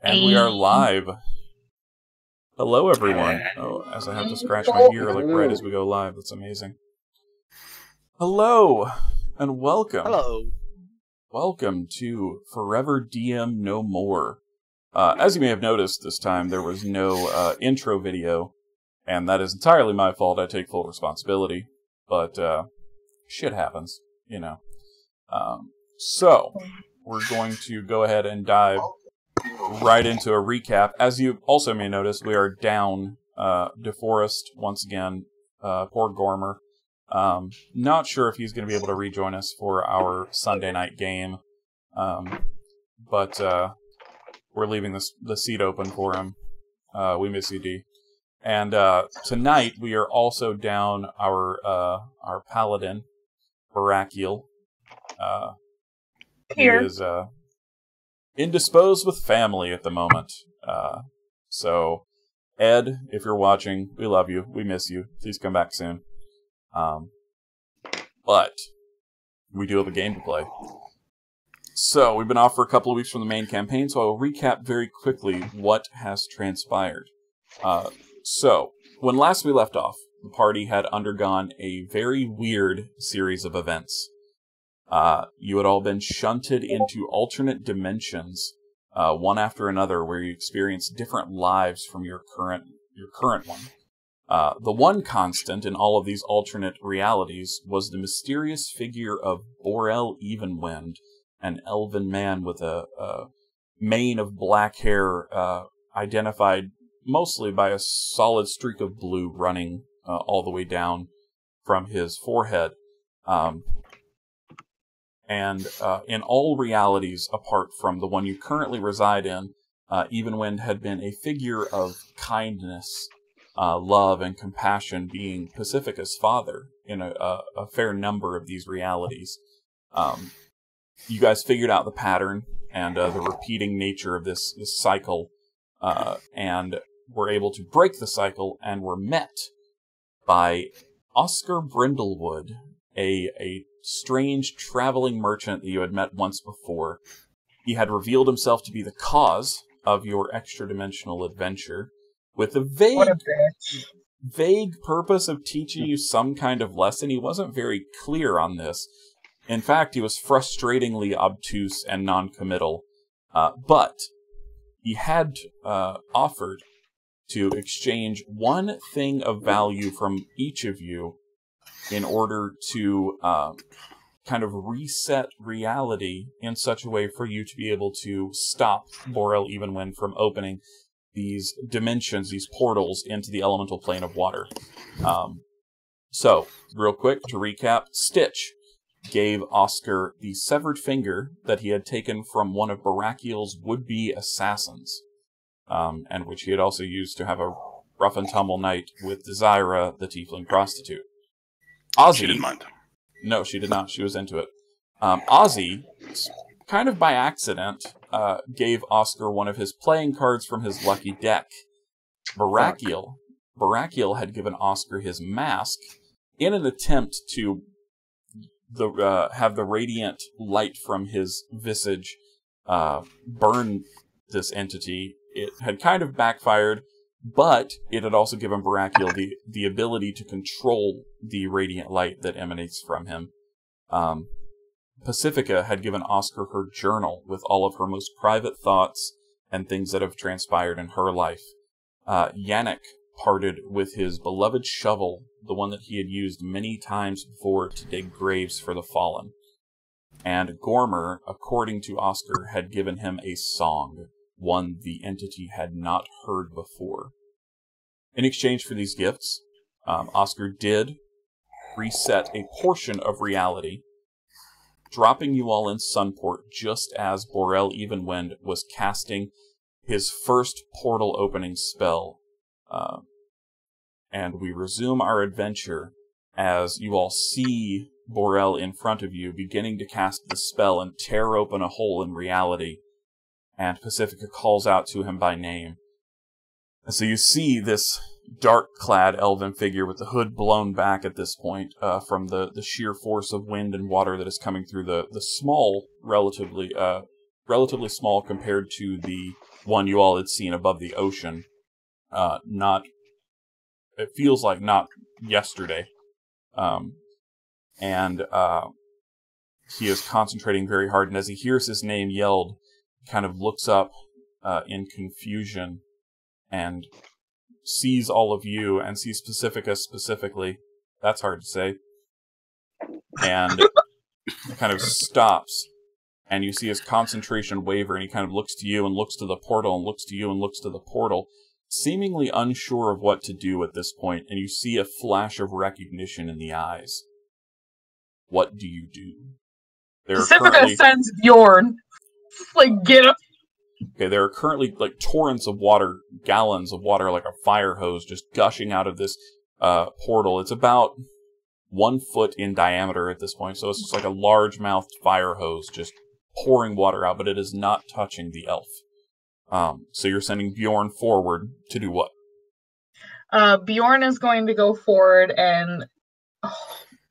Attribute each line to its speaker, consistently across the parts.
Speaker 1: And we are live. Hello, everyone. Oh, as I have to scratch my ear like right as we go live. That's amazing. Hello, and welcome.
Speaker 2: Hello.
Speaker 1: Welcome to Forever DM No More. As you may have noticed, this time there was no intro video, and that is entirely my fault. I take full responsibility, but shit happens, you know. So, we're going to go ahead and dive right into a recap. As you also may notice, we are down DeForest once again. Poor Gormer. Not sure if he's going to be able to rejoin us for our Sunday night game, but we're leaving the seat open for him. We miss you, D. And tonight we are also down our paladin, Barakiel. He is indisposed with family at the moment. So, Ed, if you're watching, we love you. We miss you. Please come back soon. But we do have a game to play. So, we've been off for a couple of weeks from the main campaign, so I will recap very quickly what has transpired. So, when last we left off, the party had undergone a very weird series of events. You had all been shunted into alternate dimensions, one after another, where you experienced different lives from your current one. The one constant in all of these alternate realities was the mysterious figure of Borel Evenwind, an elven man with a mane of black hair, identified mostly by a solid streak of blue running all the way down from his forehead. And in all realities apart from the one you currently reside in, Evenwind had been a figure of kindness, love, and compassion, being Pacifica's father in a fair number of these realities. You guys figured out the pattern and the repeating nature of this cycle, and were able to break the cycle, and were met by Oscar Brindlewood, a strange traveling merchant that you had met once before. He had revealed himself to be the cause of your extra-dimensional adventure, with the vague purpose of teaching you some kind of lesson. He wasn't very clear on this. In fact, he was frustratingly obtuse and non-committal. But he had offered to exchange one thing of value from each of you in order to kind of reset reality in such a way for you to be able to stop Borel Evenwind from opening these dimensions, these portals into the elemental plane of water. So, real quick, to recap, Stitch gave Oscar the severed finger that he had taken from one of Barakiel's would-be assassins, and which he had also used to have a rough and tumble night with Desira, the tiefling prostitute. Ozzy,
Speaker 3: she didn't mind.
Speaker 1: No, she did not. She was into it. Ozzy, kind of by accident, gave Oscar one of his playing cards from his lucky deck. Barakiel had given Oscar his mask in an attempt to have the radiant light from his visage burn this entity. It had kind of backfired, but it had also given Barakiel the ability to control the radiant light that emanates from him. Pacifica had given Oscar her journal with all of her most private thoughts and things that have transpired in her life. Yannick parted with his beloved shovel, the one that he had used many times before to dig graves for the fallen. And Gormer, according to Oscar, had given him a song, one the entity had not heard before. In exchange for these gifts, Oscar did reset a portion of reality, dropping you all in Sunport just as Borel Evenwind was casting his first portal opening spell. And we resume our adventure as you all see Borel in front of you beginning to cast the spell and tear open a hole in reality. And Pacifica calls out to him by name. And so you see this dark-clad elven figure with the hood blown back at this point from the sheer force of wind and water that is coming through the small, relatively small compared to the one you all had seen above the ocean. It feels like not yesterday. And he is concentrating very hard, and as he hears his name yelled, he kind of looks up in confusion and sees all of you and sees Pacificus specifically. That's hard to say. And kind of stops, and you see his concentration waver, and he kind of looks to you and looks to the portal and looks to you and looks to the portal, seemingly unsure of what to do at this point, and you see a flash of recognition in the eyes. What do you do?
Speaker 2: Pacifica sends Bjorn. Like, get him.
Speaker 1: Okay, there are currently like torrents of water, gallons of water, like a fire hose, just gushing out of this portal. It's about 1 foot in diameter at this point, so it's just like a large-mouthed fire hose just pouring water out, but it is not touching the elf. So you're sending Bjorn forward to do what?
Speaker 2: Bjorn is going to go forward and,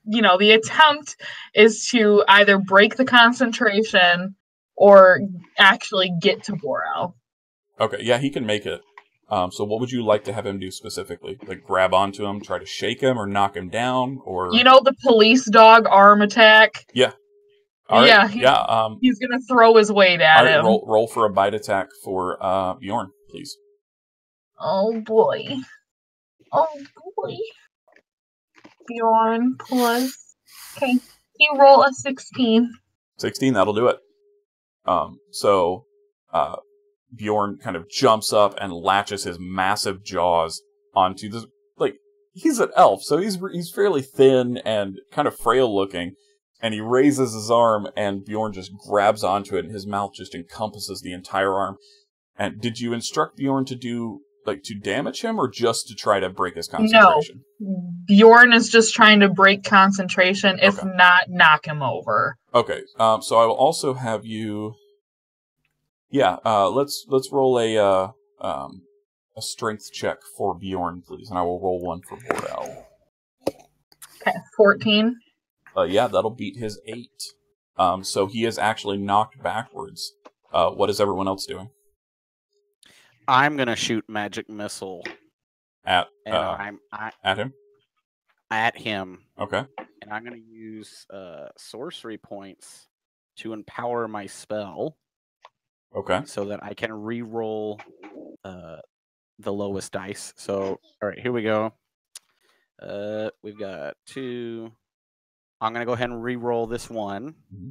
Speaker 2: the attempt is to either break the concentration or actually get to Borel.
Speaker 1: Okay, yeah, he can make it. So what would you like to have him do specifically? Like grab onto him, try to shake him, or knock him down, or...
Speaker 2: the police dog arm attack?
Speaker 1: Yeah.
Speaker 2: Right. He's going to throw his weight at him.
Speaker 1: Roll for a bite attack for Bjorn, please.
Speaker 2: Oh, boy. Bjorn plus... Okay, you roll a 16.
Speaker 1: 16, that'll do it. So Bjorn kind of jumps up and latches his massive jaws onto this. Like, he's an elf, so he's fairly thin and kind of frail looking. And he raises his arm, and Bjorn just grabs onto it, and his mouth just encompasses the entire arm. And did you instruct Bjorn to do, to damage him, or just to try to break his concentration?
Speaker 2: No. Bjorn is just trying to break concentration, if not knock him over.
Speaker 1: Okay, so I will also have you... Yeah, let's roll a strength check for Bjorn, please, and I will roll one for Borel.
Speaker 2: Okay, 14.
Speaker 1: Yeah, that'll beat his 8. So he is actually knocked backwards. What is everyone else doing?
Speaker 3: I'm gonna shoot magic missile
Speaker 1: at
Speaker 3: him.
Speaker 1: At him. Okay.
Speaker 3: And I'm gonna use sorcery points to empower my spell.
Speaker 1: Okay.
Speaker 3: So that I can re-roll the lowest dice. So, all right, here we go. We've got 2. I'm going to go ahead and re-roll this one.
Speaker 1: Mm-hmm.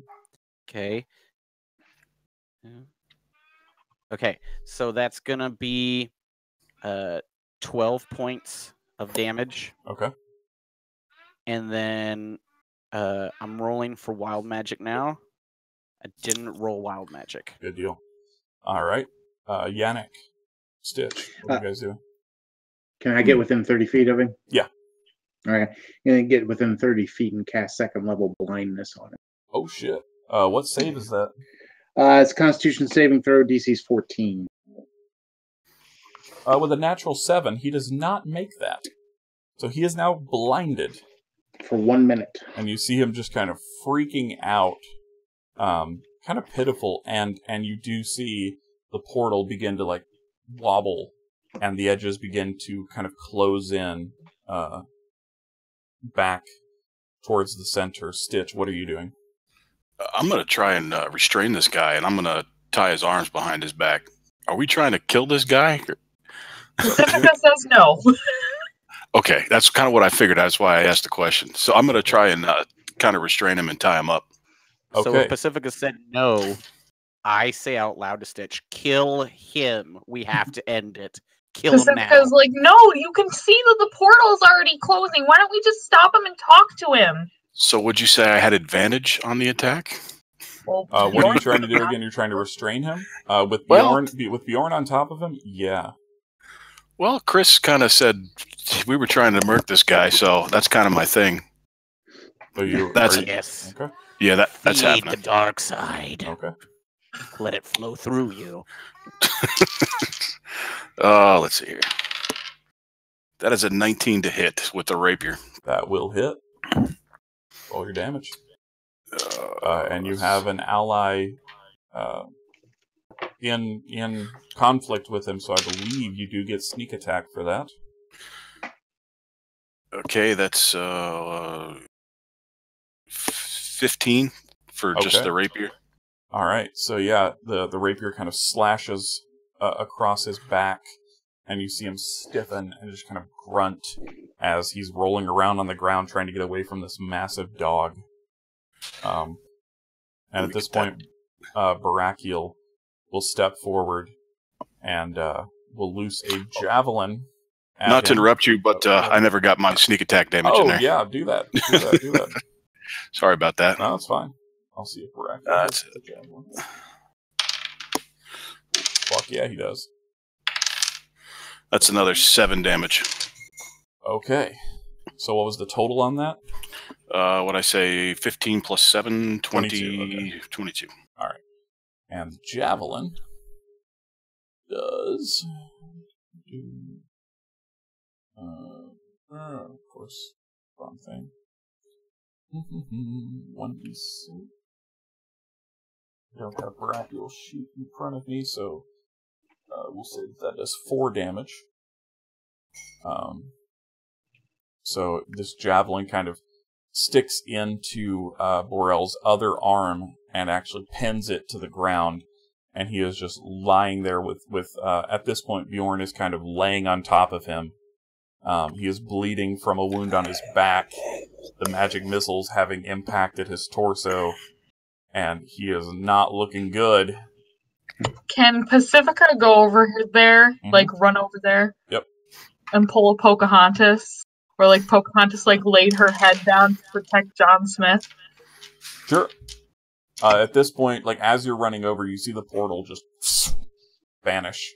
Speaker 3: Okay. Okay, so that's going to be 12 points of damage.
Speaker 1: Okay.
Speaker 3: And then I'm rolling for wild magic now. I didn't roll wild magic.
Speaker 1: Good deal. All right. Yannick, Stitch, what are you guys doing?
Speaker 4: Can I get within 30 feet of him?
Speaker 1: Yeah.
Speaker 4: All right. I'm going to get within 30 feet and cast second level blindness on him.
Speaker 1: Oh, shit. What save is that?
Speaker 4: It's Constitution saving throw, DC's 14.
Speaker 1: With a natural 7, he does not make that. So he is now blinded.
Speaker 4: For 1 minute.
Speaker 1: And you see him just kind of freaking out. Kind of pitiful, and you do see the portal begin to wobble, and the edges begin to kind of close in back towards the center. Stitch, what are you doing?
Speaker 5: I'm going to try and restrain this guy, and I'm going to tie his arms behind his back. Are we trying to kill this guy?
Speaker 2: Pacifica says no.
Speaker 5: Okay, that's kind of what I figured. That's why I asked the question. So I'm going to try and kind of restrain him and tie him up.
Speaker 1: Okay.
Speaker 3: So if Pacifica said no, I say out loud to Stitch, kill him. We have to end it. Kill him now.
Speaker 2: Pacifica's like, no, you can see that the portal's already closing. Why don't we just stop him and talk to him?
Speaker 5: So would you say I had advantage on the attack?
Speaker 2: Well,
Speaker 1: what are you trying to do again? You're trying to restrain him? With Bjorn on top of him? Yeah.
Speaker 5: Well, Chris kind of said we were trying to murk this guy, so that's kind of my thing.
Speaker 3: Yes.
Speaker 1: Okay.
Speaker 5: Yeah, that's
Speaker 3: Feed
Speaker 5: happening.
Speaker 3: the dark side.
Speaker 1: Okay.
Speaker 3: Let it flow through you.
Speaker 5: Let's see here. That is a 19 to hit with the rapier.
Speaker 1: That will hit. Roll your damage. And you have an ally in conflict with him, so I believe you do get sneak attack for that.
Speaker 5: Okay, that's 15 for just
Speaker 1: Okay.
Speaker 5: the rapier.
Speaker 1: All right, so yeah, the rapier kind of slashes across his back, and you see him stiffen and just kind of grunt as he's rolling around on the ground trying to get away from this massive dog. And at this point, Barakiel will step forward and will loose a javelin at
Speaker 5: Not to
Speaker 1: him.
Speaker 5: interrupt you, but I never got my sneak attack damage in there.
Speaker 1: Oh, yeah, do that. Do that, do that.
Speaker 5: Sorry about that.
Speaker 1: No, it's fine. I'll see if Barakiel
Speaker 5: That's
Speaker 1: hits the javelin. Fuck yeah, he does.
Speaker 5: That's another 7 damage.
Speaker 1: Okay. So what was the total on that?
Speaker 5: What I say, 15 plus 7,
Speaker 1: 22,
Speaker 5: 22.
Speaker 1: All right. And the javelin does... of course, wrong thing. 1d6. I don't have Barakiel sheet in front of me, so we'll say that does 4 damage. So this javelin kind of sticks into Borel's other arm and actually pins it to the ground, and he is just lying there with at this point, Bjorn is kind of laying on top of him. He is bleeding from a wound on his back, the magic missiles having impacted his torso, and he is not looking good.
Speaker 2: Can Pacifica go over there, like run over there?
Speaker 1: Yep.
Speaker 2: And pull a Pocahontas? Or like Pocahontas laid her head down to protect John Smith?
Speaker 1: Sure. At this point, as you're running over, you see the portal just vanish.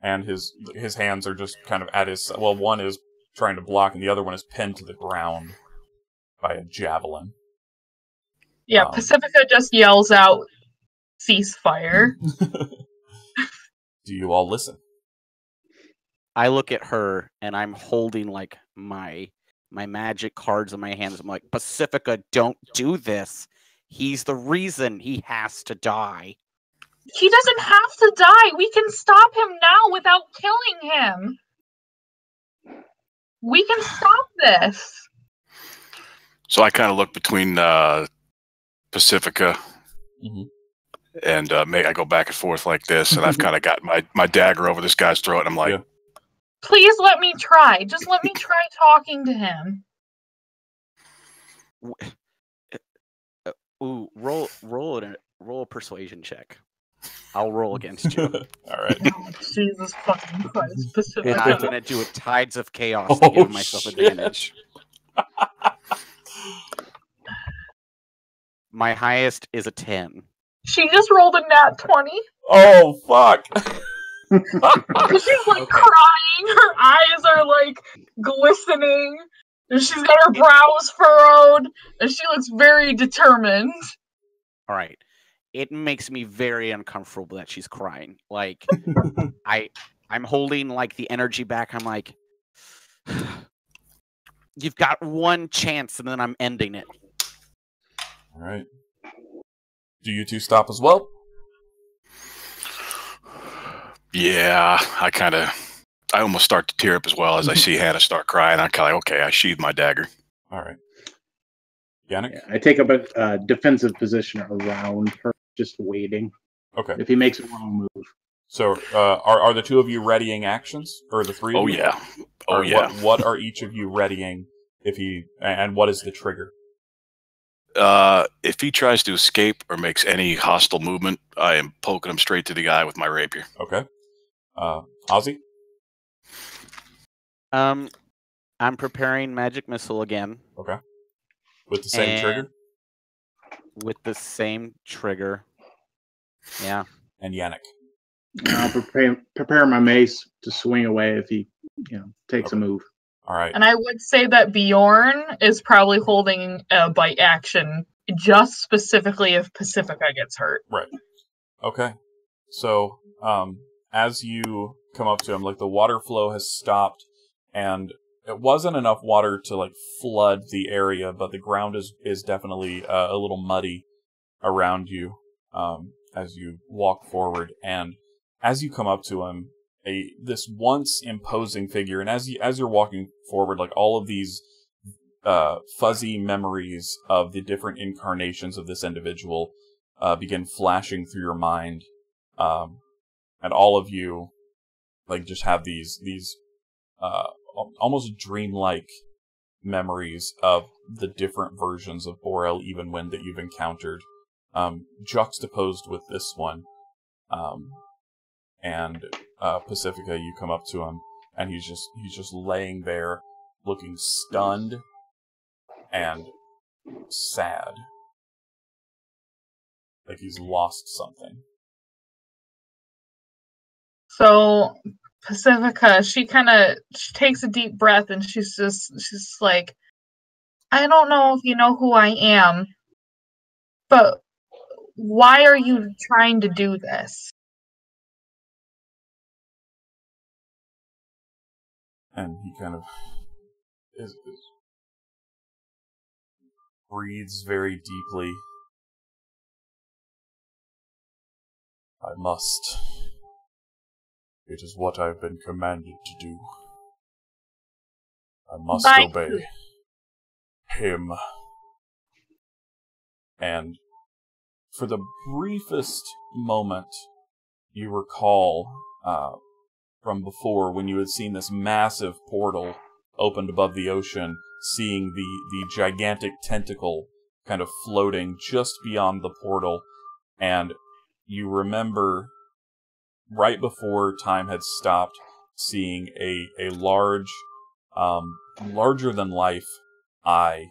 Speaker 1: And his hands are just kind of at his... Well, one is trying to block, and the other one is pinned to the ground by a javelin.
Speaker 2: Yeah, Pacifica just yells out, ceasefire.
Speaker 1: Do you all listen?
Speaker 3: I look at her, and I'm holding, my magic cards in my hands. I'm like, Pacifica, don't do this. He's the reason he has to die.
Speaker 2: He doesn't have to die. We can stop him now without killing him. We can stop this.
Speaker 5: So I kind of look between Pacifica and I go back and forth like this, and I've kind of got my dagger over this guy's throat, and I'm like,
Speaker 2: please let me try. Just let me try talking to him.
Speaker 3: Ooh, roll a persuasion check. I'll roll against you.
Speaker 1: All right.
Speaker 2: Oh, Jesus fucking Christ, Pacifica.
Speaker 3: I'm gonna do a Tides of Chaos to give myself advantage. My highest is a 10.
Speaker 2: She just rolled a nat 20.
Speaker 1: Oh, fuck.
Speaker 2: She's crying. Her eyes are glistening. And she's got her brows furrowed. And she looks very determined.
Speaker 3: All right. It makes me very uncomfortable that she's crying. I'm holding the energy back. I'm like, you've got one chance, and then I'm ending it.
Speaker 1: All right. Do you two stop as well?
Speaker 5: yeah, I almost start to tear up as well as I see Hannah start crying. I'm kind of okay, I sheathe my dagger.
Speaker 1: All right. Yannick?
Speaker 4: Yeah, I take up a defensive position around her, just waiting.
Speaker 1: Okay.
Speaker 4: If he makes a wrong move.
Speaker 1: So, are the two of you readying actions, or the three of you?
Speaker 5: Yeah.
Speaker 1: Or what are each of you readying? And what is the trigger?
Speaker 5: If he tries to escape or makes any hostile movement, I am poking him straight to the eye with my rapier.
Speaker 1: Okay. Ozzy?
Speaker 3: I'm preparing magic missile again.
Speaker 1: Okay. With the same trigger?
Speaker 3: With the same trigger. Yeah.
Speaker 1: And Yannick?
Speaker 4: I'll prepare my mace to swing away if he takes a move.
Speaker 1: All right.
Speaker 2: And I would say that Bjorn is probably holding a bite action just specifically if Pacifica gets hurt.
Speaker 1: Right. Okay. So, as you come up to him, the water flow has stopped, and it wasn't enough water to flood the area, but the ground is definitely a little muddy around you. as you walk forward, and as you come up to him, this once imposing figure, and as you're walking forward, like all of these fuzzy memories of the different incarnations of this individual begin flashing through your mind, and all of you like just have these almost dreamlike memories of the different versions of Bor-El Evenwind that you've encountered, juxtaposed with this one. And Pacifica, you come up to him, and he's just laying there, looking stunned and sad, like he's lost something.
Speaker 2: So Pacifica, she takes a deep breath, and she's like, I don't know if you know who I am, but why are you trying to do this?
Speaker 1: And he kind of breathes very deeply. I must. It is what I've been commanded to do. I must obey him. And for the briefest moment you recall from before, when you had seen this massive portal opened above the ocean, seeing the gigantic tentacle kind of floating just beyond the portal, and you remember right before time had stopped, seeing a large, larger than life eye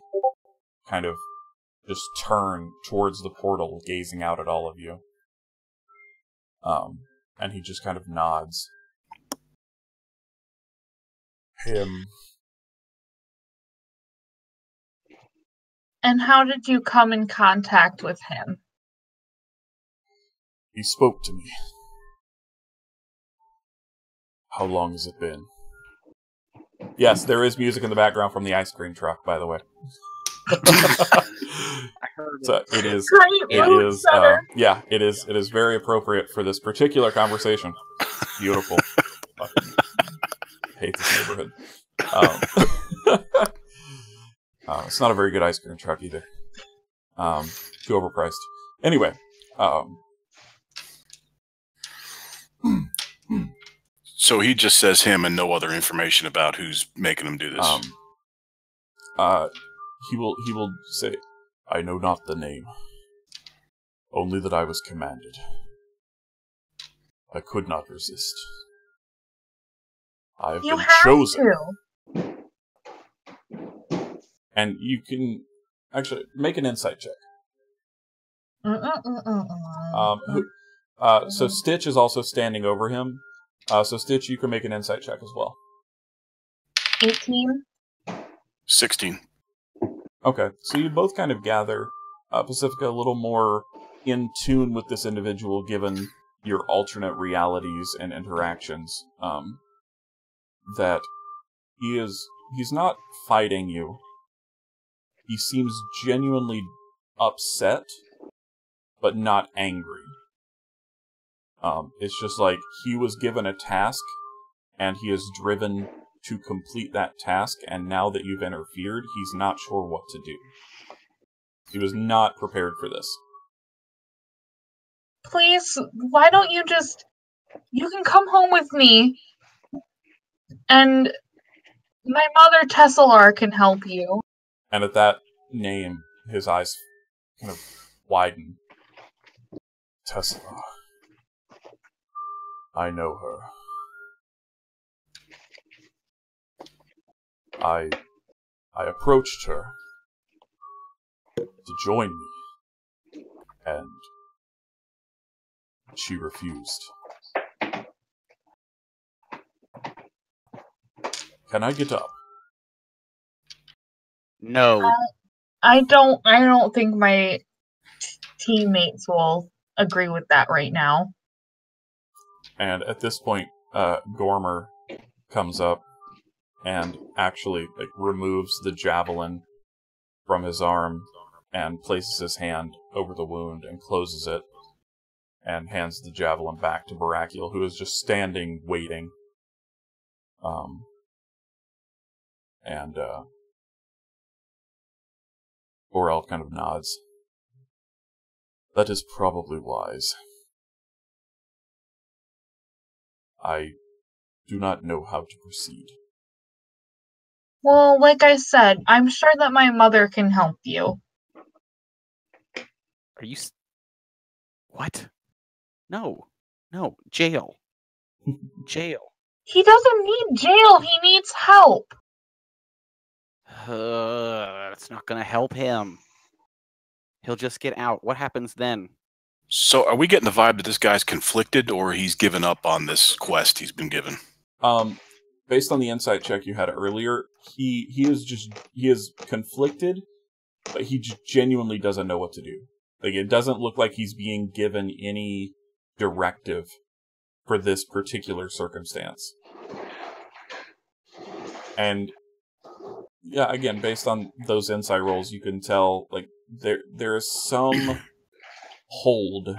Speaker 1: kind of just turn towards the portal, gazing out at all of you. And he just kind of nods. Him.
Speaker 2: And how did you come in contact with him?
Speaker 1: He spoke to me. How long has it been? Yes, there is music in the background from the ice cream truck, by the way.
Speaker 3: I heard
Speaker 1: so it is.
Speaker 2: Yeah,
Speaker 1: it is. It is very appropriate for this particular conversation. Beautiful. Hate this neighborhood. It's not a very good ice cream truck either. Too overpriced. Anyway.
Speaker 5: So he just says him and no other information about who's making him do this.
Speaker 1: He will say, I know not the name. Only that I was commanded. I could not resist. I've been chosen. And you can actually make an insight check. So Stitch is also standing over him. So Stitch, you can make an insight check as well.
Speaker 2: 18.
Speaker 5: 16.
Speaker 1: Okay, so you both kind of gather Pacifica a little more in tune with this individual, given your alternate realities and interactions. That he's not fighting you. He seems genuinely upset, but not angry. It's just like he was given a task, and he is driven to complete that task, and now that you've interfered, he's not sure what to do. He was not prepared for this.
Speaker 2: Please, why don't you can come home with me, and my mother Tesselar can help you.
Speaker 1: And at that name, his eyes kind of widen. Tesselar. I know her. I approached her to join me, and she refused. Can I get up?
Speaker 3: No.
Speaker 2: I don't think my teammates will agree with that right now.
Speaker 1: And at this point, Gormer comes up and actually removes the javelin from his arm and places his hand over the wound and closes it. and hands the javelin back to Barakiel, who is just standing, waiting. And Borel kind of nods. That is probably wise. I do not know how to proceed.
Speaker 2: Well, like I said, I'm sure that my mother can help you.
Speaker 3: Are you... What? No. No. Jail. Jail.
Speaker 2: He doesn't need jail. He needs help.
Speaker 3: That's not going to help him. He'll just get out. What happens then?
Speaker 5: So are we getting the vibe that this guy's conflicted, or he's given up on this quest he's been given?
Speaker 1: Based on the insight check you had earlier, he is conflicted, but he genuinely doesn't know what to do. Like, it doesn't look like he's being given any directive for this particular circumstance. And yeah, again, based on those insight rolls, you can tell like there is some hold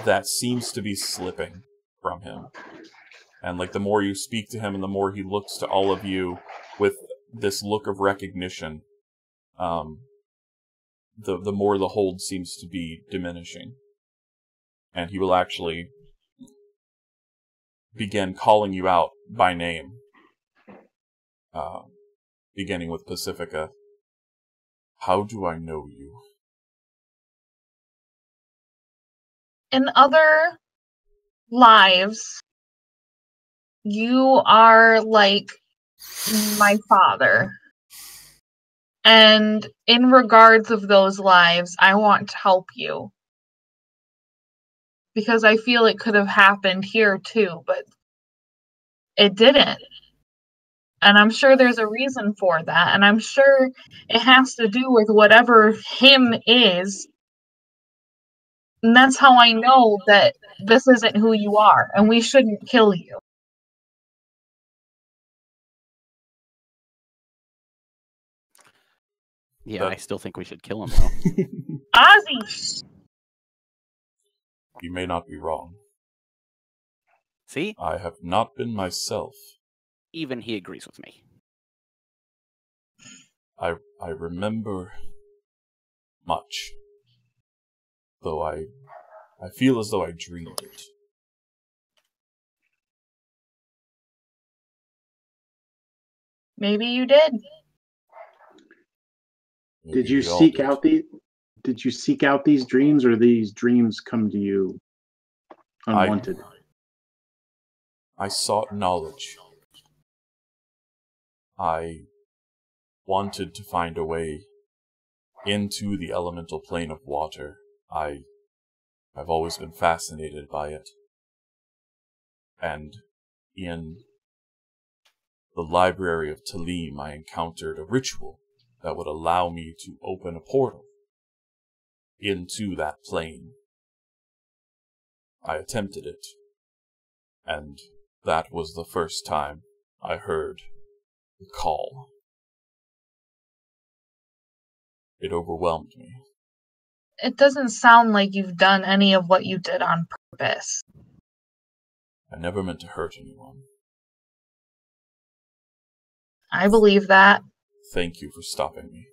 Speaker 1: that seems to be slipping from him. And like the more you speak to him and the more he looks to all of you with this look of recognition, the more the hold seems to be diminishing. And he will actually begin calling you out by name. Beginning with Pacifica. How do I know you?
Speaker 2: In other lives, you are like my father. And in regards of those lives, I want to help you. Because I feel it could have happened here too, but it didn't. And I'm sure there's a reason for that. And I'm sure it has to do with whatever him is. And that's how I know that this isn't who you are. And we shouldn't kill you.
Speaker 3: Yeah, I still think we should kill him, though.
Speaker 2: Ozzy!
Speaker 1: You may not be wrong.
Speaker 3: See?
Speaker 1: I have not been myself.
Speaker 3: Even he agrees with me.
Speaker 1: I remember much. Though I feel as though I dreamed it.
Speaker 2: Maybe you did.
Speaker 1: Maybe
Speaker 4: Did you
Speaker 1: we all
Speaker 4: seek
Speaker 1: did.
Speaker 4: out Did you seek out these dreams, or these dreams come to you unwanted?
Speaker 1: I sought knowledge. I wanted to find a way into the elemental plane of water. I've always been fascinated by it. And in the library of Talim, I encountered a ritual that would allow me to open a portal into that plane. I attempted it, and that was the first time I heard the call. It overwhelmed me.
Speaker 2: It doesn't sound like you've done any of what you did on purpose.
Speaker 1: I never meant to hurt anyone.
Speaker 2: I believe that.
Speaker 1: Thank you for stopping me.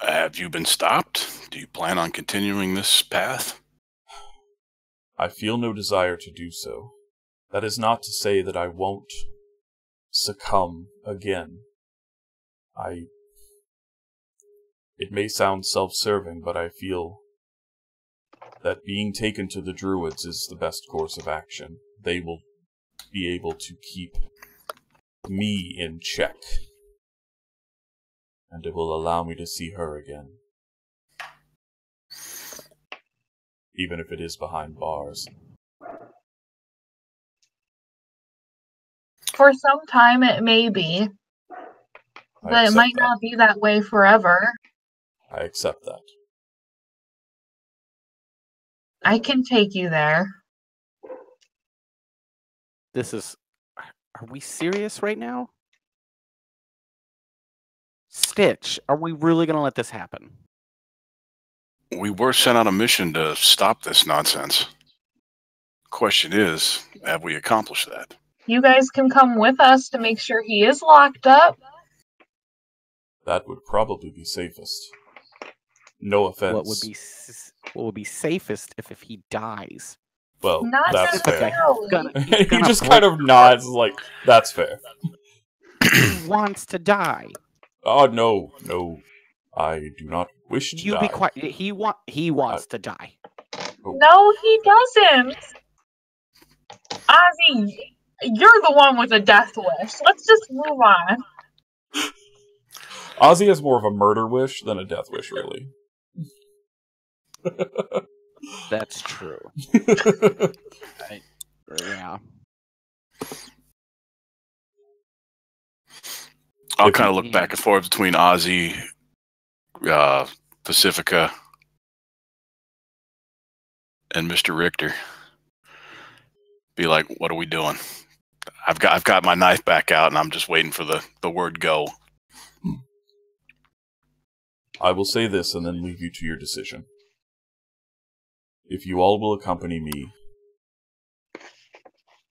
Speaker 5: Have you been stopped? Do you plan on continuing this path?
Speaker 1: I feel no desire to do so. That is not to say that I won't succumb again. It may sound self-serving, but I feel that being taken to the Druids is the best course of action. They will be able to keep me in check. And it will allow me to see her again. Even if it is behind bars.
Speaker 2: For some time it may be. But it might not be that way forever.
Speaker 1: I accept that.
Speaker 2: I can take you there.
Speaker 3: This is... Are we serious right now? Stitch, are we really going to let this happen?
Speaker 5: We were sent on a mission to stop this nonsense. Question is, have we accomplished that?
Speaker 2: You guys can come with us to make sure he is locked up.
Speaker 1: That would probably be safest. No offense.
Speaker 3: What would be safest if he dies?
Speaker 1: Well,
Speaker 2: Not
Speaker 1: that's fair.
Speaker 2: necessarily.
Speaker 1: He just kind of nods like, that's fair.
Speaker 3: He wants to die.
Speaker 1: Oh, no. I do not wish to
Speaker 3: You
Speaker 1: die.
Speaker 3: be quiet. He wants to die.
Speaker 2: No, he doesn't. Ozzy, you're the one with a death wish. Let's just move on.
Speaker 1: Ozzy has more of a murder wish than a death wish, really.
Speaker 3: That's true. Yeah.
Speaker 5: I'll kind of look back and forth between Ozzy, Pacifica, and Mr. Richter. Be like, what are we doing? I've got my knife back out, and I'm just waiting for the word go.
Speaker 1: I will say this and then leave you to your decision. If you all will accompany me,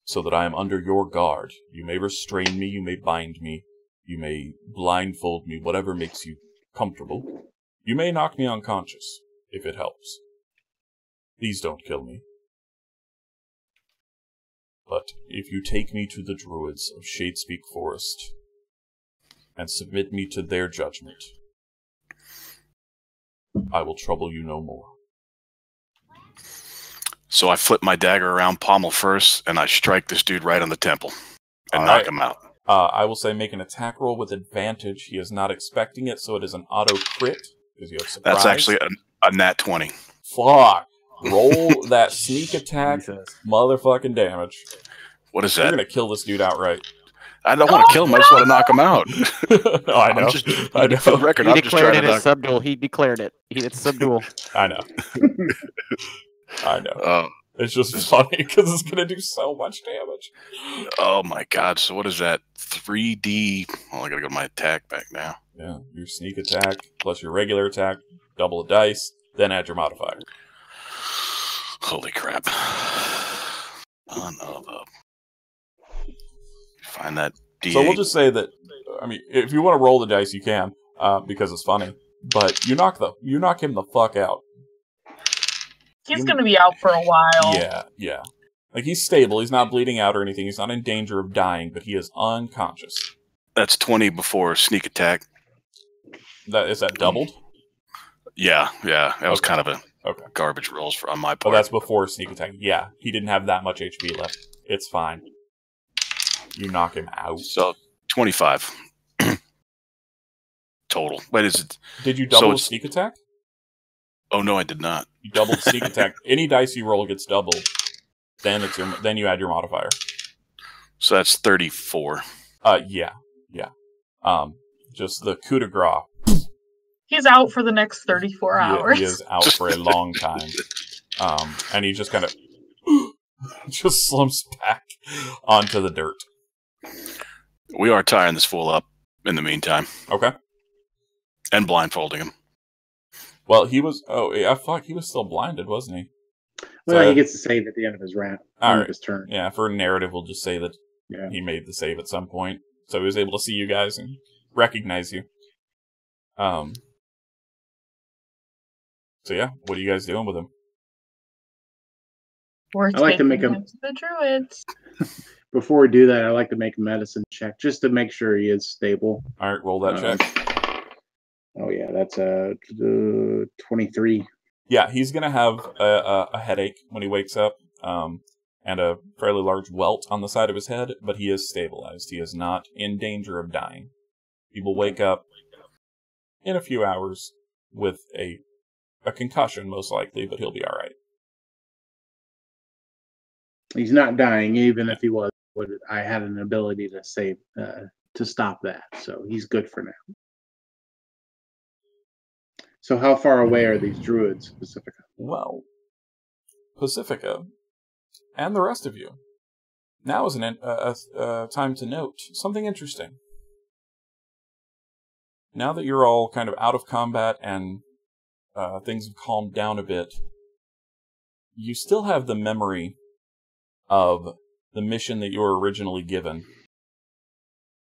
Speaker 1: so that I am under your guard, you may restrain me, you may bind me, you may blindfold me, whatever makes you comfortable. You may knock me unconscious, if it helps. Please don't kill me. But if you take me to the druids of Shadespeak Forest, and submit me to their judgment, I will trouble you no more.
Speaker 5: So I flip my dagger around pommel first, and I strike this dude right on the temple, and knock him out.
Speaker 1: I will say make an attack roll with advantage. He is not expecting it, so it is an auto crit, because you have surprise.
Speaker 5: That's actually a nat 20.
Speaker 1: Fuck. Roll that sneak attack motherfucking damage.
Speaker 5: What is that?
Speaker 1: You're going to kill this dude outright.
Speaker 5: I don't want to kill him, I just want to knock him out.
Speaker 1: No, I know. I know.
Speaker 5: For the record,
Speaker 3: He
Speaker 5: I'm just
Speaker 3: declared
Speaker 5: trying
Speaker 3: it
Speaker 5: to
Speaker 3: as subdual. He declared it. It's subdual.
Speaker 1: I know. I know. It's just funny because it's going to do so much damage.
Speaker 5: Oh my god, so what is that? 3D... Oh, I gotta go to my attack back now.
Speaker 1: Yeah, your sneak attack plus your regular attack, double the dice, then add your modifier.
Speaker 5: Holy crap. Find that D8.
Speaker 1: So we'll just say that, I mean, if you want to roll the dice, you can, because it's funny. But you knock him the fuck out.
Speaker 2: He's going to be out for a while.
Speaker 1: Yeah. Like, he's stable. He's not bleeding out or anything. He's not in danger of dying, but he is unconscious.
Speaker 5: That's 20 before sneak attack.
Speaker 1: Is that doubled?
Speaker 5: Yeah. That was kind of a garbage rolls on my part.
Speaker 1: Oh, that's before sneak attack. Yeah, he didn't have that much HP left. It's fine. You knock him out.
Speaker 5: So, 25. Total. Wait, is it...
Speaker 1: Did you double the sneak attack?
Speaker 5: Oh, no, I did not. You
Speaker 1: doubled the sneak attack. Any dice you roll gets doubled. Then you add your modifier.
Speaker 5: So that's 34.
Speaker 1: Yeah. Just the coup de grace.
Speaker 2: He's out for the next 34 hours.
Speaker 1: He is out for a long time. And he just kind of just slumps back onto the dirt.
Speaker 5: We are tying this fool up in the meantime.
Speaker 1: Okay.
Speaker 5: And blindfolding him.
Speaker 1: Well, he was... Oh, yeah, fuck. He was still blinded, wasn't he?
Speaker 4: Well, he gets to save at the end of his round. Of his turn.
Speaker 1: Yeah, for narrative, we'll just say that he made the save at some point. So he was able to see you guys and recognize you. So yeah, what are you guys doing with him?
Speaker 2: We're taking him to the druids.
Speaker 4: Before we do that, I like to make a medicine check just to make sure he is stable.
Speaker 1: All right, roll that check.
Speaker 4: Oh yeah, that's 23.
Speaker 1: Yeah, he's gonna have a headache when he wakes up, and a fairly large welt on the side of his head, but he is stabilized. He is not in danger of dying. He will wake up in a few hours with a concussion, most likely, but he'll be all right.
Speaker 4: He's not dying, even if he was. I had an ability to save to stop that, so he's good for now. So how far away are these druids, Pacifica?
Speaker 1: Well, Pacifica, and the rest of you, now is a time to note something interesting. Now that you're all kind of out of combat and things have calmed down a bit, you still have the memory of the mission that you were originally given.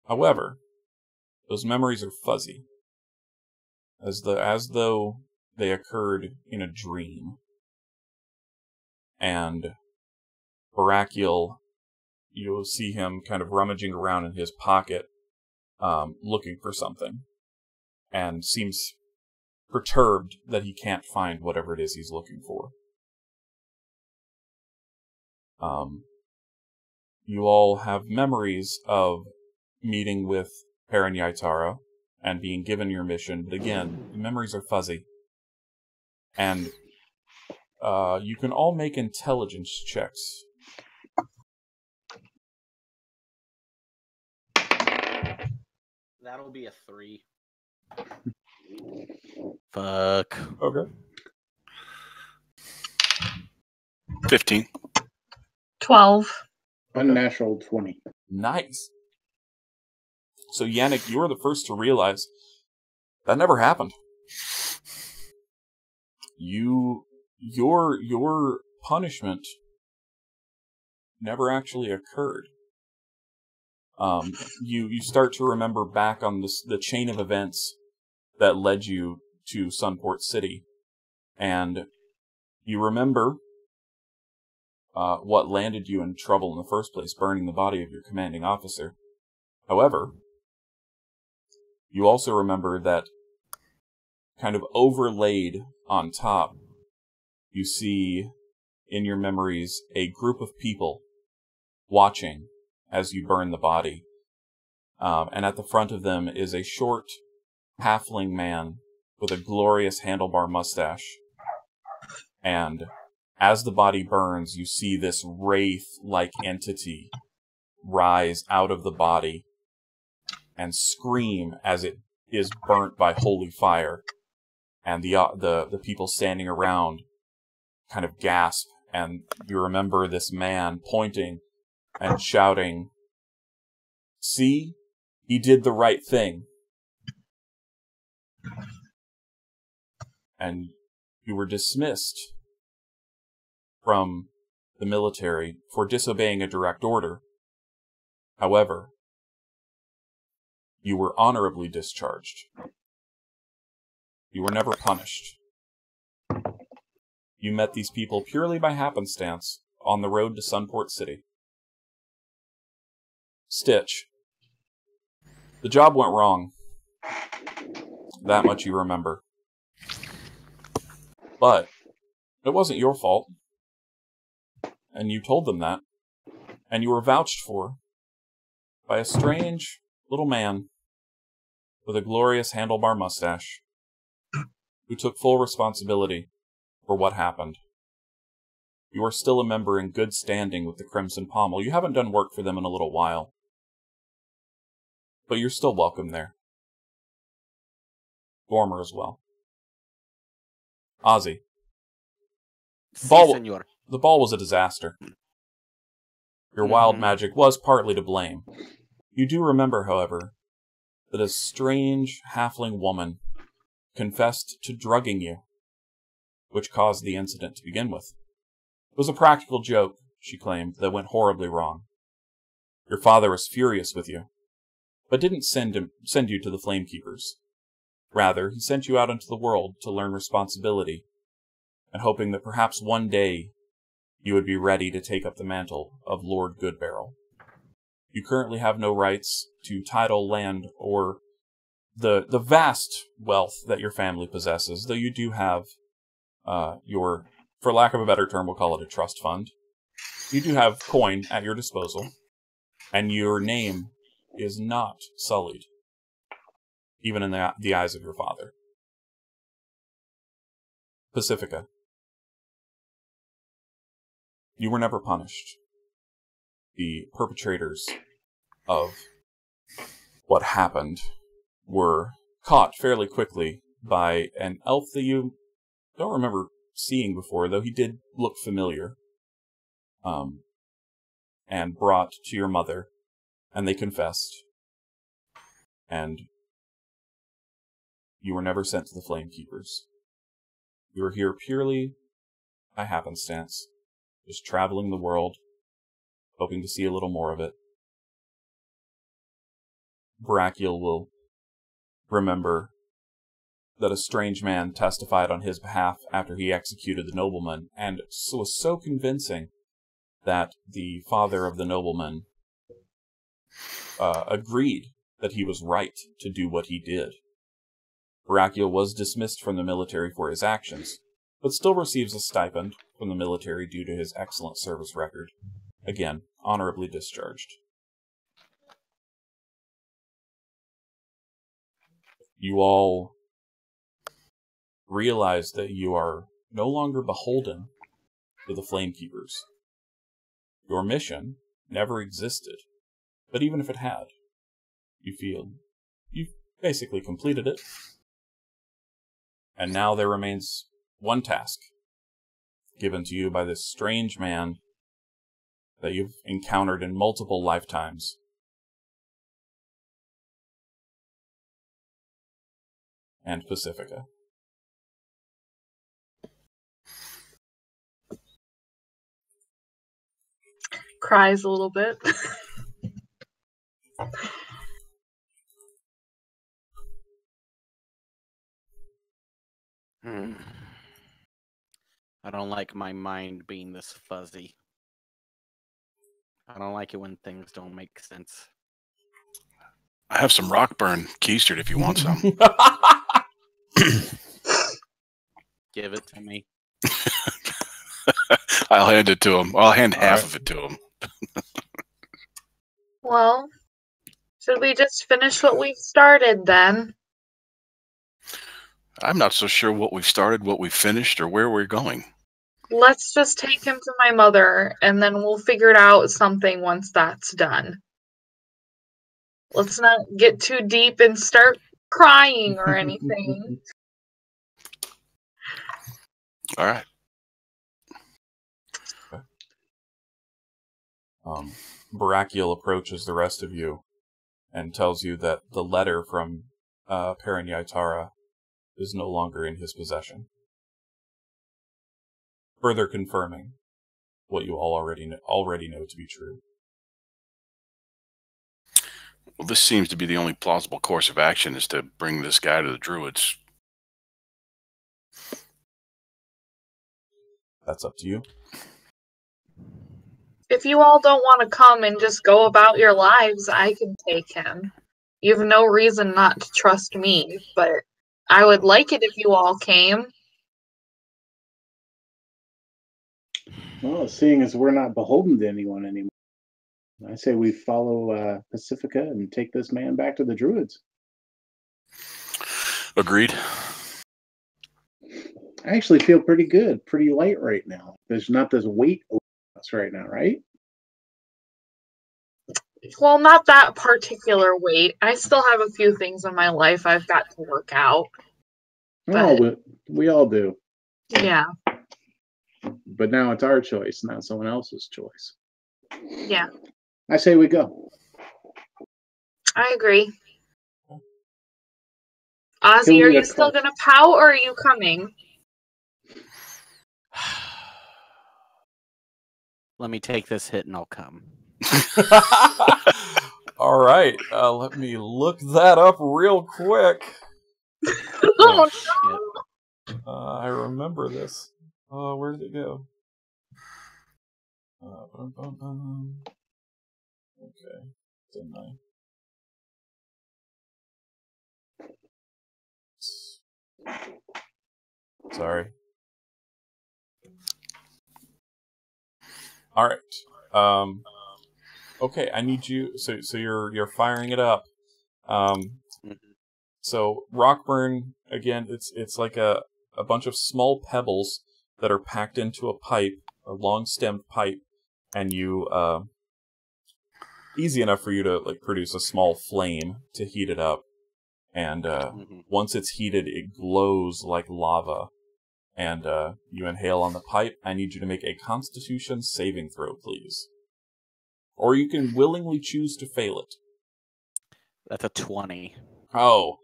Speaker 1: However, those memories are fuzzy, as though they occurred in a dream. And Barakiel, you'll see him kind of rummaging around in his pocket, looking for something, and seems perturbed that he can't find whatever it is he's looking for. You all have memories of meeting with Perrin Yaitaro and being given your mission, but again, the memories are fuzzy. And you can all make intelligence checks.
Speaker 3: That'll be a 3. Fuck.
Speaker 1: Okay.
Speaker 5: 15.
Speaker 2: 12.
Speaker 4: Unnatural 20.
Speaker 1: Nice. So Yannick, you are the first to realize that never happened. Your punishment never actually occurred. You start to remember back on the chain of events that led you to Sunport City, and you remember what landed you in trouble in the first place, burning the body of your commanding officer. However, you also remember that kind of overlaid on top, you see in your memories a group of people watching as you burn the body. And at the front of them is a short halfling man with a glorious handlebar mustache. And as the body burns, you see this wraith-like entity rise out of the body and scream as it is burnt by holy fire. And the people standing around kind of gasp, and you remember this man pointing and shouting, "See? He did the right thing." And you were dismissed from the military for disobeying a direct order. However, you were honorably discharged. You were never punished. You met these people purely by happenstance on the road to Sunport City. Stitch. The job went wrong. That much you remember. But it wasn't your fault. And you told them that. And you were vouched for by a strange little man with a glorious handlebar mustache who took full responsibility for what happened. You are still a member in good standing with the Crimson Pommel. You haven't done work for them in a little while, but you're still welcome there. Gormer as well. Ozzy. The ball was a disaster. Your wild magic was partly to blame. You do remember, however, that a strange halfling woman confessed to drugging you, which caused the incident to begin with. It was a practical joke, she claimed, that went horribly wrong. Your father was furious with you, but didn't send you to the Flamekeepers. Rather, he sent you out into the world to learn responsibility, and hoping that perhaps one day you would be ready to take up the mantle of Lord Goodbarrel. You currently have no rights to title, land, or the vast wealth that your family possesses, though you do have your, for lack of a better term, we'll call it a trust fund. You do have coin at your disposal, and your name is not sullied, even in the eyes of your father. Pacifica. You were never punished. The perpetrators of what happened were caught fairly quickly by an elf that you don't remember seeing before, though he did look familiar, and brought to your mother, and they confessed, and you were never sent to the Flamekeepers. You are here purely by happenstance, just traveling the world, hoping to see a little more of it. Brachial will remember that a strange man testified on his behalf after he executed the nobleman, and was so convincing that the father of the nobleman agreed that he was right to do what he did. Brachial was dismissed from the military for his actions, but still receives a stipend from the military due to his excellent service record. Again, honorably discharged. You all realize that you are no longer beholden to the Flamekeepers. Your mission never existed, but even if it had, you feel you've basically completed it. And now there remains one task, given to you by this strange man that you've encountered in multiple lifetimes. And Pacifica.
Speaker 2: Cries a little bit.
Speaker 3: I don't like my mind being this fuzzy. I don't like it when things don't make sense.
Speaker 5: I have some Rockburn Keysterd if you want some.
Speaker 3: Give it to me.
Speaker 5: I'll hand it to him. I'll hand half of it to him.
Speaker 2: Well, should we just finish what we've started then?
Speaker 5: I'm not so sure what we've started, what we've finished, or where we're going.
Speaker 2: Let's just take him to my mother, and then we'll figure out something once that's done. Let's not get too deep and start crying or anything.
Speaker 5: All right.
Speaker 1: Brachial approaches the rest of you and tells you that the letter from Paranyaitara is no longer in his possession. Further confirming what you all already know to be true.
Speaker 5: Well, this seems to be the only plausible course of action, is to bring this guy to the Druids.
Speaker 1: That's up to you.
Speaker 2: If you all don't want to come and just go about your lives, I can take him. You have no reason not to trust me, but I would like it if you all came.
Speaker 4: Well, seeing as we're not beholden to anyone anymore, I say we follow Pacifica and take this man back to the Druids.
Speaker 5: Agreed.
Speaker 4: I actually feel pretty good, pretty light right now. There's not this weight over us right now, right?
Speaker 2: Well, not that particular weight. I still have a few things in my life I've got to work out.
Speaker 4: Oh, we all do.
Speaker 2: Yeah.
Speaker 4: But now it's our choice, not someone else's choice.
Speaker 2: Yeah.
Speaker 4: I say we go.
Speaker 2: I agree. Ozzy, are you still going to pout, or are you coming?
Speaker 3: Let me take this hit and I'll come.
Speaker 1: All right, let me look that up real quick.
Speaker 2: Oh, no.
Speaker 1: I remember this. Where did it go? Okay, didn't I? Sorry. All right. Okay, I need you. So you're firing it up. So Rockburn, again, it's like a bunch of small pebbles that are packed into a pipe, a long-stemmed pipe, and you easy enough for you to like produce a small flame to heat it up. And once it's heated, it glows like lava. And you inhale on the pipe. I need you to make a Constitution saving throw, please. Or you can willingly choose to fail it.
Speaker 3: That's a 20.
Speaker 1: Oh.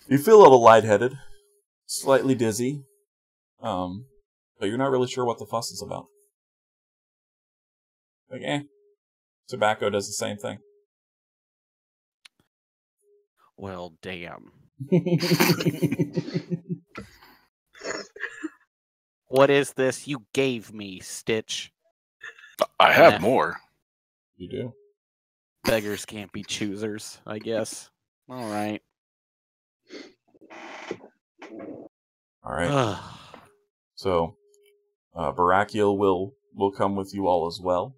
Speaker 1: You feel a little lightheaded, slightly dizzy, but you're not really sure what the fuss is about. Like, tobacco does the same thing.
Speaker 3: Well, damn. What is this you gave me, Stitch?
Speaker 5: I have more.
Speaker 1: You do.
Speaker 3: Beggars can't be choosers, I guess. All right.
Speaker 1: All right. So, Barakiel will come with you all as well.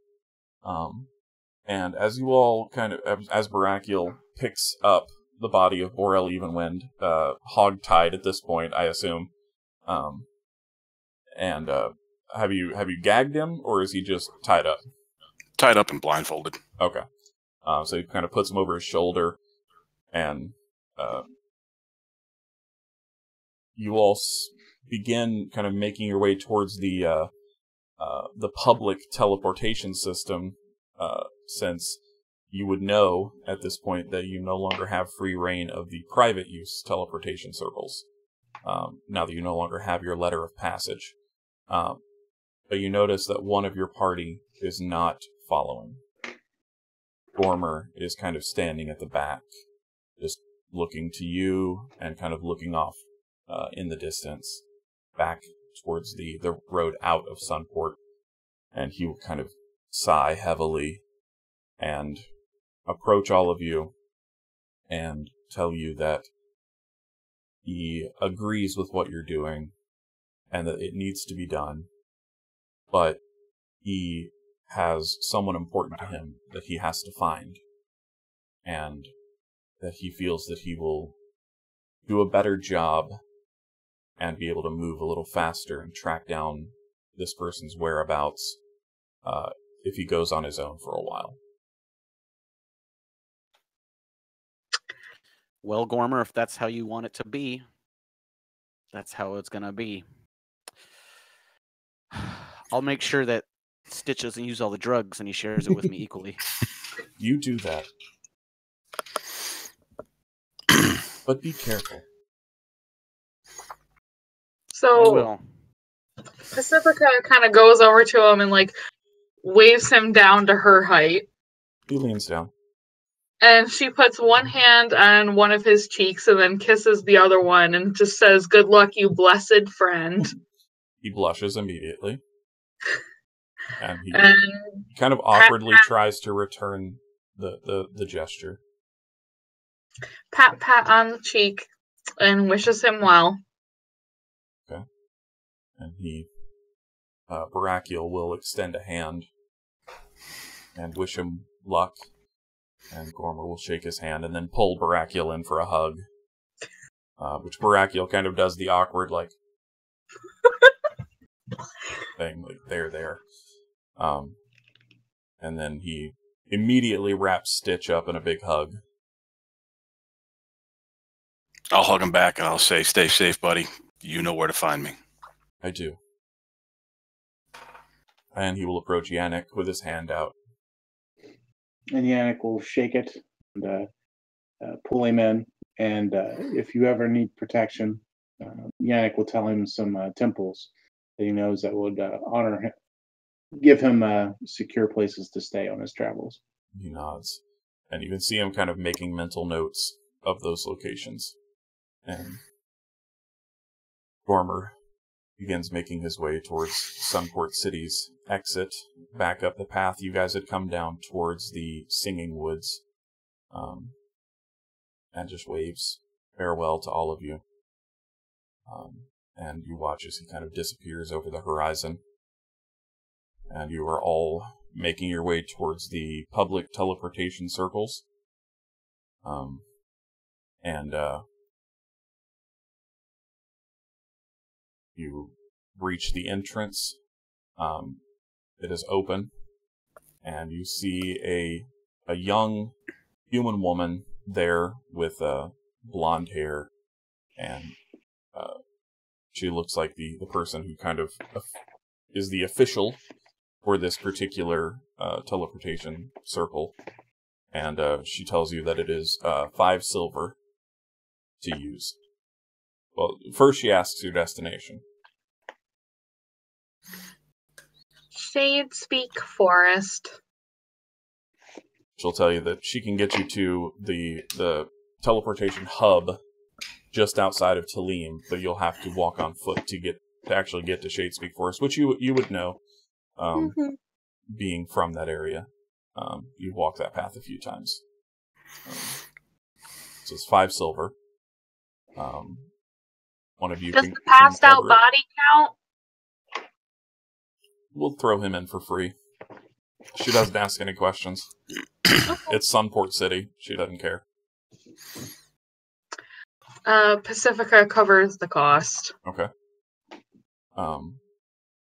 Speaker 1: And as you all as Barakiel picks up the body of Borel Evenwind, hog-tied at this point, I assume, and have you gagged him, or is he just tied up?
Speaker 5: Tied up and blindfolded.
Speaker 1: Okay. So he kind of puts him over his shoulder, and you all begin kind of making your way towards the public teleportation system, since you would know at this point that you no longer have free reign of the private use teleportation circles, now that you no longer have your letter of passage. But you notice that one of your party is not following. Gormer is kind of standing at the back, just looking to you and kind of looking off in the distance, back towards the road out of Sunport. And he will kind of sigh heavily and approach all of you and tell you that he agrees with what you're doing and that it needs to be done, but he has someone important to him that he has to find, and that he feels that he will do a better job and be able to move a little faster and track down this person's whereabouts if he goes on his own for a while.
Speaker 3: Well, Gormer, if that's how you want it to be, that's how it's going to be. I'll make sure that Stitch doesn't use all the drugs and he shares it with me equally.
Speaker 1: You do that. But be careful.
Speaker 2: So Pacifica kind of goes over to him and waves him down to her height.
Speaker 1: He leans down.
Speaker 2: And she puts one hand on one of his cheeks and then kisses the other one and just says, "Good luck, you blessed friend."
Speaker 1: He blushes immediately. And he kind of awkwardly tries to return the gesture.
Speaker 2: Pat on the cheek and wishes him well.
Speaker 1: Okay. And Barakiel will extend a hand and wish him luck. And Gormer will shake his hand and then pull Barakiel in for a hug. Which Barakiel kind of does the awkward, thing, there. And then he immediately wraps Stitch up in a big hug.
Speaker 5: I'll hug him back and I'll say, "Stay safe, buddy. You know where to find me."
Speaker 1: I do. And he will approach Yannick with his hand out.
Speaker 4: And Yannick will shake it and pull him in. And if you ever need protection, Yannick will tell him some temples that he knows that would honor him, give him secure places to stay on his travels.
Speaker 1: He nods. And you can see him kind of making mental notes of those locations. And Gormer begins making his way towards Sunport City's exit, back up the path you guys had come down towards the Singing Woods, and just waves farewell to all of you. And you watch as he kind of disappears over the horizon. And you are all making your way towards the public teleportation circles. You reach the entrance. It is open, and you see a young human woman there with blonde hair, and she looks like the person who kind of is the official for this particular teleportation circle. And she tells you that it is 5 silver to use. Well, first she asks your destination.
Speaker 2: Shadespeak Forest.
Speaker 1: She'll tell you that she can get you to the teleportation hub just outside of Talim, but you'll have to walk on foot to actually get to Shadespeak Forest, which you would know, being from that area. You've walked that path a few times. So it's 5 silver. One of you
Speaker 2: Does
Speaker 1: can,
Speaker 2: the passed
Speaker 1: can
Speaker 2: out
Speaker 1: cover it.
Speaker 2: body count?
Speaker 1: We'll throw him in for free. She doesn't ask any questions. It's Sunport City. She doesn't care.
Speaker 2: Pacifica covers the cost.
Speaker 1: Okay.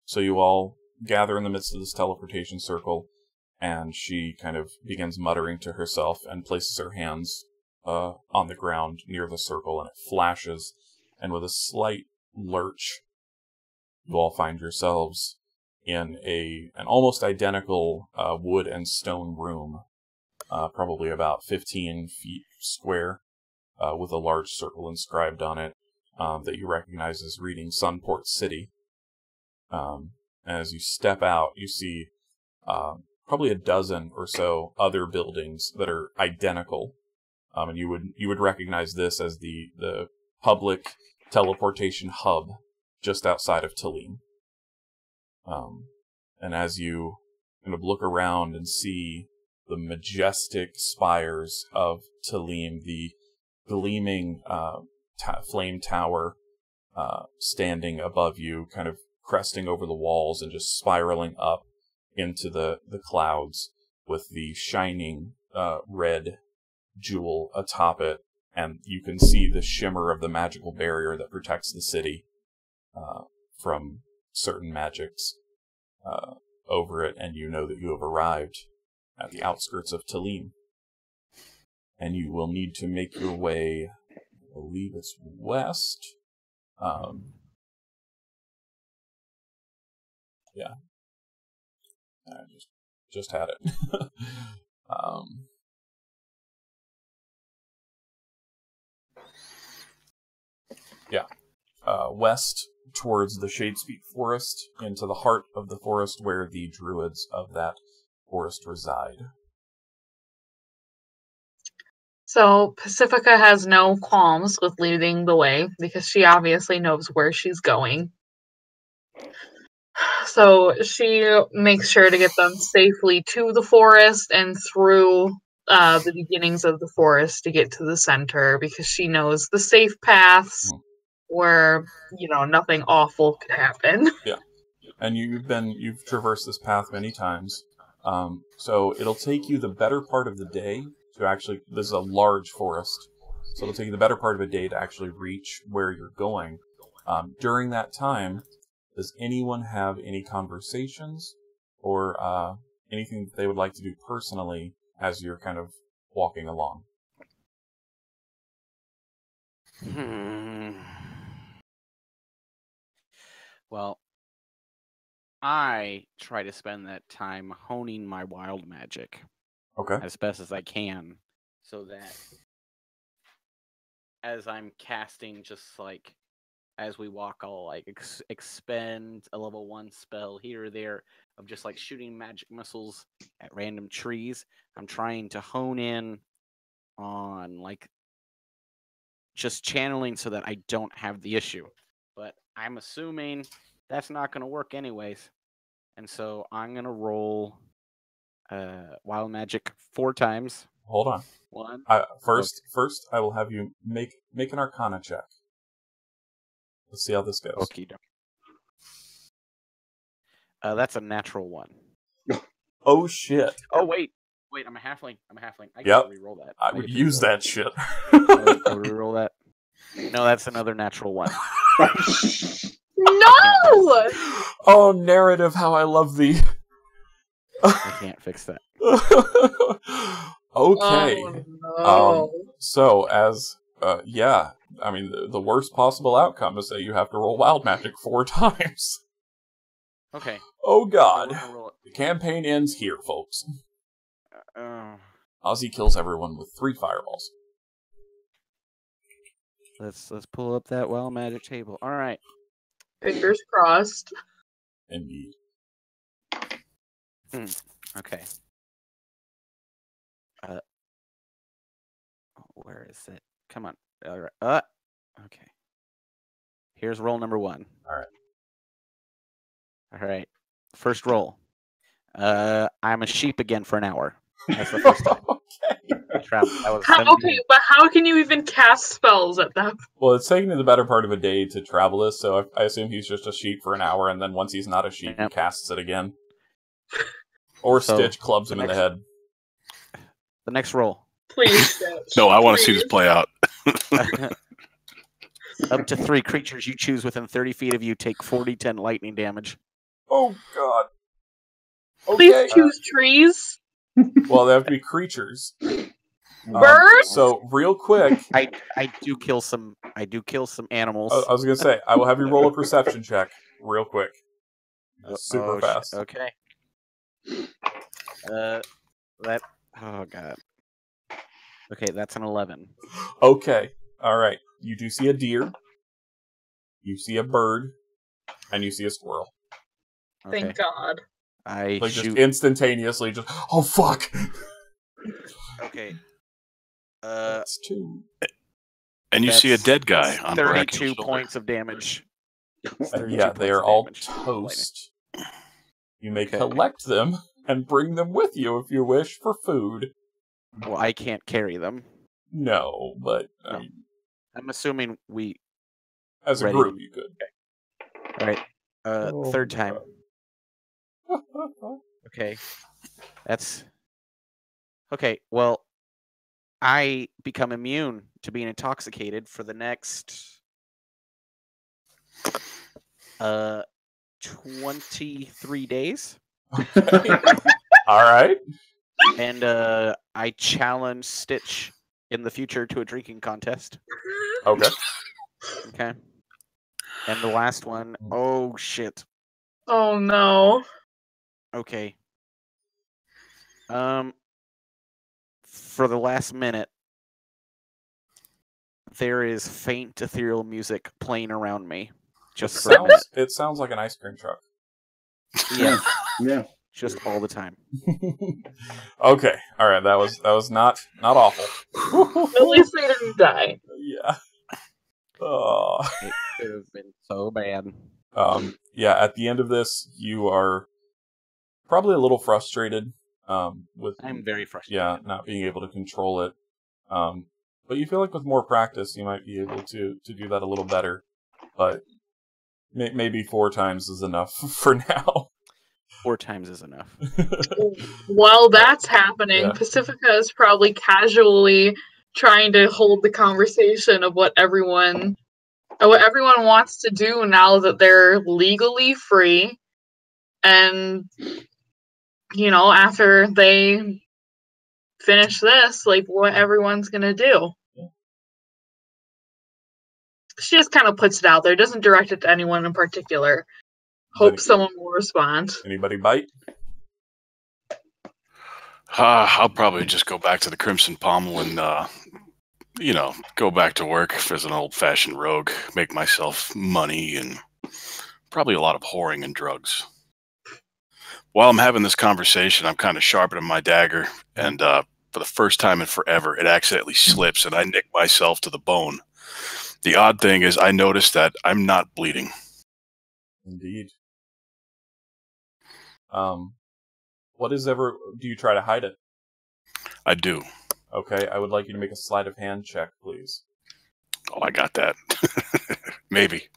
Speaker 1: So you all gather in the midst of this teleportation circle, and she kind of begins muttering to herself and places her hands on the ground near the circle, and it flashes, and with a slight lurch, you all find yourselves in an almost identical wood and stone room, probably about 15 feet square, with a large circle inscribed on it that you recognize as reading Sunport City. As you step out, you see probably a dozen or so other buildings that are identical, and you would recognize this as the public teleportation hub just outside of Talim. And as you kind of look around and see the majestic spires of Talim, the gleaming flame tower standing above you, kind of cresting over the walls and just spiraling up into the clouds with the shining red jewel atop it, and you can see the shimmer of the magical barrier that protects the city from certain magics over it, and you know that you have arrived at the outskirts of Talim. And you will need to make your way, I believe it's west. Yeah. I just had it. West towards the Shadespeak Forest, into the heart of the forest where the druids of that forest reside.
Speaker 2: So Pacifica has no qualms with leading the way because she obviously knows where she's going. So she makes sure to get them safely to the forest and through the beginnings of the forest to get to the center, because she knows the safe paths where, nothing awful could happen.
Speaker 1: Yeah. And you've traversed this path many times. So it'll take you the better part of the day to actually, this is a large forest, so it'll take you the better part of a day to actually reach where you're going. During that time, does anyone have any conversations or anything that they would like to do personally as you're kind of walking along?
Speaker 3: Well, I try to spend that time honing my wild magic.
Speaker 1: Okay.
Speaker 3: As best as I can, so that as I'm casting, just like as we walk, I'll like expend a level 1 spell here or there of just like shooting magic missiles at random trees. I'm trying to hone in on like just channeling so that I don't have the issue. But I'm assuming that's not going to work anyways. And so I'm going to roll wild magic 4 times.
Speaker 1: Hold on.
Speaker 3: 1.
Speaker 1: First, I will have you make an Arcana check. Let's see how this goes.
Speaker 3: Okie doke. That's a natural 1.
Speaker 1: Oh shit!
Speaker 3: Oh wait, I'm a halfling. I
Speaker 1: Yep.
Speaker 3: can re-roll that.
Speaker 1: I would use that shit.
Speaker 3: I would re-roll that. No, that's another natural 1.
Speaker 2: No!
Speaker 1: Oh, narrative! How I love thee.
Speaker 3: I can't fix that.
Speaker 1: Okay.
Speaker 2: Oh, no.
Speaker 1: So as I mean, the worst possible outcome is that you have to roll wild magic 4 times.
Speaker 3: Okay.
Speaker 1: Oh god.
Speaker 3: So roll
Speaker 1: The campaign ends here, folks.
Speaker 3: it.
Speaker 1: Ozzy kills everyone with 3 fireballs.
Speaker 3: Let's pull up that wild magic table. All right.
Speaker 2: Fingers crossed.
Speaker 1: Indeed.
Speaker 3: Okay. Where is it? Come on. All right. Okay. Here's roll number 1.
Speaker 1: All right.
Speaker 3: All right. First roll. I'm a sheep again for an hour. That's the first time. I traveled. That was 17.
Speaker 2: Okay, but how can you even cast spells at that?
Speaker 1: Well, it's taking me the better part of a day to travel this, so I assume he's just a sheep for an hour, and then once he's not a sheep, he casts it again. Or Stitch clubs him in the head.
Speaker 3: The next roll.
Speaker 2: Please, Stitch.
Speaker 5: No, I want to see this play out.
Speaker 3: Up to 3 creatures you choose within 30 feet of you take 4d10 lightning damage.
Speaker 1: Oh, God. Okay.
Speaker 2: Please choose trees.
Speaker 1: Well, they have to be creatures.
Speaker 2: Birds?
Speaker 1: So, real quick.
Speaker 3: I do kill some animals.
Speaker 1: I was going to say, I will have you roll a perception check real quick. Super fast.
Speaker 3: Okay. Oh, God. Okay, that's an 11.
Speaker 1: Okay. All right. You do see a deer. You see a bird. And you see a squirrel.
Speaker 3: Okay.
Speaker 2: Thank God.
Speaker 3: I
Speaker 1: like
Speaker 3: shoot.
Speaker 1: Just instantaneously, just, oh, fuck!
Speaker 3: Okay.
Speaker 1: That's 2.
Speaker 5: And you see a dead guy on
Speaker 3: 32 points of damage.
Speaker 1: Yeah, they are all toast. You may collect them and bring them with you if you wish for food.
Speaker 3: Well, I can't carry them.
Speaker 1: No, but
Speaker 3: No. I'm assuming we.
Speaker 1: As a group, you could.
Speaker 3: All right. Third time. Okay. That's. Okay, well, I become immune to being intoxicated for the next 23 days.
Speaker 1: Okay. All right.
Speaker 3: And I challenge Stitch in the future to a drinking contest.
Speaker 1: Okay.
Speaker 3: Okay. And the last one, oh shit.
Speaker 2: Oh no.
Speaker 3: Okay. For the last minute, there is faint ethereal music playing around me. Just for a minute.
Speaker 1: It sounds like an ice cream truck.
Speaker 3: Yeah.
Speaker 4: Yeah.
Speaker 3: Just all the time.
Speaker 1: Okay. All right. That was not awful.
Speaker 2: At least they didn't die.
Speaker 1: Yeah. Oh.
Speaker 3: It could have been so bad.
Speaker 1: Yeah. At the end of this, you are probably a little frustrated. With
Speaker 3: I'm very frustrated.
Speaker 1: Yeah, not being able to control it. But you feel like with more practice, you might be able to do that a little better. But maybe 4 times is enough for now.
Speaker 3: 4 times is enough.
Speaker 2: While that's happening,
Speaker 1: Yeah.
Speaker 2: Pacifica is probably casually trying to hold the conversation of what everyone wants to do now that they're legally free. And, after they finish this, like, what everyone's gonna do. She just kind of puts it out there, doesn't direct it to anyone in particular. Hope someone will respond.
Speaker 1: Anybody bite?
Speaker 5: I'll probably just go back to the Crimson Pommel and, go back to work as an old-fashioned rogue, make myself money, and probably a lot of whoring and drugs. While I'm having this conversation, I'm kind of sharpening my dagger, and for the first time in forever, it accidentally slips, and I nick myself to the bone. The odd thing is I noticed that I'm not bleeding.
Speaker 1: Indeed. Do you try to hide it?
Speaker 5: I do.
Speaker 1: Okay, I would like you to make a sleight of hand check, please.
Speaker 5: Oh, I got that. Maybe.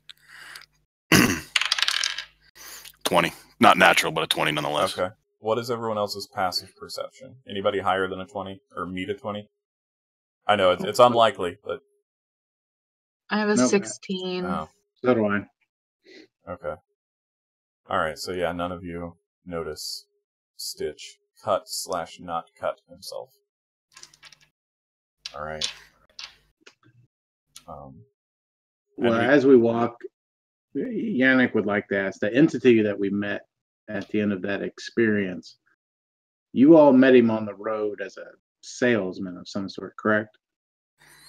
Speaker 5: 20. Not natural, but a 20 nonetheless.
Speaker 1: Okay. What is everyone else's passive perception? Anybody higher than a 20? Or meet a 20? I know, it's unlikely, but...
Speaker 2: I have a 16.
Speaker 1: Oh.
Speaker 4: So do I.
Speaker 1: Okay. Alright, so yeah, none of you notice Stitch cut/not cut himself. Alright.
Speaker 4: Well, as we walk, Yannick would like to ask, the entity that we met at the end of that experience, you all met him on the road as a salesman of some sort, correct?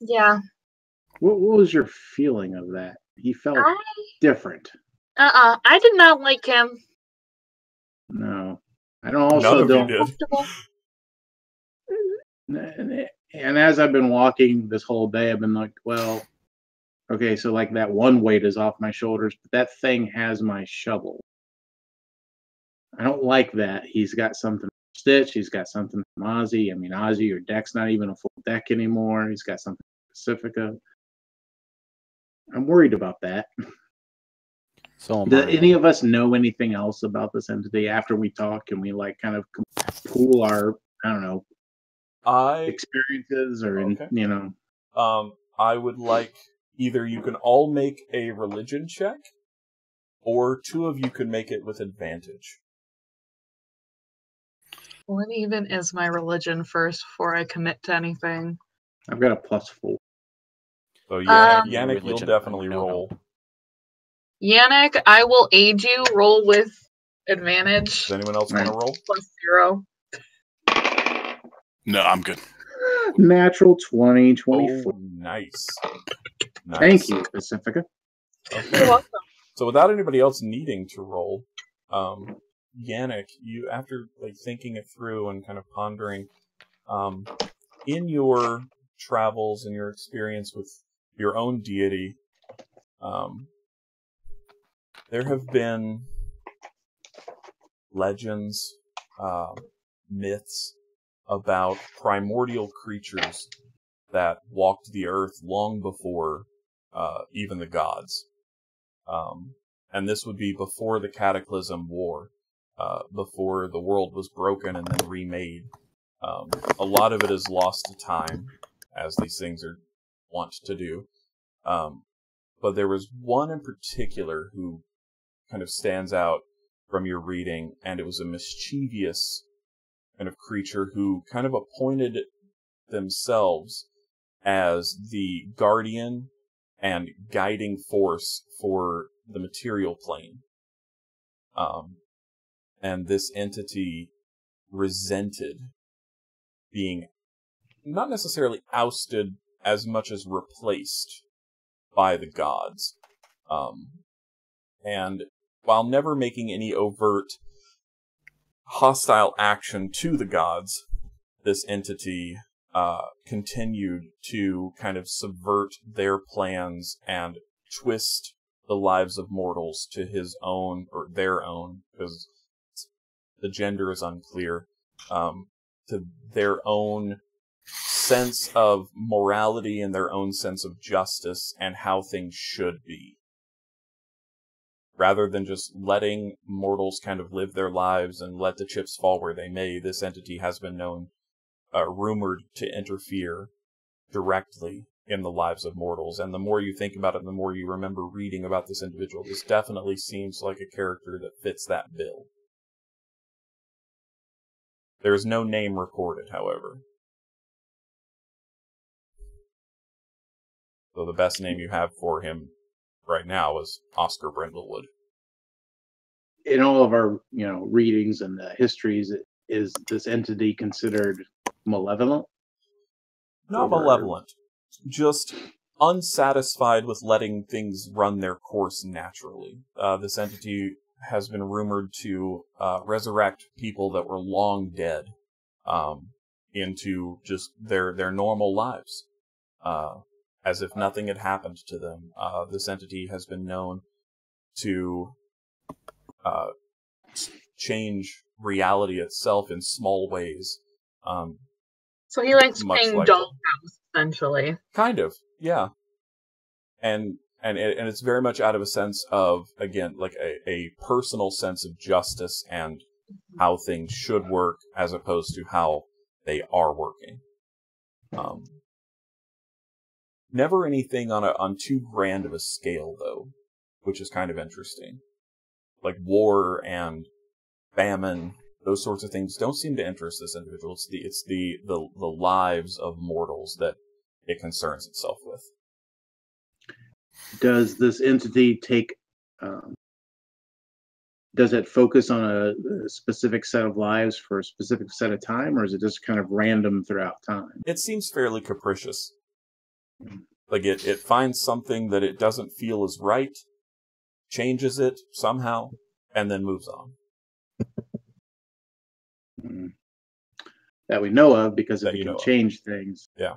Speaker 2: Yeah.
Speaker 4: What was your feeling of that? He felt different.
Speaker 2: I did not like him.
Speaker 4: No. I also
Speaker 1: None of you
Speaker 4: don't.
Speaker 1: did.
Speaker 4: And as I've been walking this whole day, I've been like, well, okay, so like that one weight is off my shoulders, but that thing has my shovel. I don't like that. He's got something from Stitch. He's got something from Ozzy. I mean, Ozzy, your deck's not even a full deck anymore. He's got something from Pacifica. I'm worried about that.
Speaker 3: So am
Speaker 4: Do
Speaker 3: I.
Speaker 4: any of us know anything else about this entity after we talk? Can we like kind of pool our, I don't know, experiences or,
Speaker 1: Okay.
Speaker 4: you know?
Speaker 1: I would like either you can all make a religion check, or two of you can make it with advantage.
Speaker 2: What even is my religion first before I commit to anything?
Speaker 4: I've got a +4.
Speaker 1: So Yannick, you'll
Speaker 3: Religion,
Speaker 1: definitely
Speaker 3: no.
Speaker 1: roll.
Speaker 2: Yannick, I will aid you. Roll with advantage.
Speaker 1: Does anyone else want to roll?
Speaker 2: +0.
Speaker 5: No, I'm good.
Speaker 4: Natural 20, 24.
Speaker 1: Oh, nice.
Speaker 4: Thank you, Pacifica.
Speaker 1: Okay.
Speaker 2: You're welcome.
Speaker 1: So without anybody else needing to roll, Yannick, you, after like thinking it through and kind of pondering, in your travels and your experience with your own deity, there have been legends, myths about primordial creatures that walked the earth long before even the gods. And this would be before the Cataclysm War, before the world was broken and then remade. A lot of it is lost to time, as these things are wont to do. But there was one in particular who kind of stands out from your reading, and it was a mischievous kind of creature who kind of appointed themselves as the guardian and guiding force for the material plane. And this entity resented being not necessarily ousted as much as replaced by the gods. And while never making any overt hostile action to the gods, this entity continued to kind of subvert their plans and twist the lives of mortals to his own, or their own, because the gender is unclear, to their own sense of morality and their own sense of justice and how things should be. Rather than just letting mortals kind of live their lives and let the chips fall where they may, this entity has been rumored to interfere directly in the lives of mortals. And the more you think about it, the more you remember reading about this individual. This definitely seems like a character that fits that bill. There is no name recorded, however. So the best name you have for him right now is Oscar Brindlewood.
Speaker 4: In all of our, readings and histories, is this entity considered malevolent?
Speaker 1: Not malevolent. Just unsatisfied with letting things run their course naturally. This entity has been rumored to resurrect people that were long dead into just their normal lives, as if nothing had happened to them. This entity has been known to change reality itself in small ways.
Speaker 2: So he likes
Speaker 1: Much
Speaker 2: playing
Speaker 1: like-
Speaker 2: dollhouse, essentially.
Speaker 1: Kind of, yeah. And it's very much out of a sense of, again, like a personal sense of justice and how things should work as opposed to how they are working. Never anything on too grand of a scale, though, which is kind of interesting. Like war and famine, those sorts of things don't seem to interest this individual. It's the lives of mortals that it concerns itself with.
Speaker 4: Does this entity take? Does it focus on a specific set of lives for a specific set of time, or is it just kind of random throughout time?
Speaker 1: It seems fairly capricious. Like it finds something that it doesn't feel is right, changes it somehow, and then moves on.
Speaker 4: that we know of, because if
Speaker 1: That
Speaker 4: it
Speaker 1: you know
Speaker 4: can
Speaker 1: of.
Speaker 4: change things,
Speaker 1: Yeah.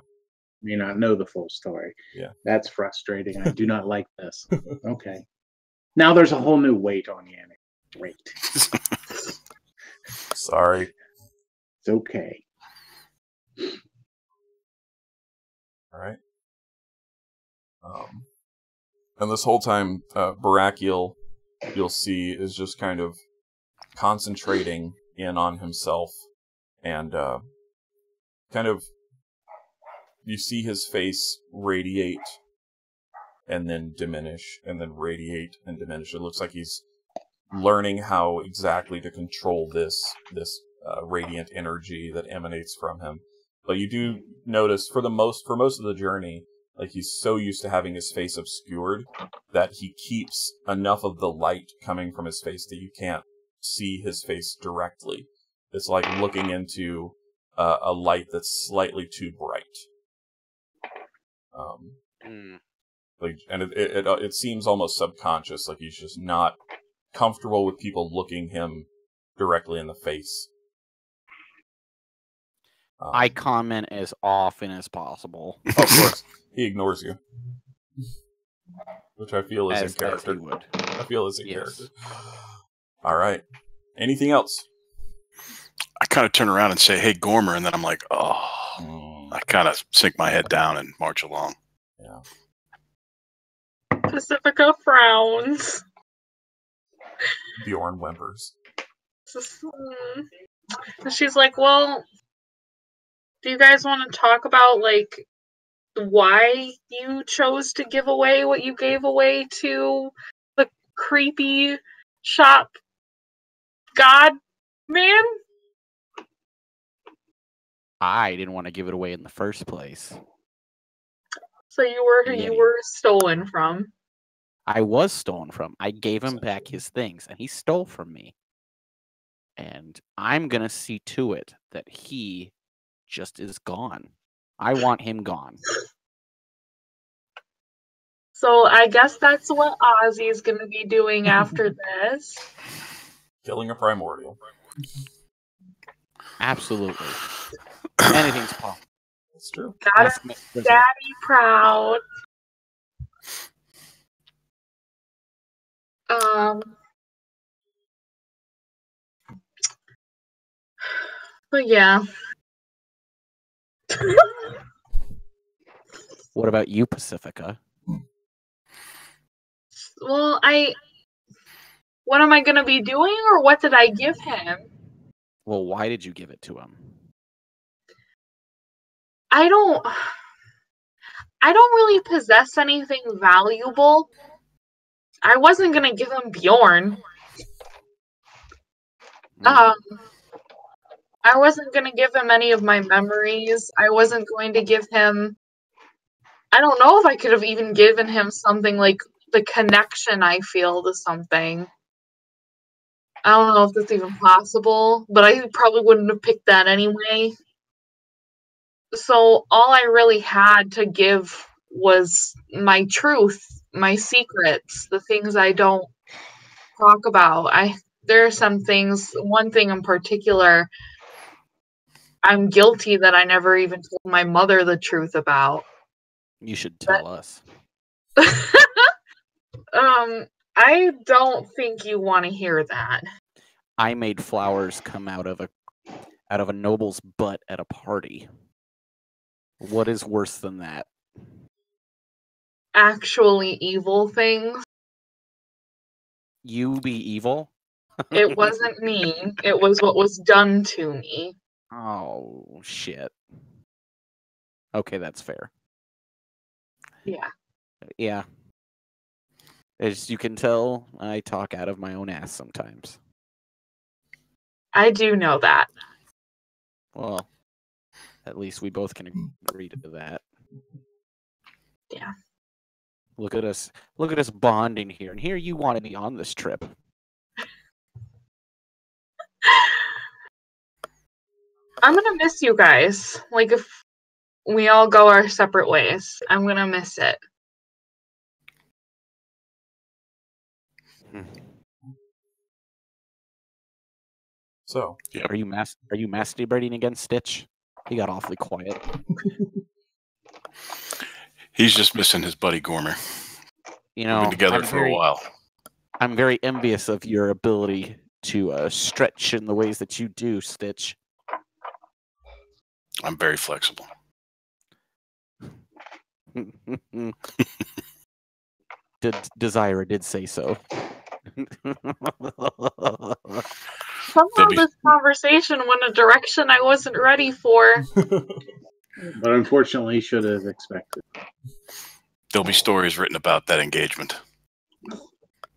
Speaker 4: may not know the full story.
Speaker 1: Yeah.
Speaker 4: That's frustrating. I do not like this. Okay. Now there's a whole new weight on Yannick. Great.
Speaker 1: Sorry.
Speaker 4: It's okay.
Speaker 1: All right. And this whole time, Barakiel, you'll see, is just kind of concentrating in on himself, and kind of, you see his face radiate and then diminish, and then radiate and diminish. It looks like he's learning how exactly to control this radiant energy that emanates from him. But you do notice, for most of the journey, like, he's so used to having his face obscured that he keeps enough of the light coming from his face that you can't see his face directly. It's like looking into a light that's slightly too bright. Like, and it seems almost subconscious, like he's just not comfortable with people looking him directly in the face.
Speaker 3: I comment as often as possible.
Speaker 1: Of course, he ignores you, which I feel is in character.
Speaker 3: As he would.
Speaker 1: I feel is in
Speaker 3: Yes.
Speaker 1: character. All right. Anything else?
Speaker 5: I kind of turn around and say, "Hey, Gormer," and then I'm like, "Oh." I kind of sink my head down and march along.
Speaker 1: Yeah.
Speaker 2: Pacifica frowns.
Speaker 1: Bjorn whimpers.
Speaker 2: She's like, well, do you guys want to talk about, like, why you chose to give away what you gave away to the creepy shop god man?
Speaker 3: I didn't want to give it away in the first place.
Speaker 2: So you were stolen from.
Speaker 3: I was stolen from. I gave him back his things, and he stole from me. And I'm going to see to it that he just is gone. I want him gone.
Speaker 2: So I guess that's what Ozzy's going to be doing after this.
Speaker 1: Killing a primordial.
Speaker 3: Absolutely. Anything's possible.
Speaker 1: That's true.
Speaker 2: Gotta
Speaker 3: Ask me-
Speaker 2: be daddy proud. But yeah.
Speaker 3: What about you, Pacifica?
Speaker 2: Well, what am I going to be doing, or what did I give him?
Speaker 3: Well, why did you give it to him?
Speaker 2: I don't really possess anything valuable. I wasn't going to give him Bjorn. I wasn't going to give him any of my memories. I wasn't going to give him... I don't know if I could have even given him something like the connection I feel to something. I don't know if that's even possible, but I probably wouldn't have picked that anyway. So all I really had to give was my truth, my secrets, the things I don't talk about. There are some things, one thing in particular, I'm guilty that I never even told my mother the truth about.
Speaker 3: You should tell us.
Speaker 2: I don't think you want to hear that.
Speaker 3: I made flowers come out of a noble's butt at a party. What is worse than that?
Speaker 2: Actually evil things.
Speaker 3: You be evil?
Speaker 2: It wasn't me. It was what was done to me.
Speaker 3: Oh, shit. Okay, that's fair.
Speaker 2: Yeah.
Speaker 3: Yeah. As you can tell, I talk out of my own ass sometimes.
Speaker 2: I do know that.
Speaker 3: Well, at least we both can agree to that.
Speaker 2: Yeah.
Speaker 3: Look at us bonding here, and here you want to be on this trip.
Speaker 2: I'm gonna miss you guys. Like, if we all go our separate ways, I'm gonna miss it.
Speaker 1: So,
Speaker 5: Yep.
Speaker 3: Are you masturbating against Stitch? He got awfully quiet.
Speaker 5: He's just missing his buddy Gormer.
Speaker 3: You
Speaker 5: We've
Speaker 3: know,
Speaker 5: been together for a while.
Speaker 3: I'm very envious of your ability to stretch in the ways that you do, Stitch.
Speaker 5: I'm very flexible.
Speaker 3: Desire did say so.
Speaker 2: Somehow this conversation went a direction I wasn't ready for.
Speaker 4: But unfortunately, should have expected.
Speaker 5: There'll be stories written about that engagement.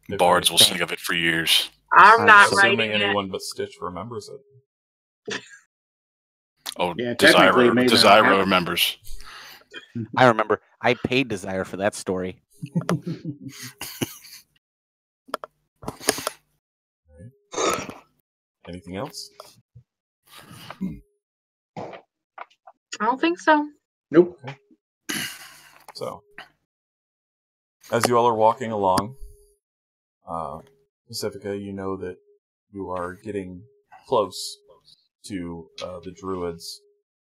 Speaker 1: If
Speaker 5: Bards
Speaker 1: I-
Speaker 5: will sing of it for years.
Speaker 2: I'm not
Speaker 1: Assuming
Speaker 2: writing it.
Speaker 1: anyone but Stitch remembers it.
Speaker 5: Oh,
Speaker 4: Yeah, technically, it may not
Speaker 5: Desire
Speaker 4: happen.
Speaker 5: remembers.
Speaker 3: I remember. I paid Desire for that story.
Speaker 1: Anything else?
Speaker 2: I don't think so.
Speaker 4: Nope.
Speaker 1: So, as you all are walking along, Pacifica, you know that you are getting close to the Druids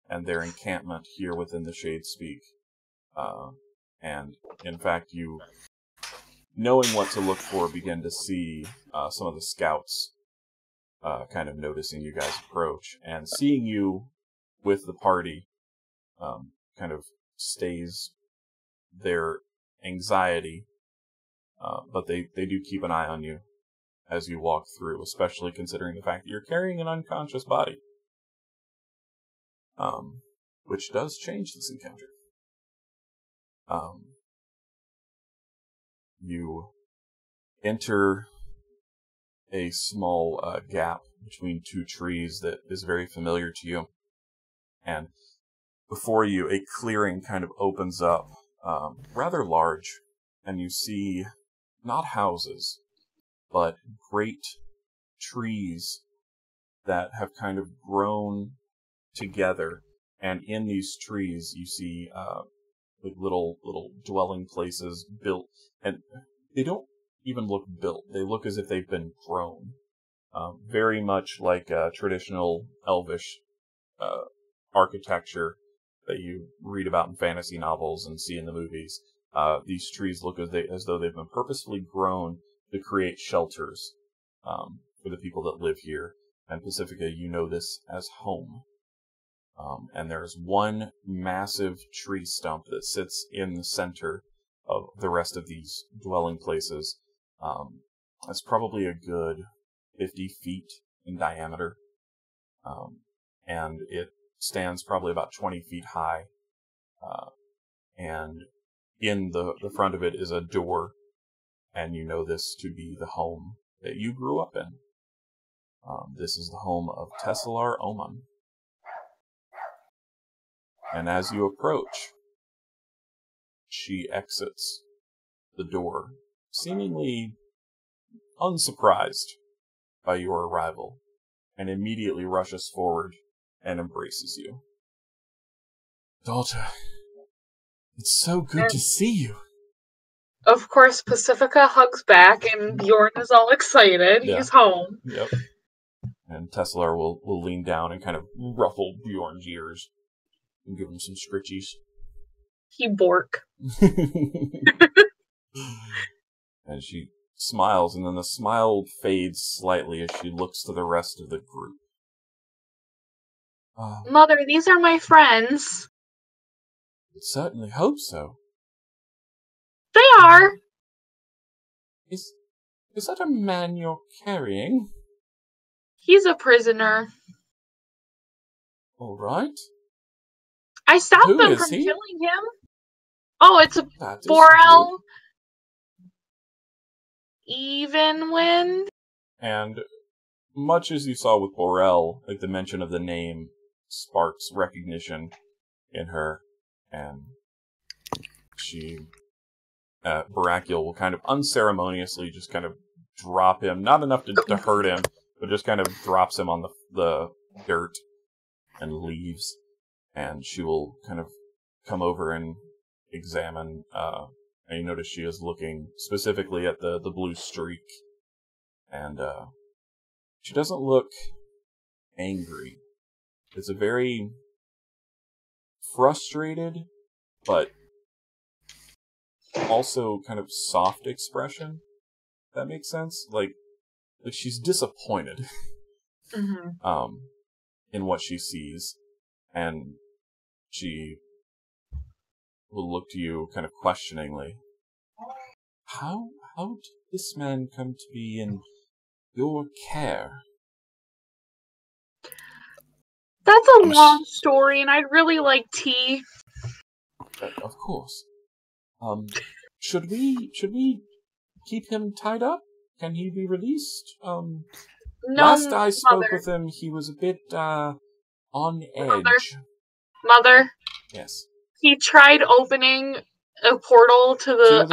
Speaker 1: and their encampment here within the Shadespeak. And, in fact, you, knowing what to look for, begin to see some of the scouts kind of noticing you guys approach. And seeing you with the party kind of stays their anxiety, but they do keep an eye on you as you walk through, especially considering the fact that you're carrying an unconscious body, which does change this encounter. You enter a small gap between two trees that is very familiar to you, and before you a clearing kind of opens up, rather large, and you see not houses, but great trees that have kind of grown together, and in these trees you see like little dwelling places built, and they don't even look built. They look as if they've been grown. Very much like traditional elvish architecture that you read about in fantasy novels and see in the movies. These trees look as though they've been purposefully grown to create shelters for the people that live here. And Pacifica, you know this as home. And there's one massive tree stump that sits in the center of the rest of these dwelling places. It's probably a good 50 feet in diameter. And it stands probably about 20 feet high. And in the front of it is a door. And you know this to be the home that you grew up in. This is the home of Tesselar Oman. And as you approach, she exits the door, seemingly unsurprised by your arrival, and immediately rushes forward and embraces you. Daughter, it's so good to see you.
Speaker 2: Of course, Pacifica hugs back, and Bjorn is all excited.
Speaker 1: Yeah.
Speaker 2: He's home.
Speaker 1: Yep. And Tesselar will lean down and kind of ruffle Bjorn's ears and give him some scritchies.
Speaker 2: He bork.
Speaker 1: And she smiles, and then the smile fades slightly as she looks to the rest of the group.
Speaker 2: Mother, these are my friends.
Speaker 1: I certainly hope so.
Speaker 2: They are.
Speaker 1: Is that a man you're carrying?
Speaker 2: He's a prisoner.
Speaker 1: All right.
Speaker 2: I stopped
Speaker 1: Who
Speaker 2: them
Speaker 1: is
Speaker 2: from
Speaker 1: he?
Speaker 2: killing him. Oh, it's a
Speaker 1: That is
Speaker 2: Borel.
Speaker 1: good.
Speaker 2: Evenwind.
Speaker 1: And much as you saw with Borel, like the mention of the name sparks recognition in her, and she, Barakiel will kind of unceremoniously just kind of drop him, not enough to hurt him, but just kind of drops him on the dirt and leaves. And she will kind of come over and examine, and you notice she is looking specifically at the blue streak. And she doesn't look angry. It's a very frustrated, but also kind of soft expression. That makes sense? Like she's disappointed in what she sees, and she will look to you kind of questioningly. How did this man come to be in your care?
Speaker 2: That's a long story, and I'd really like tea.
Speaker 1: Of course. Should we keep him tied up? Can he be released?
Speaker 2: No,
Speaker 1: Last I spoke
Speaker 2: Mother.
Speaker 1: with him, he was a bit on edge.
Speaker 2: Mother.
Speaker 1: Yes.
Speaker 2: He tried opening a portal to the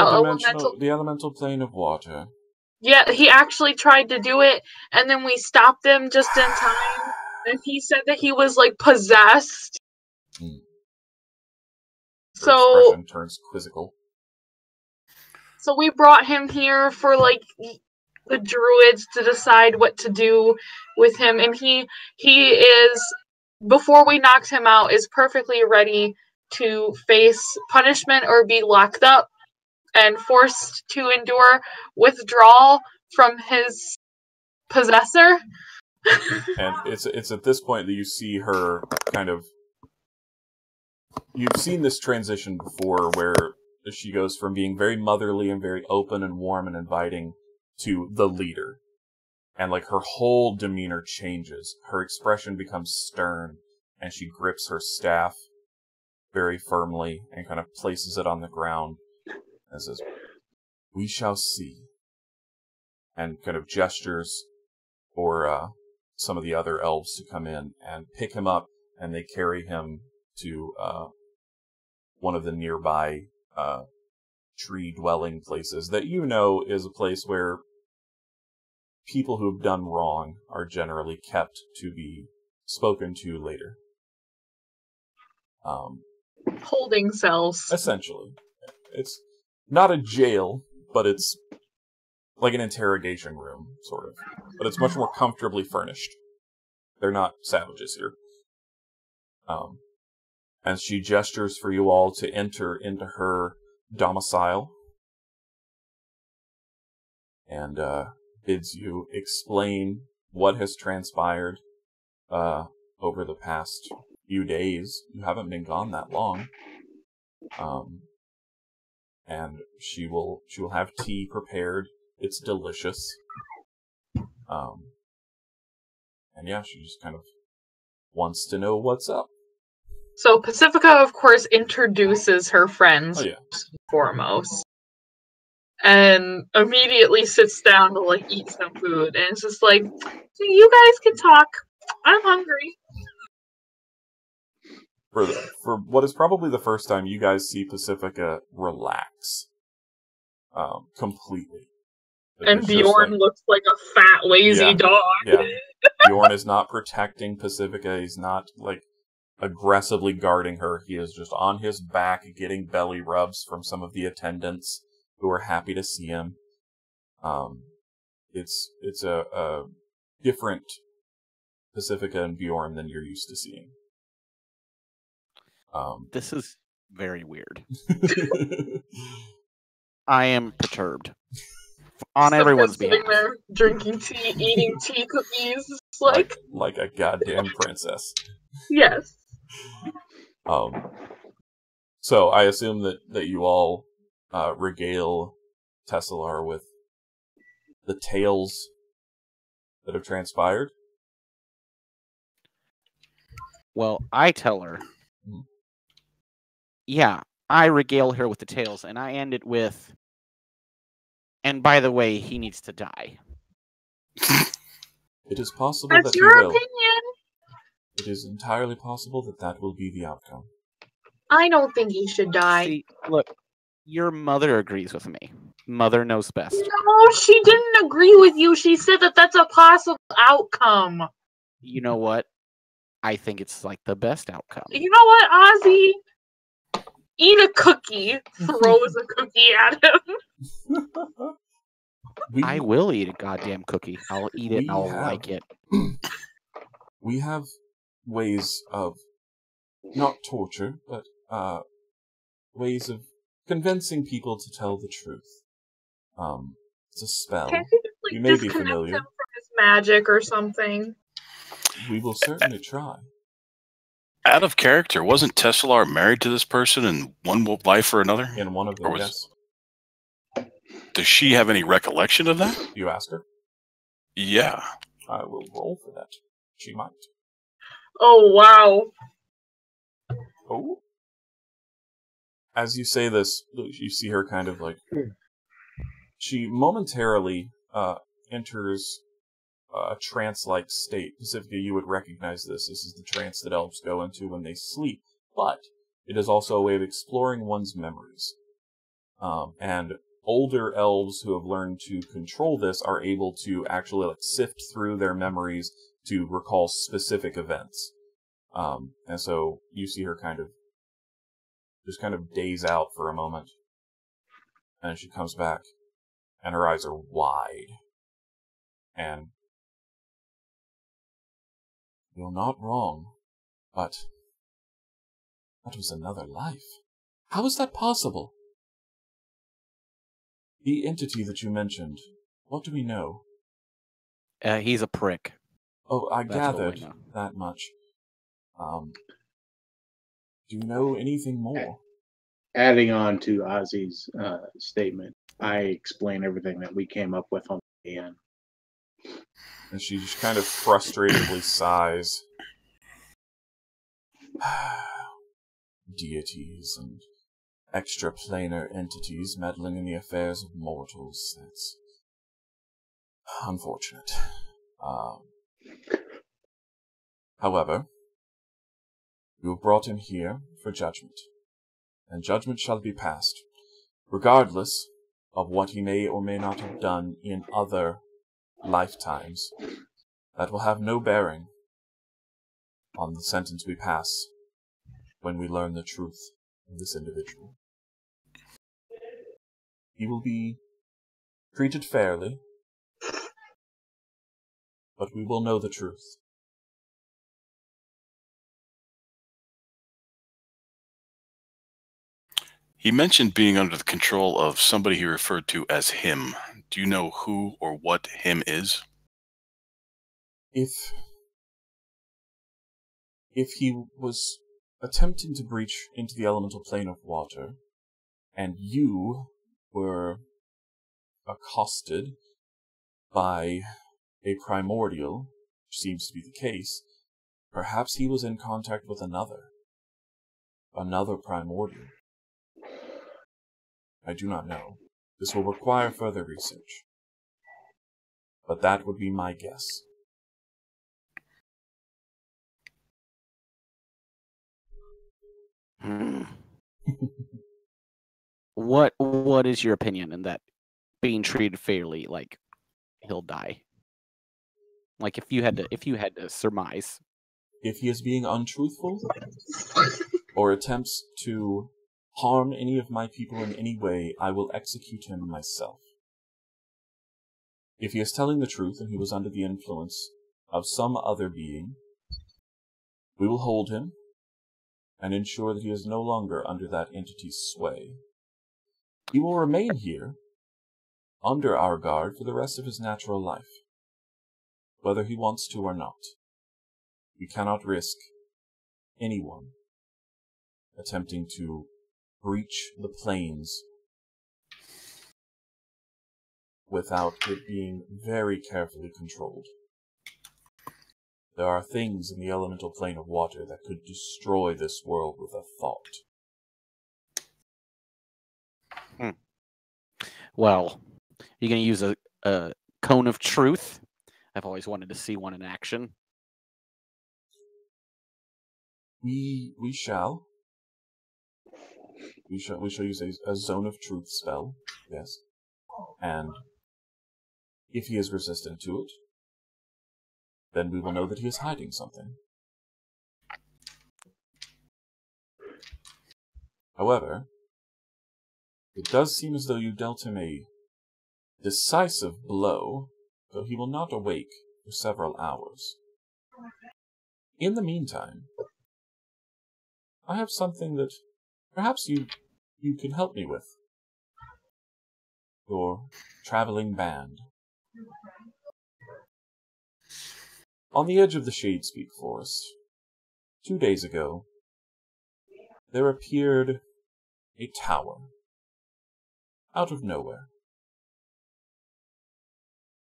Speaker 1: elemental plane of water.
Speaker 2: Yeah, he actually tried to do it, and then we stopped him just in time. And he said that he was like possessed.
Speaker 1: Her expression turns quizzical.
Speaker 2: So we brought him here for like the druids to decide what to do with him, and he is, before we knocked him out, is perfectly ready to face punishment or be locked up and forced to endure withdrawal from his possessor.
Speaker 1: And it's at this point that you see her kind of... You've seen this transition before where she goes from being very motherly and very open and warm and inviting to the leader. And like her whole demeanor changes. Her expression becomes stern, and she grips her staff very firmly and kind of places it on the ground and says, "We shall see." And kind of gestures for some of the other elves to come in and pick him up, and they carry him to one of the nearby tree-dwelling places that you know is a place where people who have done wrong are generally kept to be spoken to later.
Speaker 2: Holding cells.
Speaker 1: Essentially. It's not a jail, but it's like an interrogation room, sort of. But it's much more comfortably furnished. They're not savages here. And she gestures for you all to enter into her domicile. And bids you explain what has transpired over the past few days. You haven't been gone that long. And she will have tea prepared. It's delicious. And yeah, she just kind of wants to know what's up.
Speaker 2: So Pacifica, of course, introduces her friends foremost. And immediately sits down to like eat some food. And it's just like, so you guys can talk. I'm hungry.
Speaker 1: For what is probably the first time you guys see Pacifica relax. Completely.
Speaker 2: And Bjorn looks like a fat, lazy dog.
Speaker 1: Yeah. Bjorn is not protecting Pacifica. He's not, like, aggressively guarding her. He is just on his back getting belly rubs from some of the attendants who are happy to see him. It's a different Pacifica and Bjorn than you're used to seeing.
Speaker 3: This is very weird. I am perturbed. On everyone's behalf.
Speaker 2: Sitting there drinking tea, eating tea cookies,
Speaker 1: like a goddamn princess.
Speaker 2: Yes.
Speaker 1: So I assume that you all regale Tesselar with the tales that have transpired.
Speaker 3: Well, I tell her. Yeah, I regale her with the tales, and I end it with, and by the way, he needs to die.
Speaker 1: It is possible
Speaker 2: That's
Speaker 1: that he
Speaker 2: your
Speaker 1: will.
Speaker 2: opinion.
Speaker 1: It is entirely possible that will be the outcome.
Speaker 2: I don't think he should die.
Speaker 3: See, look, your mother agrees with me. Mother knows best.
Speaker 2: No, she didn't agree with you. She said that that's a possible outcome.
Speaker 3: You know what? I think it's like the best outcome.
Speaker 2: You know what, Ozzy? Eat a cookie. Throws a cookie at him.
Speaker 3: I will eat a goddamn cookie. I'll eat it and I'll like it.
Speaker 1: We have ways of, not torture, but ways of convincing people to tell the truth. It's a spell.
Speaker 2: Can't you just,
Speaker 1: You may be
Speaker 2: disconnect
Speaker 1: familiar.
Speaker 2: him from his magic or something?
Speaker 1: We will certainly try.
Speaker 5: Out of character, wasn't Teslar married to this person in one life or another?
Speaker 1: In one of them, yes.
Speaker 5: Does she have any recollection of that?
Speaker 1: You ask her?
Speaker 5: Yeah.
Speaker 1: I will roll for that. She might.
Speaker 2: Oh, wow.
Speaker 1: Oh? As you say this, you see her kind of like... She momentarily enters a trance-like state. Specifically, you would recognize this. This is the trance that elves go into when they sleep. But it is also a way of exploring one's memories. And older elves who have learned to control this are able to actually sift through their memories to recall specific events. And so you see her just kind of daze out for a moment. And she comes back, and her eyes are wide. And you're not wrong, but that was another life. How is that possible? The entity that you mentioned, what do we know?
Speaker 3: He's a prick.
Speaker 1: Oh, I
Speaker 3: That's what
Speaker 1: gathered
Speaker 3: we know.
Speaker 1: that much. Do you know anything more?
Speaker 4: Adding on to Ozzy's statement, I explain everything that we came up with on the end.
Speaker 1: And she just kind of frustratedly sighs. Deities and extraplanar entities meddling in the affairs of mortals. That's unfortunate. However, you have brought him here for judgment, and judgment shall be passed, regardless of what he may or may not have done in other lifetimes. That will have no bearing on the sentence we pass when we learn the truth of this individual. He will be treated fairly, but we will know the truth.
Speaker 5: He mentioned being under the control of somebody he referred to as him. Do you know who or what him is?
Speaker 1: If he was attempting to breach into the elemental plane of water, and you were accosted by a primordial, which seems to be the case, perhaps he was in contact with another primordial. I do not know. This will require further research. But that would be my guess.
Speaker 3: What is your opinion in that being treated fairly, like he'll die? Like if you had to surmise.
Speaker 1: If he is being untruthful, or attempts to harm any of my people in any way, I will execute him myself. If he is telling the truth and he was under the influence of some other being, we will hold him and ensure that he is no longer under that entity's sway. He will remain here, under our guard, for the rest of his natural life, whether he wants to or not. We cannot risk anyone attempting to breach the planes without it being very carefully controlled. There are things in the elemental plane of water that could destroy this world with a thought.
Speaker 3: Well, you're going to use a cone of truth? I've always wanted to see one in action.
Speaker 1: We shall. We shall use a zone of truth spell, yes. And if he is resistant to it, then we will know that he is hiding something. However, it does seem as though you dealt him a decisive blow, though he will not awake for several hours. In the meantime, I have something that perhaps you can help me with. Your traveling band. On the edge of the Shadespeak Forest, 2 days ago, there appeared a tower. Out of nowhere.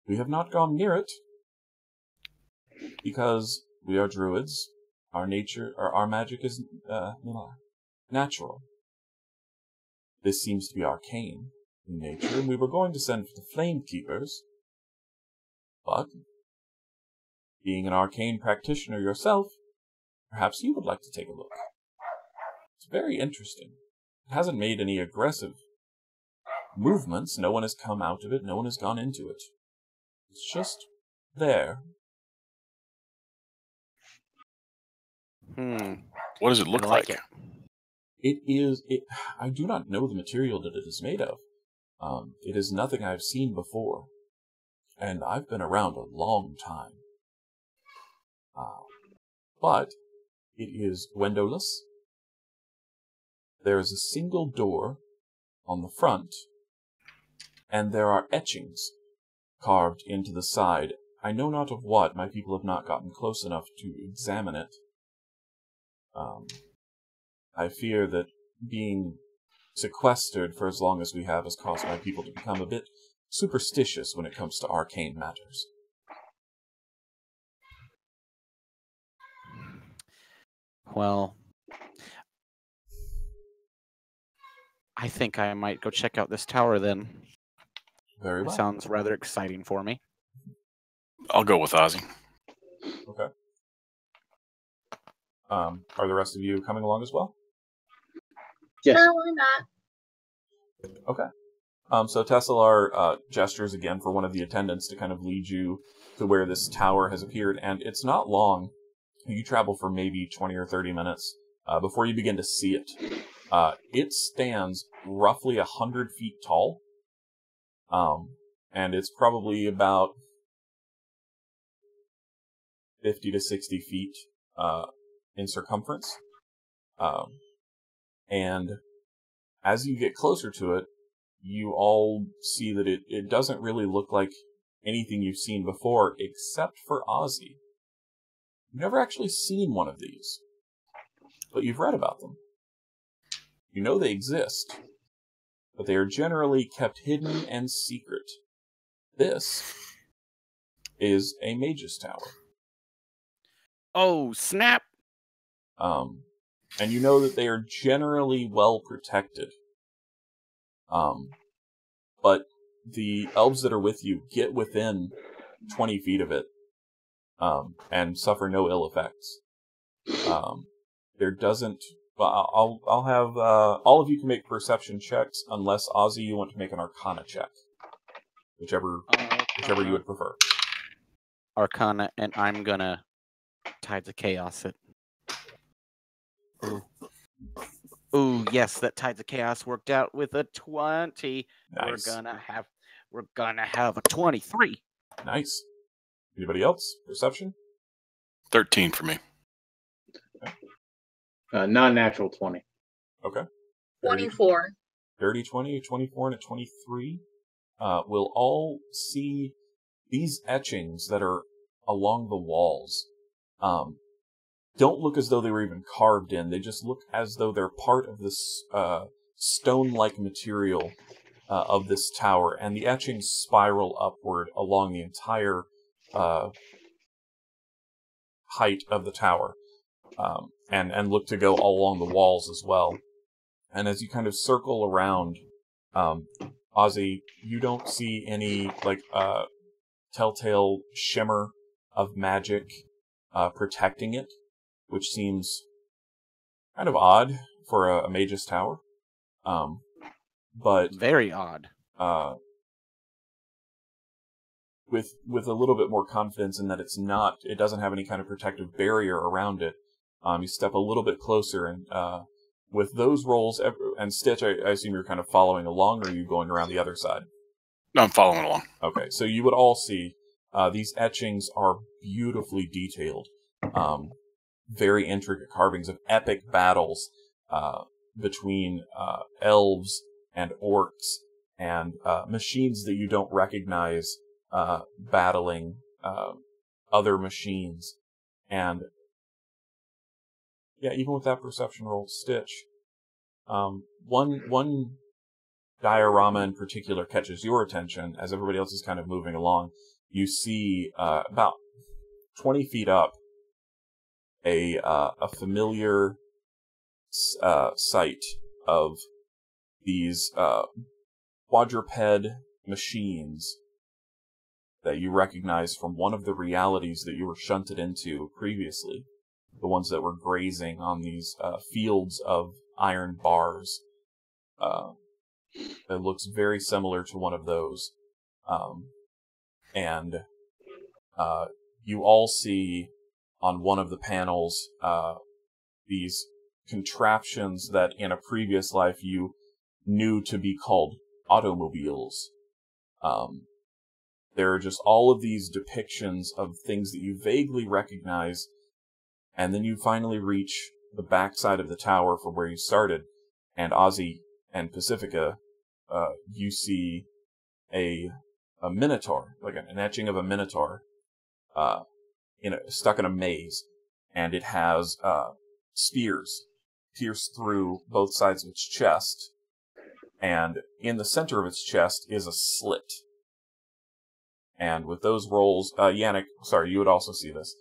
Speaker 1: We have not gone near it, because we are druids. Our magic is natural. This seems to be arcane in nature, and we were going to send for the Flame Keepers, but being an arcane practitioner yourself, perhaps you would like to take a look. It's very interesting. It hasn't made any aggressive movements. No one has come out of it. No one has gone into it. It's just there.
Speaker 5: What does it look like?
Speaker 1: I do not know the material that it is made of. It is nothing I've seen before. And I've been around a long time. But it is windowless. There is a single door on the front, and there are etchings carved into the side. I know not of what. My people have not gotten close enough to examine it. I fear that being sequestered for as long as we have has caused my people to become a bit superstitious when it comes to arcane matters.
Speaker 3: Well, I think I might go check out this tower then.
Speaker 1: Very well.
Speaker 3: Sounds rather exciting for me.
Speaker 5: I'll go with Ozzy.
Speaker 1: Okay. Are the rest of you coming along as well?
Speaker 4: Yes.
Speaker 2: Sure, why not?
Speaker 1: Okay. So Tesselar gestures again for one of the attendants to kind of lead you to where this tower has appeared, and it's not long. You travel for maybe 20 or 30 minutes before you begin to see it. It stands roughly 100 feet tall, and it's probably about 50 to 60 feet in circumference. And as you get closer to it, you all see that it doesn't really look like anything you've seen before, except for Ozzy. You've never actually seen one of these, but you've read about them. You know they exist, but they are generally kept hidden and secret. This is a mage's tower.
Speaker 3: Oh, snap!
Speaker 1: And you know that they are generally well protected. But the elves that are with you get within 20 feet of it, and suffer no ill effects. There doesn't. Well, I'll have all of you can make perception checks, unless Ozzy, you want to make an Arcana check, whichever you would prefer.
Speaker 3: Arcana, and I'm gonna Tides of Chaos it. Ooh, yes, that Tides of Chaos worked out with a 20.
Speaker 1: Nice.
Speaker 3: We're gonna have a 23.
Speaker 1: Nice. Anybody else? Perception?
Speaker 5: 13 for me.
Speaker 4: Non-natural 20.
Speaker 1: Okay.
Speaker 2: 24.
Speaker 1: Dirty 20, 24, and a 23. We'll all see these etchings that are along the walls. Don't look as though they were even carved in. They just look as though they're part of this stone-like material of this tower. And the etchings spiral upward along the entire height of the tower. And look to go all along the walls as well. And as you kind of circle around, Ozzy, you don't see any telltale shimmer of magic protecting it, which seems kind of odd for a mage's tower. But
Speaker 3: very odd.
Speaker 1: With a little bit more confidence in that it doesn't have any kind of protective barrier around it. You step a little bit closer, and with those rolls, and Stitch, I assume you're kind of following along, or are you going around the other side?
Speaker 5: No, I'm following along.
Speaker 1: Okay, so you would all see these etchings are beautifully detailed. very intricate carvings of epic battles between elves and orcs and machines that you don't recognize battling other machines. And yeah, even with that perception roll, Stitch, one diorama in particular catches your attention as everybody else is kind of moving along. You see about 20 feet up a familiar sight of these quadruped machines that you recognize from one of the realities that you were shunted into previously. The ones that were grazing on these fields of iron bars. It looks very similar to one of those. And you all see on one of the panels these contraptions that in a previous life you knew to be called automobiles. There are just all of these depictions of things that you vaguely recognize, and then you finally reach the backside of the tower from where you started, and Ozzy and Pacifica, you see a minotaur, like an etching of a minotaur, stuck in a maze, and it has spears pierced through both sides of its chest, and in the center of its chest is a slit. And with those rolls, Yannick, sorry, you would also see this.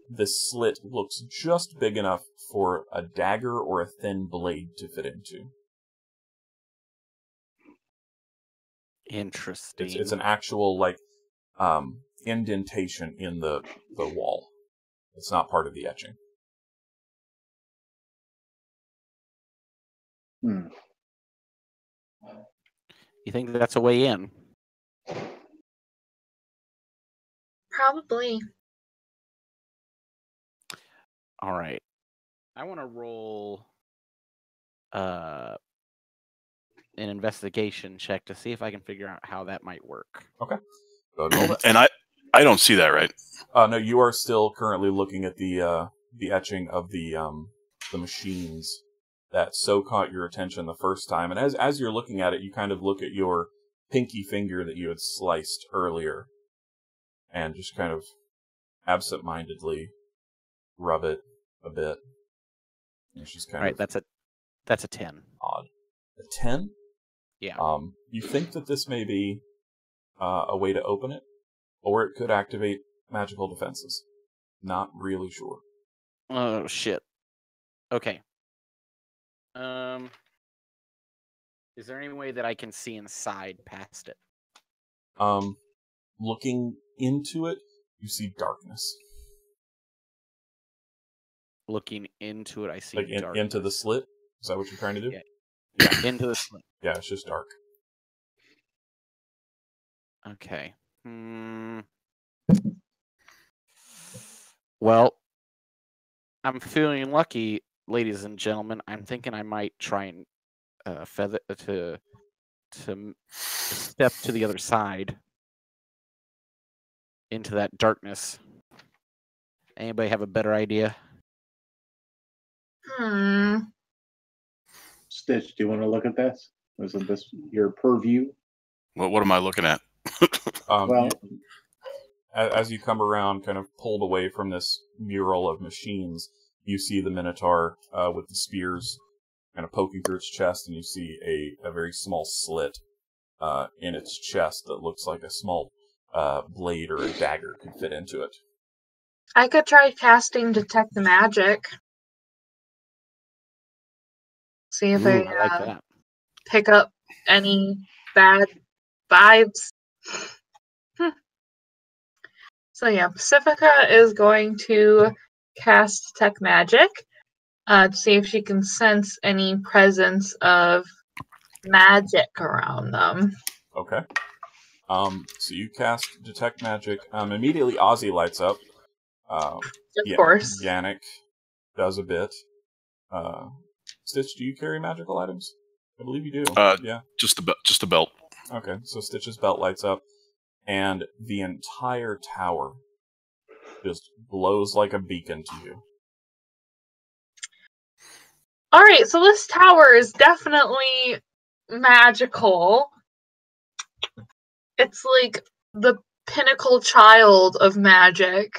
Speaker 1: This slit looks just big enough for a dagger or a thin blade to fit into.
Speaker 3: Interesting.
Speaker 1: It's an actual, indentation in the wall. It's not part of the etching.
Speaker 3: You think that's a way in?
Speaker 2: Probably.
Speaker 3: All right. I want to roll an investigation check to see if I can figure out how that might work.
Speaker 1: Okay. Go ahead and roll that.
Speaker 5: And I don't see that, right?
Speaker 1: No, you are still currently looking at the etching of the machines that so caught your attention the first time. And as you're looking at it, you kind of look at your pinky finger that you had sliced earlier, and just kind of absent-mindedly rub it a bit. It's just kind of
Speaker 3: that's a 10.
Speaker 1: Odd. A 10?
Speaker 3: Yeah.
Speaker 1: You think that this may be a way to open it, or it could activate magical defenses. Not really sure.
Speaker 3: Oh shit. Okay. Is there any way that I can see inside past it?
Speaker 1: Looking into it, you see darkness.
Speaker 3: Looking into it, I see darkness.
Speaker 1: Into the slit? Is that what you're trying to do?
Speaker 3: Yeah, into the slit.
Speaker 1: Yeah, it's just dark.
Speaker 3: Okay. Well, I'm feeling lucky, ladies and gentlemen. I'm thinking I might try and to step to the other side into that darkness. Anybody have a better idea?
Speaker 4: Stitch, do you want to look at this? Isn't this your purview?
Speaker 5: What am I looking at?
Speaker 1: As you come around, kind of pulled away from this mural of machines, you see the Minotaur with the spears kind of poking through its chest, and you see a very small slit in its chest that looks like a small blade or a dagger could fit into it.
Speaker 2: I could try casting Detect the Magic. See if
Speaker 3: I like that.
Speaker 2: Pick up any bad vibes. So yeah, Pacifica is going to cast Detect Magic to see if she can sense any presence of magic around them.
Speaker 1: Okay. So you cast Detect Magic. Immediately Ozzy lights up.
Speaker 2: Of course.
Speaker 1: Yannick does a bit. Stitch, do you carry magical items? I believe you do. Yeah.
Speaker 5: Just a belt.
Speaker 1: Okay, so Stitch's belt lights up, and the entire tower just glows like a beacon to you.
Speaker 2: All right, so this tower is definitely magical. It's like the pinnacle child of magic.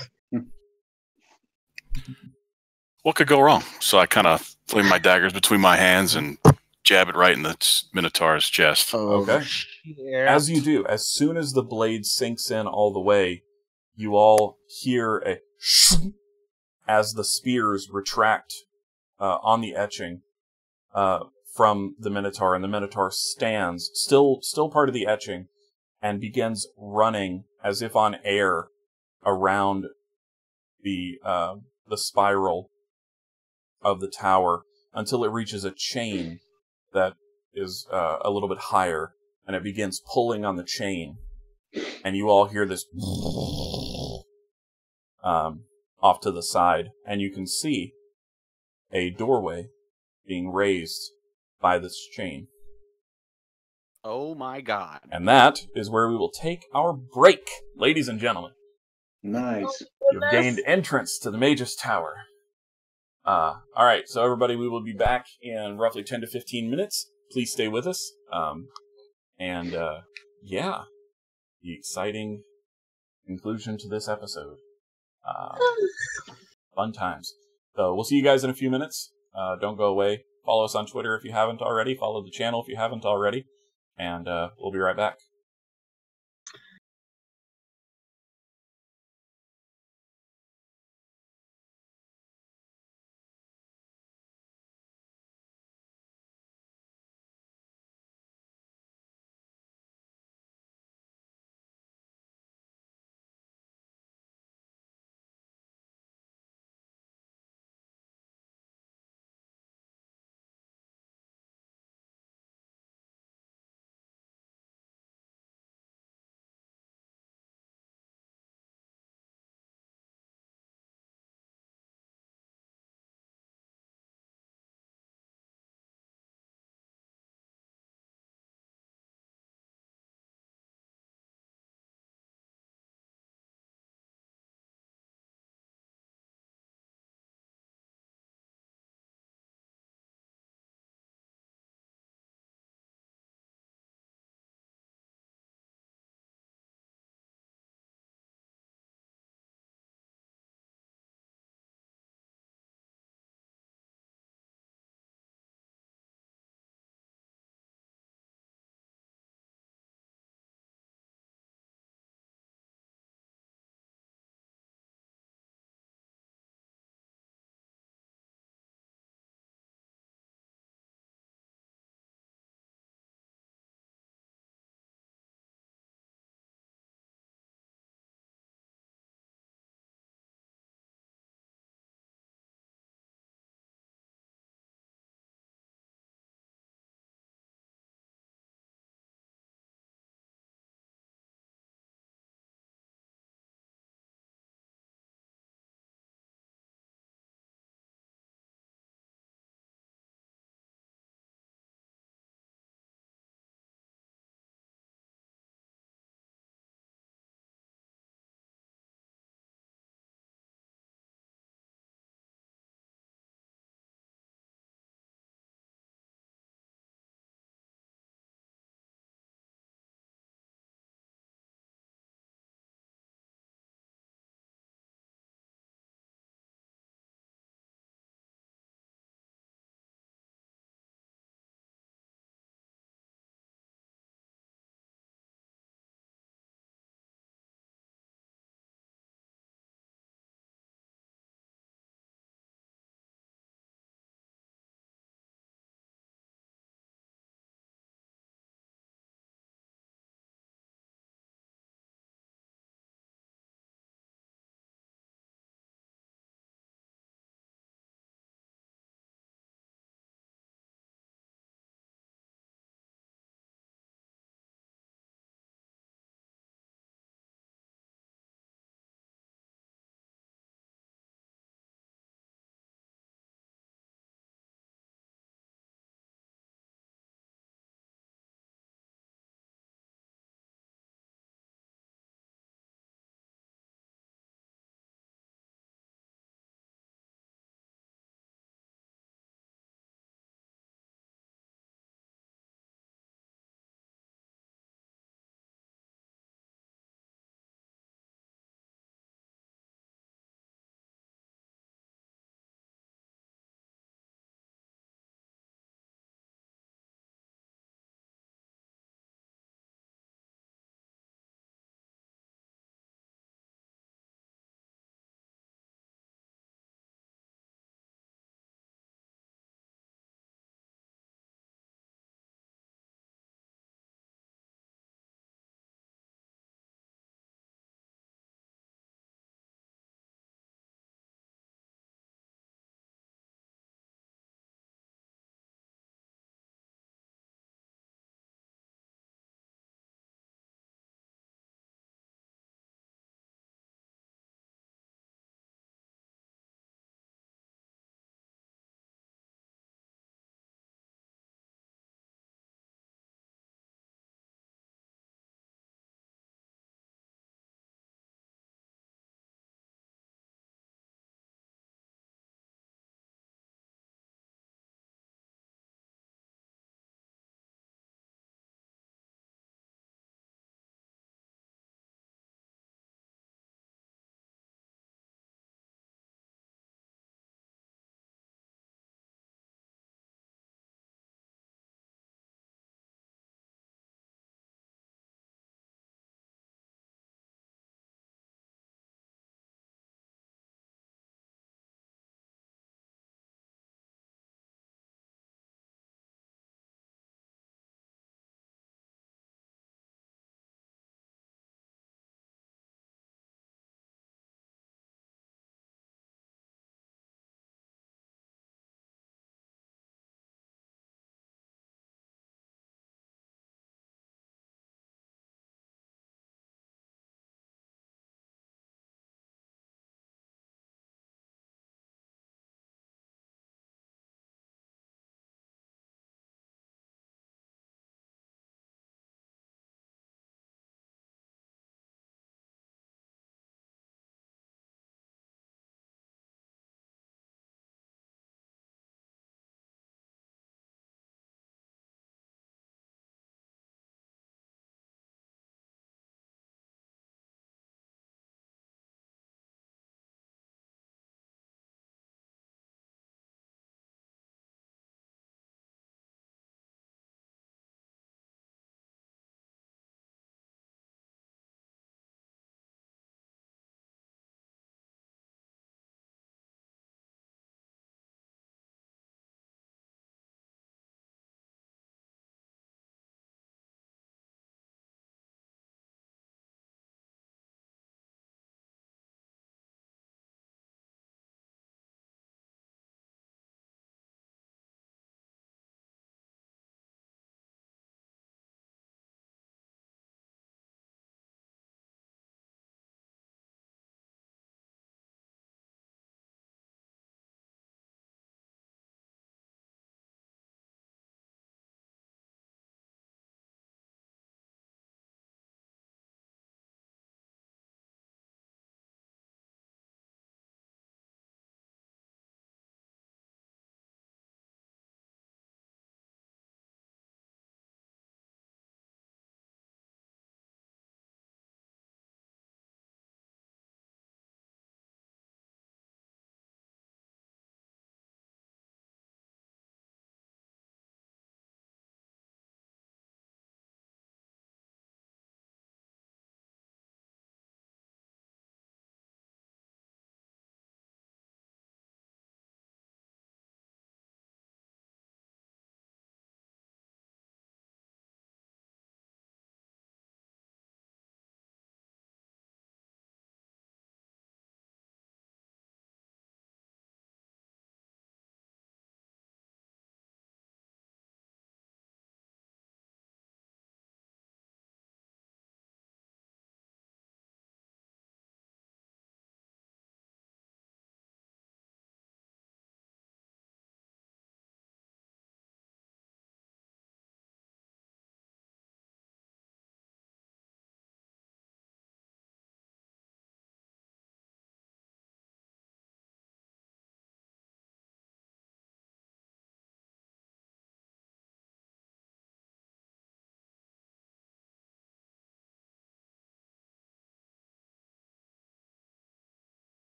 Speaker 5: What could go wrong? So I kind of fling my daggers between my hands and jab it right in the Minotaur's chest.
Speaker 1: Okay.
Speaker 3: Shit.
Speaker 1: As you do, as soon as the blade sinks in all the way, you all hear a as the spears retract on the etching from the Minotaur, and the Minotaur stands, still part of the etching, and begins running as if on air around the spiral of the tower until it reaches a chain that is a little bit higher, and it begins pulling on the chain, and you all hear this off to the side, and you can see a doorway being raised by this chain.
Speaker 3: Oh my god.
Speaker 1: And that is where we will take our break, ladies and gentlemen.
Speaker 4: Nice.
Speaker 1: You've gained entrance to the Magus Tower. Alright, so everybody, we will be back in roughly 10 to 15 minutes. Please stay with us. Yeah, the exciting conclusion to this episode. Fun times. So we'll see you guys in a few minutes. Don't go away. Follow us on Twitter if you haven't already. Follow the channel if you haven't already. And we'll be right back.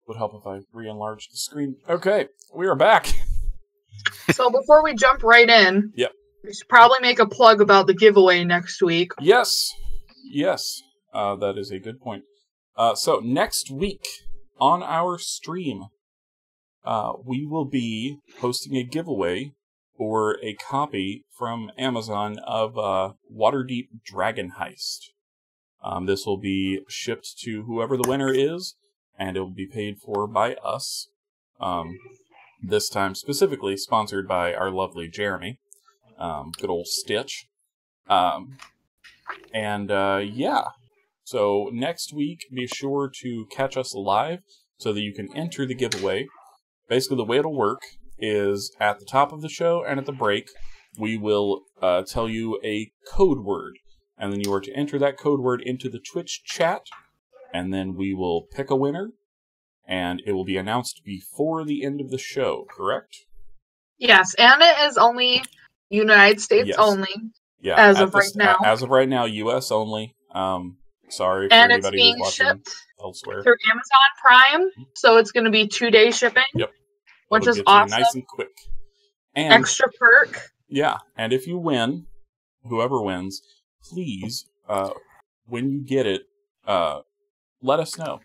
Speaker 1: Would help if I re-enlarge the screen. Okay, we are back.
Speaker 2: So before we jump right in,
Speaker 1: Yep.
Speaker 2: we should probably make a plug about the giveaway next week.
Speaker 1: Yes. That is a good point. So next week on our stream, we will be hosting a giveaway for a copy from Amazon of Waterdeep Dragon Heist. This will be shipped to whoever the winner is, and it will be paid for by us. This time specifically sponsored by our lovely Jeremy. Good old Stitch. Yeah. So next week, be sure to catch us live so that you can enter the giveaway. Basically, the way it'll work is at the top of the show and at the break, we will tell you a code word. And then you are to enter that code word into the Twitch chat. And then we will pick a winner. And it will be announced before the end of the show, correct?
Speaker 2: Yes, and it is only United States only.
Speaker 1: Yeah,
Speaker 2: as of right now.
Speaker 1: As of right now, U.S. only. Sorry for
Speaker 2: and it's
Speaker 1: anybody
Speaker 2: being
Speaker 1: who's watching
Speaker 2: shipped
Speaker 1: elsewhere.
Speaker 2: through Amazon Prime, so it's going to be 2-day shipping.
Speaker 1: Yep.
Speaker 2: Which
Speaker 1: It'll
Speaker 2: is
Speaker 1: get to you
Speaker 2: awesome.
Speaker 1: nice and quick. And
Speaker 2: extra perk.
Speaker 1: yeah, and if you win, whoever wins, please, when you get it, let us know.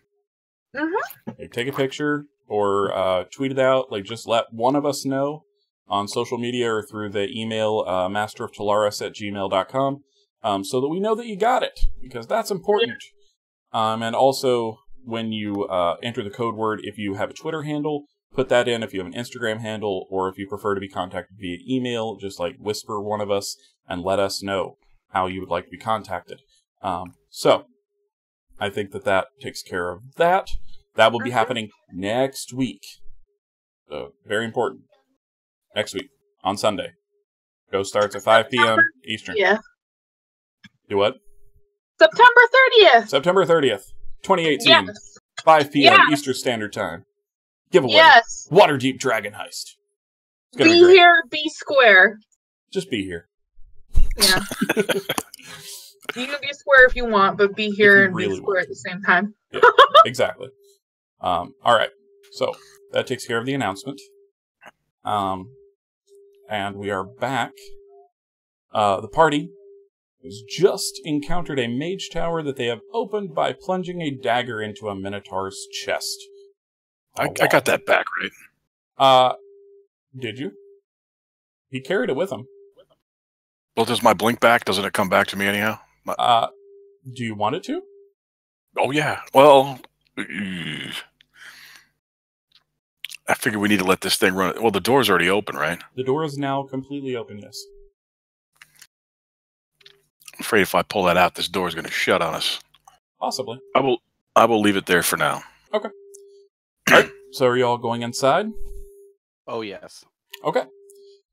Speaker 2: Mm-hmm.
Speaker 1: Like, take a picture or tweet it out. Like, just let one of us know on social media or through the email masteroftalaris@gmail.com, so that we know that you got it, because that's important. And also, when you enter the code word, if you have a Twitter handle, put that in. If you have an Instagram handle, or if you prefer to be contacted via email, just like whisper one of us and let us know how you would like to be contacted. So, I think that takes care of that. That will be happening next week. So, very important. Next week, on Sunday. Go starts at 5 p.m. Eastern.
Speaker 2: Yeah.
Speaker 1: Do what?
Speaker 2: September 30th.
Speaker 1: September 30th, 2018.
Speaker 2: Yes.
Speaker 1: 5 p.m.
Speaker 2: Yes.
Speaker 1: Eastern Standard Time. Giveaway.
Speaker 2: Yes.
Speaker 1: Waterdeep Dragon Heist. It's gonna
Speaker 2: Be
Speaker 1: be great.
Speaker 2: here, be square.
Speaker 1: Just be here.
Speaker 2: Yeah. You can be square if you want, but be here and
Speaker 1: really
Speaker 2: be square at the same time.
Speaker 1: Yeah, exactly. All right. So that takes care of the announcement. And we are back. The party has just encountered a mage tower that they have opened by plunging a dagger into a minotaur's chest.
Speaker 5: I got that back, right?
Speaker 1: Did you? He carried it with him.
Speaker 5: Well, does my blink back? Doesn't it come back to me anyhow?
Speaker 1: Do you want it to?
Speaker 5: Oh, yeah. Well, I figure we need to let this thing run. Well, the door's already open, right?
Speaker 1: The door is now completely open, yes.
Speaker 5: I'm afraid if I pull that out, this door is going to shut on us.
Speaker 1: Possibly.
Speaker 5: I will leave it there for now.
Speaker 1: Okay. All right. So are you all going inside?
Speaker 3: Oh, yes.
Speaker 1: Okay.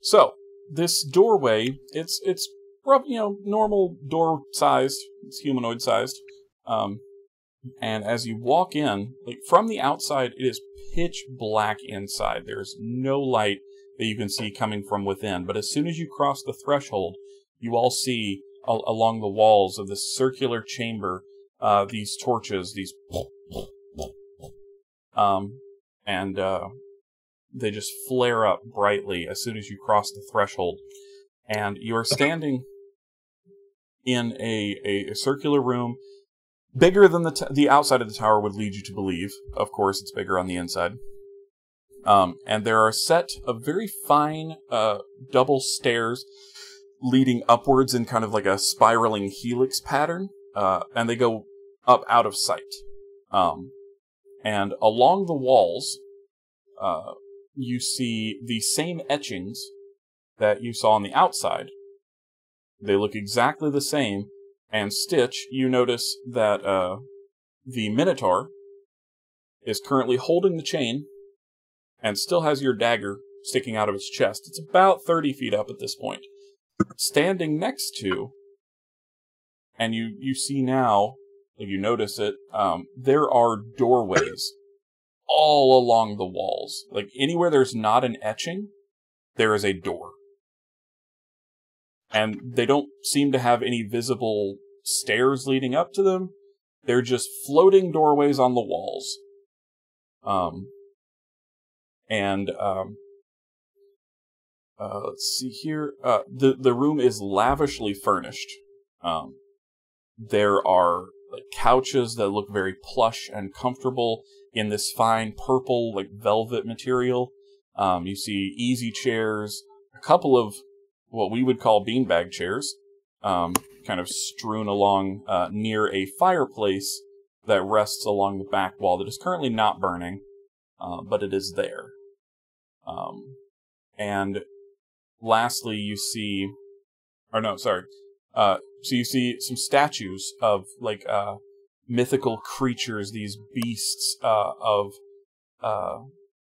Speaker 1: So this doorway, it's rough, normal door sized. It's humanoid sized. And as you walk in, like from the outside, it is pitch black inside. There's no light that you can see coming from within. But as soon as you cross the threshold, you all see along the walls of this circular chamber these torches, these and they just flare up brightly as soon as you cross the threshold. And you are standing in a circular room, bigger than the outside of the tower would lead you to believe. Of course, it's bigger on the inside. And there are a set of very fine double stairs leading upwards in kind of like a spiraling helix pattern. And they go up out of sight. And along the walls, you see the same etchings that you saw on the outside. They look exactly the same. And Stitch, you notice that the Minotaur is currently holding the chain and still has your dagger sticking out of its chest. It's about 30 feet up at this point. Standing next to, and you see now, if you notice it, there are doorways all along the walls. Like anywhere there's not an etching, there is a door. And they don't seem to have any visible stairs leading up to them. They're just floating doorways on the walls. Let's see here. The room is lavishly furnished. There are like couches that look very plush and comfortable in this fine purple like velvet material. You see easy chairs, a couple of what we would call beanbag chairs, kind of strewn along near a fireplace that rests along the back wall that is currently not burning, but it is there. And lastly, you see, so you see some statues of like mythical creatures, these beasts of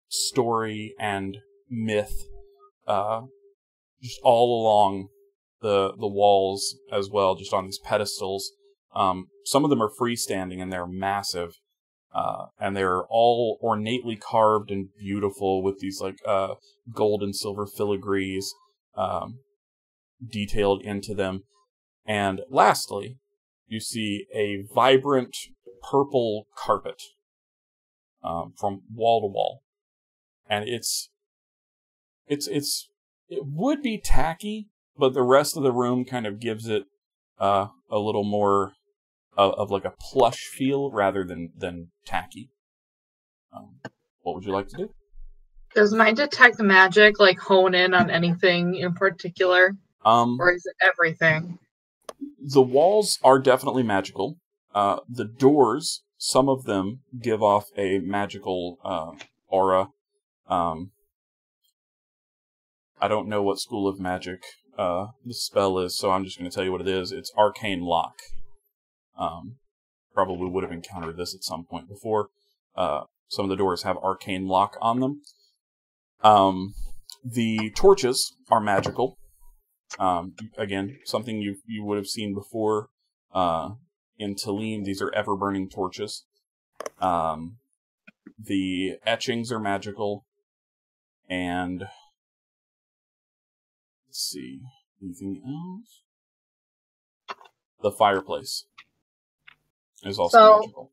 Speaker 1: story and myth, just all along the walls as well, just on these pedestals. Some of them are freestanding and they're massive, and they're all ornately carved and beautiful with these like gold and silver filigrees detailed into them. And lastly, you see a vibrant purple carpet from wall to wall, and it would be tacky, but the rest of the room kind of gives it a little more of like a plush feel rather than tacky. What would you like to do?
Speaker 2: Does my detect magic like hone in on anything in particular, or is it everything?
Speaker 1: The walls are definitely magical. The doors, some of them give off a magical aura. I don't know what school of magic the spell is, so I'm just going to tell you what it is. It's Arcane Lock. Probably would have encountered this at some point before. Some of the doors have Arcane Lock on them. The torches are magical. Again, something you would have seen before in Talim. These are ever-burning torches. The etchings are magical. And let's see, anything else? The fireplace is also magical.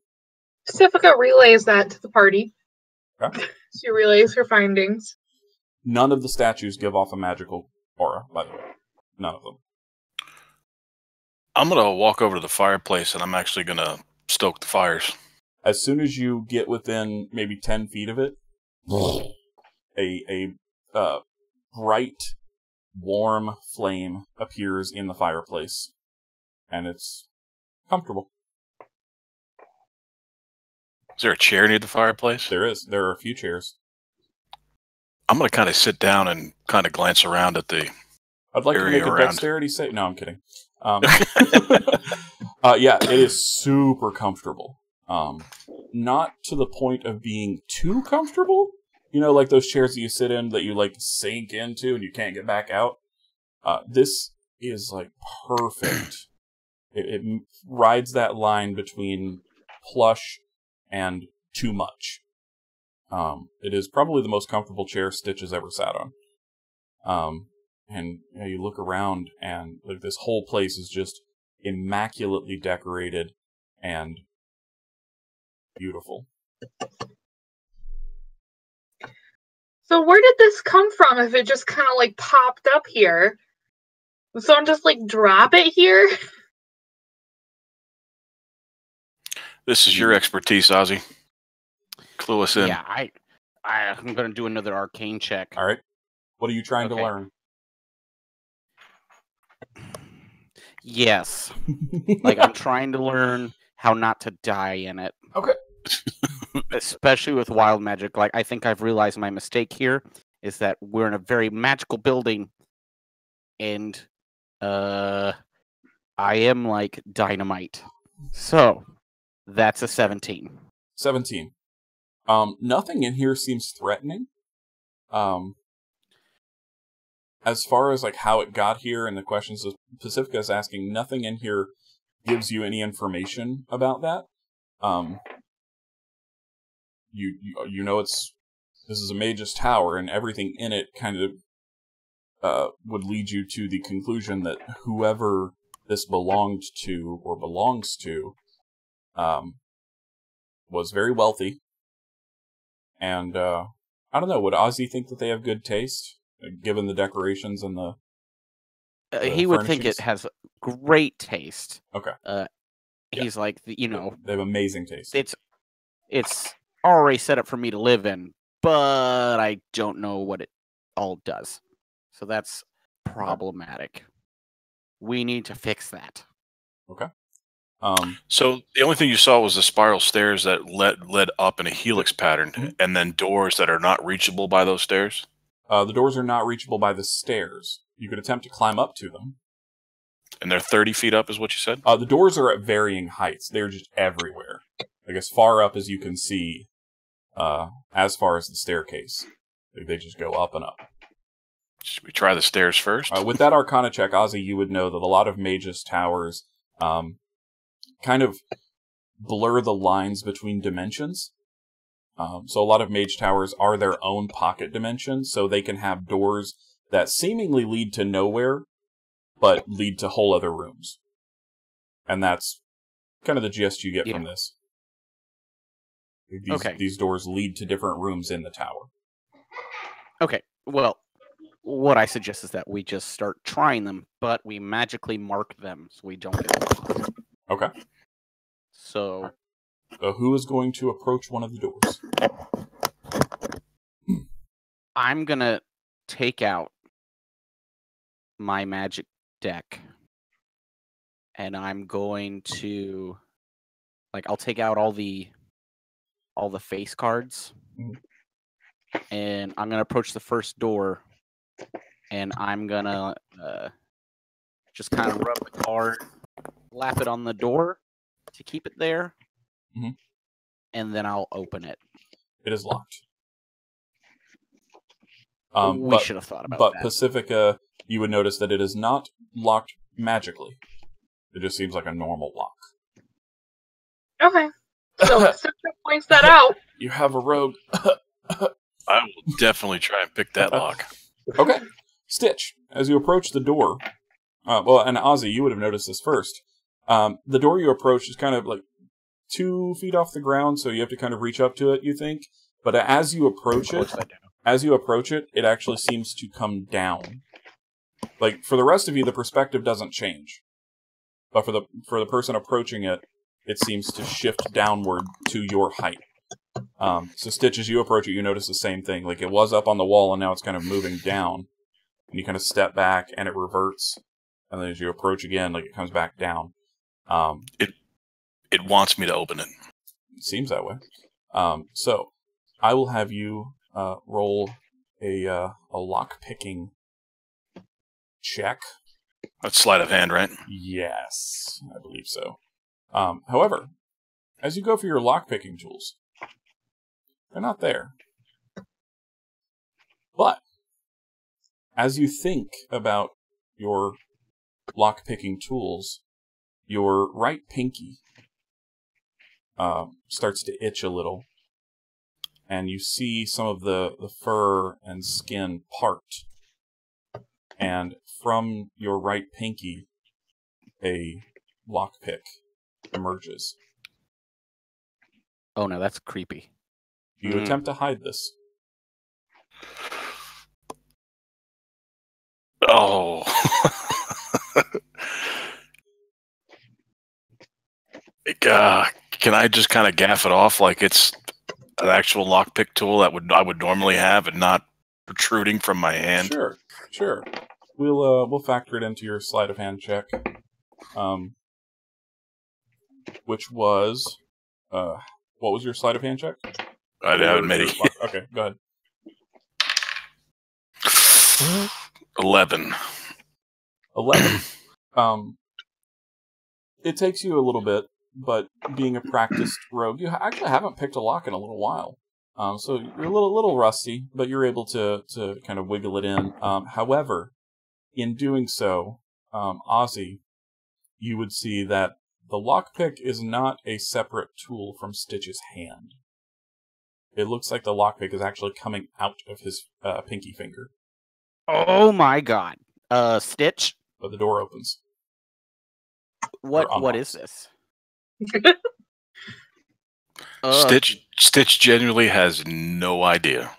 Speaker 2: Pacifica relays that to the party.
Speaker 1: Okay.
Speaker 2: She relays her findings.
Speaker 1: None of the statues give off a magical aura, by the way. None of them.
Speaker 5: I'm going to walk over to the fireplace and I'm actually going to stoke the fires.
Speaker 1: As soon as you get within maybe 10 feet of it, a bright, warm flame appears in the fireplace. And it's comfortable.
Speaker 5: Is there a chair near the fireplace?
Speaker 1: There is. There are a few chairs.
Speaker 5: I'm going to kind of sit down and kind of glance around at the
Speaker 1: I'd like to make a
Speaker 5: around.
Speaker 1: dexterity save. No, I'm kidding. Yeah, it is super comfortable. Not to the point of being too comfortable. You know, like those chairs that you sit in that you like sink into and you can't get back out. This is like perfect. It rides that line between plush and too much. It is probably the most comfortable chair Stitch has ever sat on. And you know, you look around and like this whole place is just immaculately decorated and beautiful.
Speaker 2: So where did this come from if it just kind of like popped up here? Would someone just like drop it here?
Speaker 5: This is your expertise, Ozzy. Clue us in.
Speaker 3: Yeah, I'm going to do another arcane check.
Speaker 1: All right. What are you trying to learn?
Speaker 3: Yes. Like, I'm trying to learn how not to die in it.
Speaker 1: Okay.
Speaker 3: Especially with wild magic. Like, I think I've realized my mistake here is that we're in a very magical building, and I am like dynamite. So, that's a 17.
Speaker 1: 17. Nothing in here seems threatening. As far as like how it got here and the questions that Pacifica is asking, nothing in here gives you any information about that. You know this is a mage's tower, and everything in it kind of would lead you to the conclusion that whoever this belonged to or belongs to was very wealthy And I don't know. Would Ozzy think that they have good taste, given the decorations and the
Speaker 3: he would think it
Speaker 1: furnishings?
Speaker 3: has great taste.
Speaker 1: Okay.
Speaker 3: He's like, you know,
Speaker 1: They have amazing taste.
Speaker 3: it's already set up for me to live in, but I don't know what it all does. So that's problematic. We need to fix that.
Speaker 1: Okay.
Speaker 5: So the only thing you saw was the spiral stairs that led up in a helix pattern, and then doors that are not reachable by those stairs.
Speaker 1: The doors are not reachable by the stairs. You could attempt to climb up to them.
Speaker 5: And they're 30 feet up, is what you said?
Speaker 1: The doors are at varying heights. They're just everywhere. Like as far up as you can see, as far as the staircase. They just go up and up.
Speaker 5: Should we try the stairs first?
Speaker 1: With that Arcana check, Ozzy, you would know that a lot of Mage's towers kind of blur the lines between dimensions. So a lot of Mage towers are their own pocket dimension, so they can have doors that seemingly lead to nowhere, but lead to whole other rooms. And that's kind of the gist you get from this. These doors lead to different rooms in the tower.
Speaker 3: Okay, well, what I suggest is that we just start trying them, but we magically mark them so we don't get lost.
Speaker 1: Okay.
Speaker 3: So
Speaker 1: who is going to approach one of the doors?
Speaker 3: I'm going to take out my magic deck, and I'm going to, like, I'll take out all the face cards, and I'm going to approach the first door, and I'm going to just kind of rub the card, lap it on the door to keep it there, and then I'll open it.
Speaker 1: It is locked.
Speaker 3: We should have thought about that.
Speaker 1: But Pacifica, you would notice that it is not locked magically. It just seems like a normal lock.
Speaker 2: Okay. So Citra points that out.
Speaker 1: You have a rogue.
Speaker 5: I will definitely try and pick that lock.
Speaker 1: Okay. Stitch, as you approach the door, and Ozzy, you would have noticed this first. The door you approach is kind of like 2 feet off the ground, so you have to kind of reach up to it, you think. But as you approach it, it actually seems to come down. Like, for the rest of you, the perspective doesn't change. But for the person approaching it, it seems to shift downward to your height. So Stitch, as you approach it, you notice the same thing. Like, it was up on the wall, and now it's kind of moving down. And you kind of step back, and it reverts. And then as you approach again, like, it comes back down.
Speaker 5: It wants me to open it.
Speaker 1: It seems that way. So, I will have you roll a lock-picking check.
Speaker 5: That's sleight of hand, right?
Speaker 1: Yes, I believe so. However, as you go for your lock-picking tools, they're not there. But, as you think about your lock-picking tools, your right pinky starts to itch a little, and you see some of the fur and skin part. And from your right pinky, a lockpick emerges.
Speaker 3: Oh no, that's creepy.
Speaker 1: Do you attempt to hide this?
Speaker 5: Oh. Can I just kind of gaff it off like it's an actual lockpick tool that I would normally have and not protruding from my hand?
Speaker 1: Sure. We'll factor it into your sleight of hand check, which was what was your sleight of hand check?
Speaker 5: I haven't made it yet.
Speaker 1: Okay, go ahead.
Speaker 5: 11.
Speaker 1: 11. It takes you a little bit, but being a practiced rogue, you actually haven't picked a lock in a little while. So you're a little rusty, but you're able to kind of wiggle it in. However, in doing so, Ozzy, you would see that the lockpick is not a separate tool from Stitch's hand. It looks like the lockpick is actually coming out of his pinky finger.
Speaker 3: Oh my god. Stitch?
Speaker 1: But the door opens.
Speaker 3: What is this?
Speaker 5: Stitch genuinely has no idea.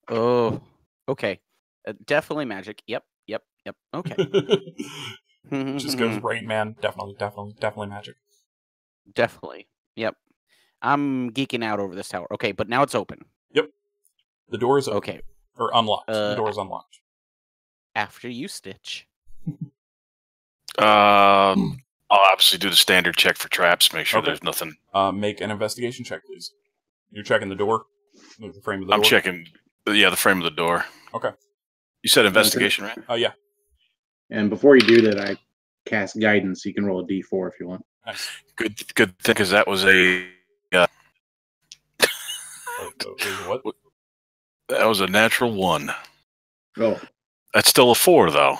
Speaker 3: Oh, okay. Definitely magic. Yep. Okay.
Speaker 1: Just goes Rain Man. Definitely magic.
Speaker 3: Definitely. Yep. I'm geeking out over this tower. Okay, but now it's open.
Speaker 1: Yep. The door is open.
Speaker 3: Okay.
Speaker 1: Or unlocked. The door is unlocked.
Speaker 3: After you, Stitch.
Speaker 5: I'll obviously do the standard check for traps. Make sure
Speaker 1: Okay.
Speaker 5: there's nothing.
Speaker 1: Make an investigation check, please. You're checking the door? The frame of the door?
Speaker 5: I'm checking. The frame of the door.
Speaker 1: Okay.
Speaker 5: You said investigation, right?
Speaker 1: Yeah.
Speaker 4: And before you do that, I cast guidance. You can roll a d4 if you want.
Speaker 1: Nice.
Speaker 5: Good thing, because that was a.
Speaker 1: What?
Speaker 5: That was a natural 1.
Speaker 4: Oh.
Speaker 5: That's still a 4, though.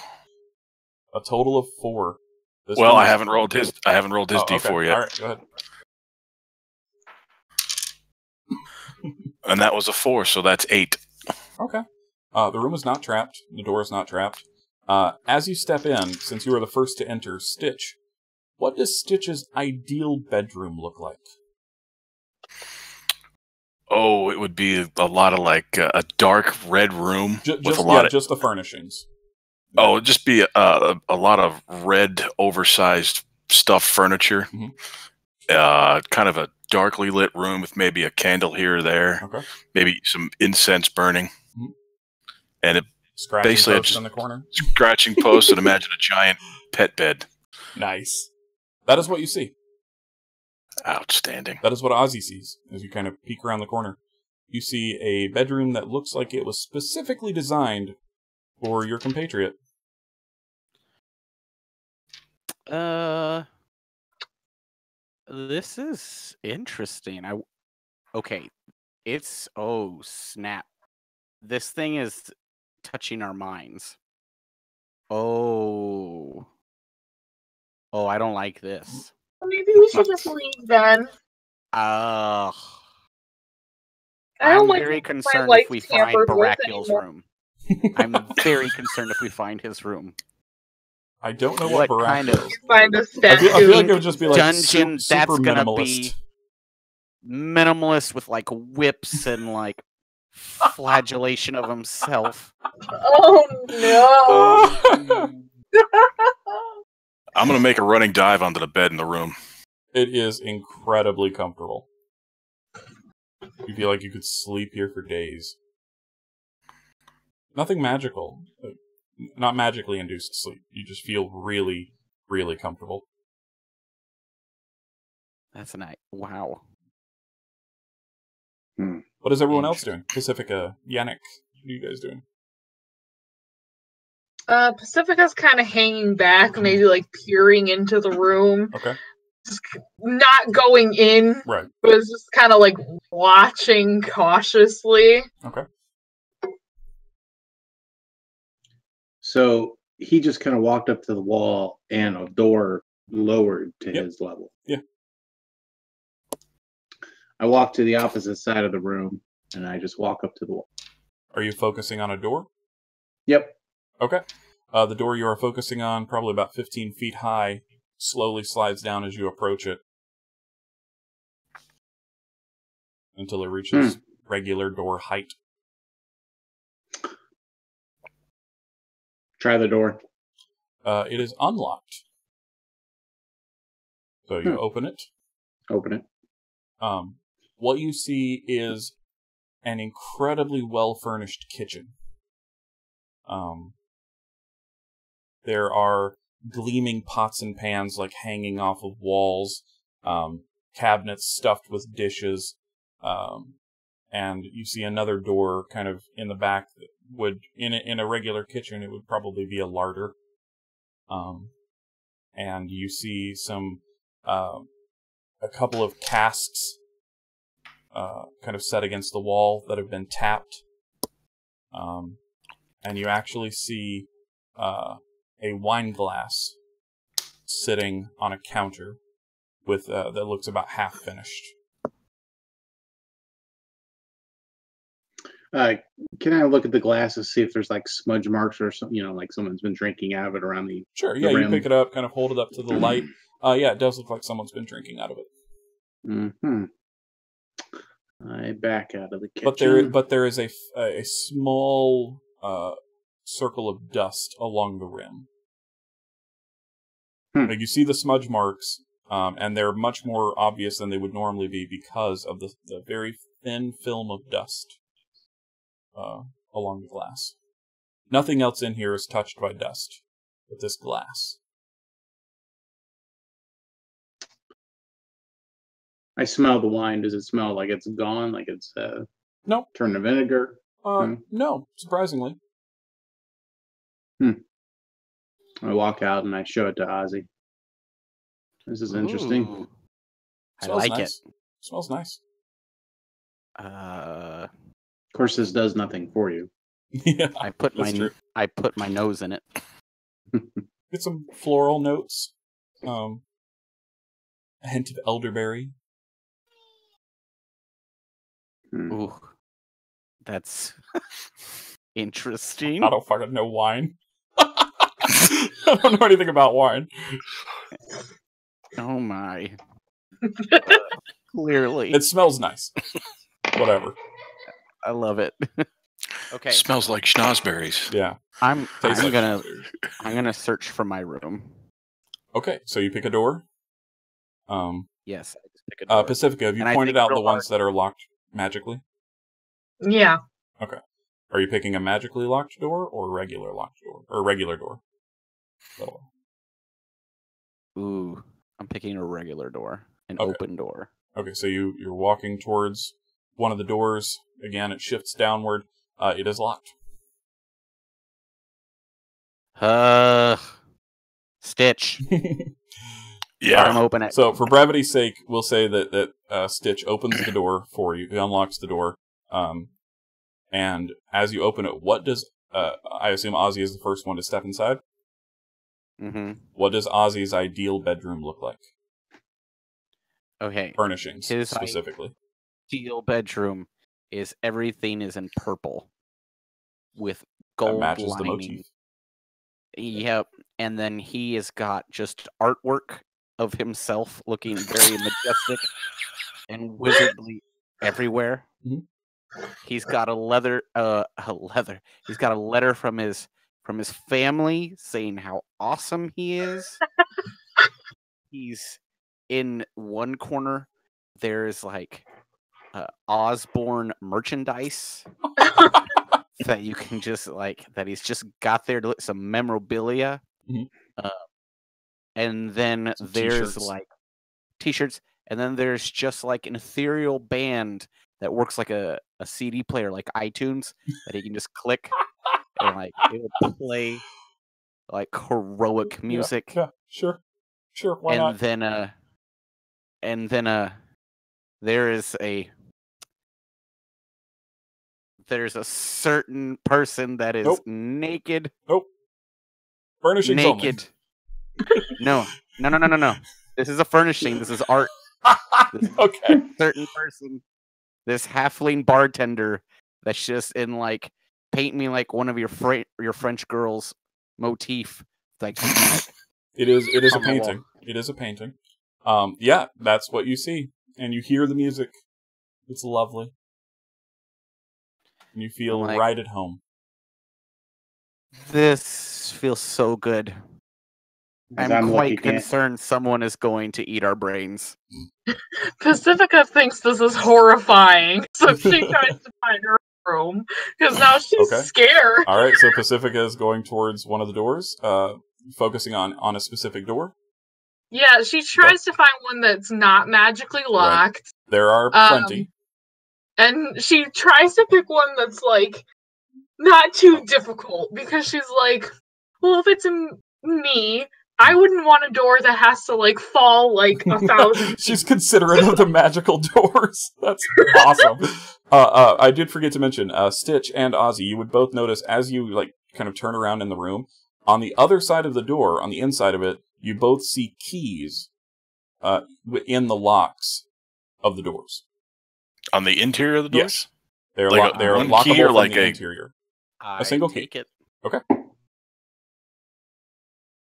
Speaker 1: A total of 4.
Speaker 5: Well, I haven't rolled his. D4
Speaker 1: okay.
Speaker 5: yet.
Speaker 1: All right, go ahead.
Speaker 5: And that was a 4, so that's 8.
Speaker 1: Okay. The room is not trapped. The door is not trapped. As you step in, since you are the first to enter, Stitch, what does Stitch's ideal bedroom look like?
Speaker 5: Oh, it would be a lot of a dark red room with a lot of.
Speaker 1: Just the furnishings.
Speaker 5: Oh, it'd just be a lot of red, oversized stuffed furniture.
Speaker 1: Mm-hmm.
Speaker 5: Kind of a darkly lit room with maybe a candle here or there.
Speaker 1: Okay.
Speaker 5: Maybe some incense burning.
Speaker 1: Mm-hmm.
Speaker 5: And it
Speaker 1: scratching
Speaker 5: basically
Speaker 1: post in the corner.
Speaker 5: Scratching posts, and imagine a giant pet bed.
Speaker 1: Nice. That is what you see.
Speaker 5: Outstanding.
Speaker 1: That is what Ozzy sees as you kind of peek around the corner. You see a bedroom that looks like it was specifically designed for your compatriot.
Speaker 3: This is interesting. Okay. It's snap. This thing is touching our minds. Oh, I don't like this.
Speaker 2: Maybe we should just leave then.
Speaker 3: I'm
Speaker 2: like
Speaker 3: very concerned
Speaker 2: life
Speaker 3: if we find
Speaker 2: tampered with
Speaker 3: Barakiel's
Speaker 2: anymore.
Speaker 3: room. I'm very concerned if we find his room.
Speaker 1: I don't know what Barack
Speaker 3: kind of
Speaker 1: is.
Speaker 2: Find a
Speaker 1: I
Speaker 2: statue.
Speaker 1: feel like it would just be like
Speaker 3: dungeon
Speaker 1: super
Speaker 3: that's gonna
Speaker 1: minimalist.
Speaker 3: be minimalist with whips and flagellation of himself.
Speaker 2: Oh no!
Speaker 5: I'm gonna make a running dive onto the bed in the room.
Speaker 1: It is incredibly comfortable. You feel like you could sleep here for days. Nothing magical. Not magically induced sleep. You just feel really, really comfortable.
Speaker 3: That's nice. Wow.
Speaker 1: What is everyone else doing? Pacifica, Yannick, what are you guys doing?
Speaker 2: Pacifica's kind of hanging back, maybe peering into the room.
Speaker 1: Okay.
Speaker 2: Just not going in.
Speaker 1: Right.
Speaker 2: But it's just kind of watching cautiously.
Speaker 1: Okay.
Speaker 4: So he just kind of walked up to the wall and a door lowered to his level.
Speaker 1: Yeah.
Speaker 4: I walk to the opposite side of the room and I just walk up to the wall.
Speaker 1: Are you focusing on a door?
Speaker 4: Yep.
Speaker 1: Okay. The door you are focusing on, probably about 15 feet high, slowly slides down as you approach it. Until it reaches regular door height.
Speaker 4: Try the door.
Speaker 1: It is unlocked. So you open it.
Speaker 4: Open it.
Speaker 1: What you see is an incredibly well-furnished kitchen. There are gleaming pots and pans hanging off of walls, cabinets stuffed with dishes, and you see another door kind of in the back that would, in a regular kitchen, it would probably be a larder. And you see some, a couple of casks kind of set against the wall that have been tapped. And you actually see a wine glass sitting on a counter with that looks about half finished.
Speaker 4: Can I look at the glass to see if there's smudge marks or something, someone's been drinking out of it around the
Speaker 1: Sure, yeah,
Speaker 4: the
Speaker 1: you
Speaker 4: rim?
Speaker 1: pick it up, kind of hold it up to the light. Yeah, it does look like someone's been drinking out of it.
Speaker 4: Mm-hmm. I back out of the kitchen.
Speaker 1: But there is a small circle of dust along the rim. Like you see the smudge marks, and they're much more obvious than they would normally be because of the very thin film of dust along the glass. Nothing else in here is touched by dust but this glass.
Speaker 4: I smell the wine. Does it smell like it's gone? Like it's
Speaker 1: No.
Speaker 4: turned to vinegar?
Speaker 1: No, surprisingly.
Speaker 4: I walk out and I show it to Ozzy. This is interesting.
Speaker 3: Ooh. I
Speaker 1: Smells
Speaker 3: like
Speaker 1: nice. Smells nice.
Speaker 3: it.
Speaker 4: Of course, this does nothing for you.
Speaker 1: Yeah,
Speaker 3: I put my nose in it.
Speaker 1: get some floral notes. A hint of elderberry.
Speaker 3: Ooh, that's interesting.
Speaker 1: I don't fucking know wine. I don't know anything about wine.
Speaker 3: Oh my! Clearly,
Speaker 1: It smells nice. Whatever.
Speaker 3: I love it. Okay,
Speaker 5: Smells like schnozberries.
Speaker 1: Yeah.
Speaker 3: I'm
Speaker 1: Tastes like
Speaker 3: gonna search for my room.
Speaker 1: Okay, so you pick a door.
Speaker 3: Yes, I just pick a door.
Speaker 1: Pacifica, have you
Speaker 3: And I
Speaker 1: pointed
Speaker 3: think
Speaker 1: out the
Speaker 3: real
Speaker 1: ones that are locked magically?
Speaker 2: Yeah.
Speaker 1: Are you picking a magically locked door or a regular locked door? Or a regular door?
Speaker 3: Ooh, I'm picking a regular door, an
Speaker 1: Okay.
Speaker 3: open door.
Speaker 1: Okay, so you're walking towards one of the doors. Again, it shifts downward. It is locked.
Speaker 3: Stitch.
Speaker 5: Yeah.
Speaker 3: I'm open it.
Speaker 1: So, for brevity's sake, we'll say that Stitch opens the door for you. He unlocks the door. And as you open it, what does... I assume Ozzy is the first one to step inside?
Speaker 3: Mm-hmm.
Speaker 1: What does Ozzy's ideal bedroom look like?
Speaker 3: Okay.
Speaker 1: Furnishings,
Speaker 3: His
Speaker 1: specifically.
Speaker 3: Ideal bedroom is everything is in purple with
Speaker 1: That
Speaker 3: gold
Speaker 1: matches the
Speaker 3: lining.
Speaker 1: motif.
Speaker 3: Yep. And then he has got just artwork of himself looking very majestic and wizardly everywhere.
Speaker 1: Mhm.
Speaker 3: He's got a leather. He's got a letter from his family saying how awesome he is. He's in one corner. There's like Osborne merchandise that you can just that he's just got there to look some memorabilia.
Speaker 1: Mhm.
Speaker 3: And then
Speaker 1: Some
Speaker 3: there's
Speaker 1: t-shirts.
Speaker 3: like t-shirts, and then there's just like an ethereal band that works like a CD player, like iTunes, that he can just click and like it will play like heroic music.
Speaker 1: Yeah, sure. Sure, why not?
Speaker 3: And then there's a certain person that is
Speaker 1: Nope.
Speaker 3: naked.
Speaker 1: Nope. Furnishings
Speaker 3: Naked. No. This is a furnishing. This is art.
Speaker 1: only. Okay.
Speaker 3: Certain person, this halfling bartender that's just in like paint me like one of your French girls motif. Like
Speaker 1: It is a
Speaker 3: on the wall.
Speaker 1: painting. It is a painting. Yeah, that's what you see. And you hear the music. It's lovely. And you feel
Speaker 3: I'm like-
Speaker 1: right at home.
Speaker 3: this feels so good.
Speaker 4: As
Speaker 3: I'm
Speaker 4: lucky
Speaker 3: quite
Speaker 4: can-
Speaker 3: concerned someone is going to eat our brains.
Speaker 2: Pacifica thinks this is horrifying, so she tries to find her room because now she's
Speaker 1: Okay.
Speaker 2: scared.
Speaker 1: All right, so Pacifica is going towards one of the doors, focusing on a specific door.
Speaker 2: Yeah, she tries to find one that's not magically locked,
Speaker 1: There are plenty.
Speaker 2: and she tries to pick one that's like not too difficult because she's like, well, if it's me, I wouldn't want a door that has to like fall like 1,000.
Speaker 1: She's considerate of the magical doors. That's awesome. I did forget to mention, Stitch and Ozzy, you would both notice as you like kind of turn around in the room, on the other side of the door, on the inside of it, you both see keys in the locks of the doors.
Speaker 5: On the interior of the doors?
Speaker 1: Yes. They are
Speaker 5: Like
Speaker 1: they are
Speaker 5: one
Speaker 1: lockable
Speaker 5: key or
Speaker 1: from
Speaker 5: like
Speaker 1: the
Speaker 5: a-
Speaker 1: interior.
Speaker 3: I
Speaker 1: single key.
Speaker 3: take it.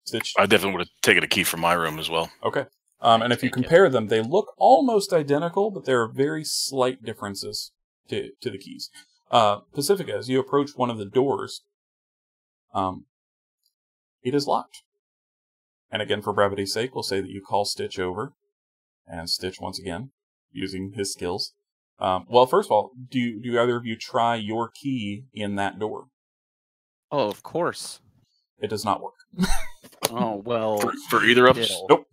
Speaker 1: Stitch.
Speaker 5: I definitely would have taken a key from my room as well.
Speaker 1: Okay. And if you compare them, they look almost identical, but there are very slight differences to the keys. Pacifica, as you approach one of the doors, it is locked. And again, for brevity's sake, we'll say that you call Stitch over. And Stitch, once again, using his skills. Well, first of all, do either of you try your key in that door?
Speaker 3: Oh, of course.
Speaker 1: It does not work.
Speaker 3: Oh, well.
Speaker 5: For either of us?
Speaker 3: still.
Speaker 1: Nope.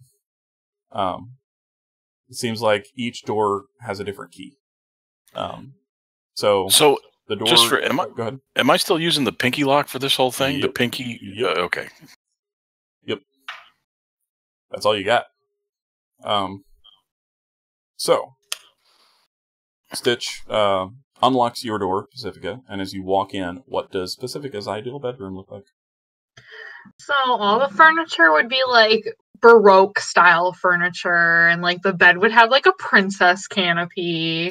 Speaker 1: It seems like each door has a different key. So the door.
Speaker 5: Just for
Speaker 1: go ahead.
Speaker 5: Am I still using the pinky lock for this whole thing?
Speaker 1: Yep.
Speaker 5: The pinky.
Speaker 1: Yep.
Speaker 5: Okay.
Speaker 1: Yep. That's all you got. So Stitch unlocks your door, Pacifica, and as you walk in, what does Pacifica's ideal bedroom look like?
Speaker 2: So all the furniture would be like Baroque style furniture, and like the bed would have like a princess canopy,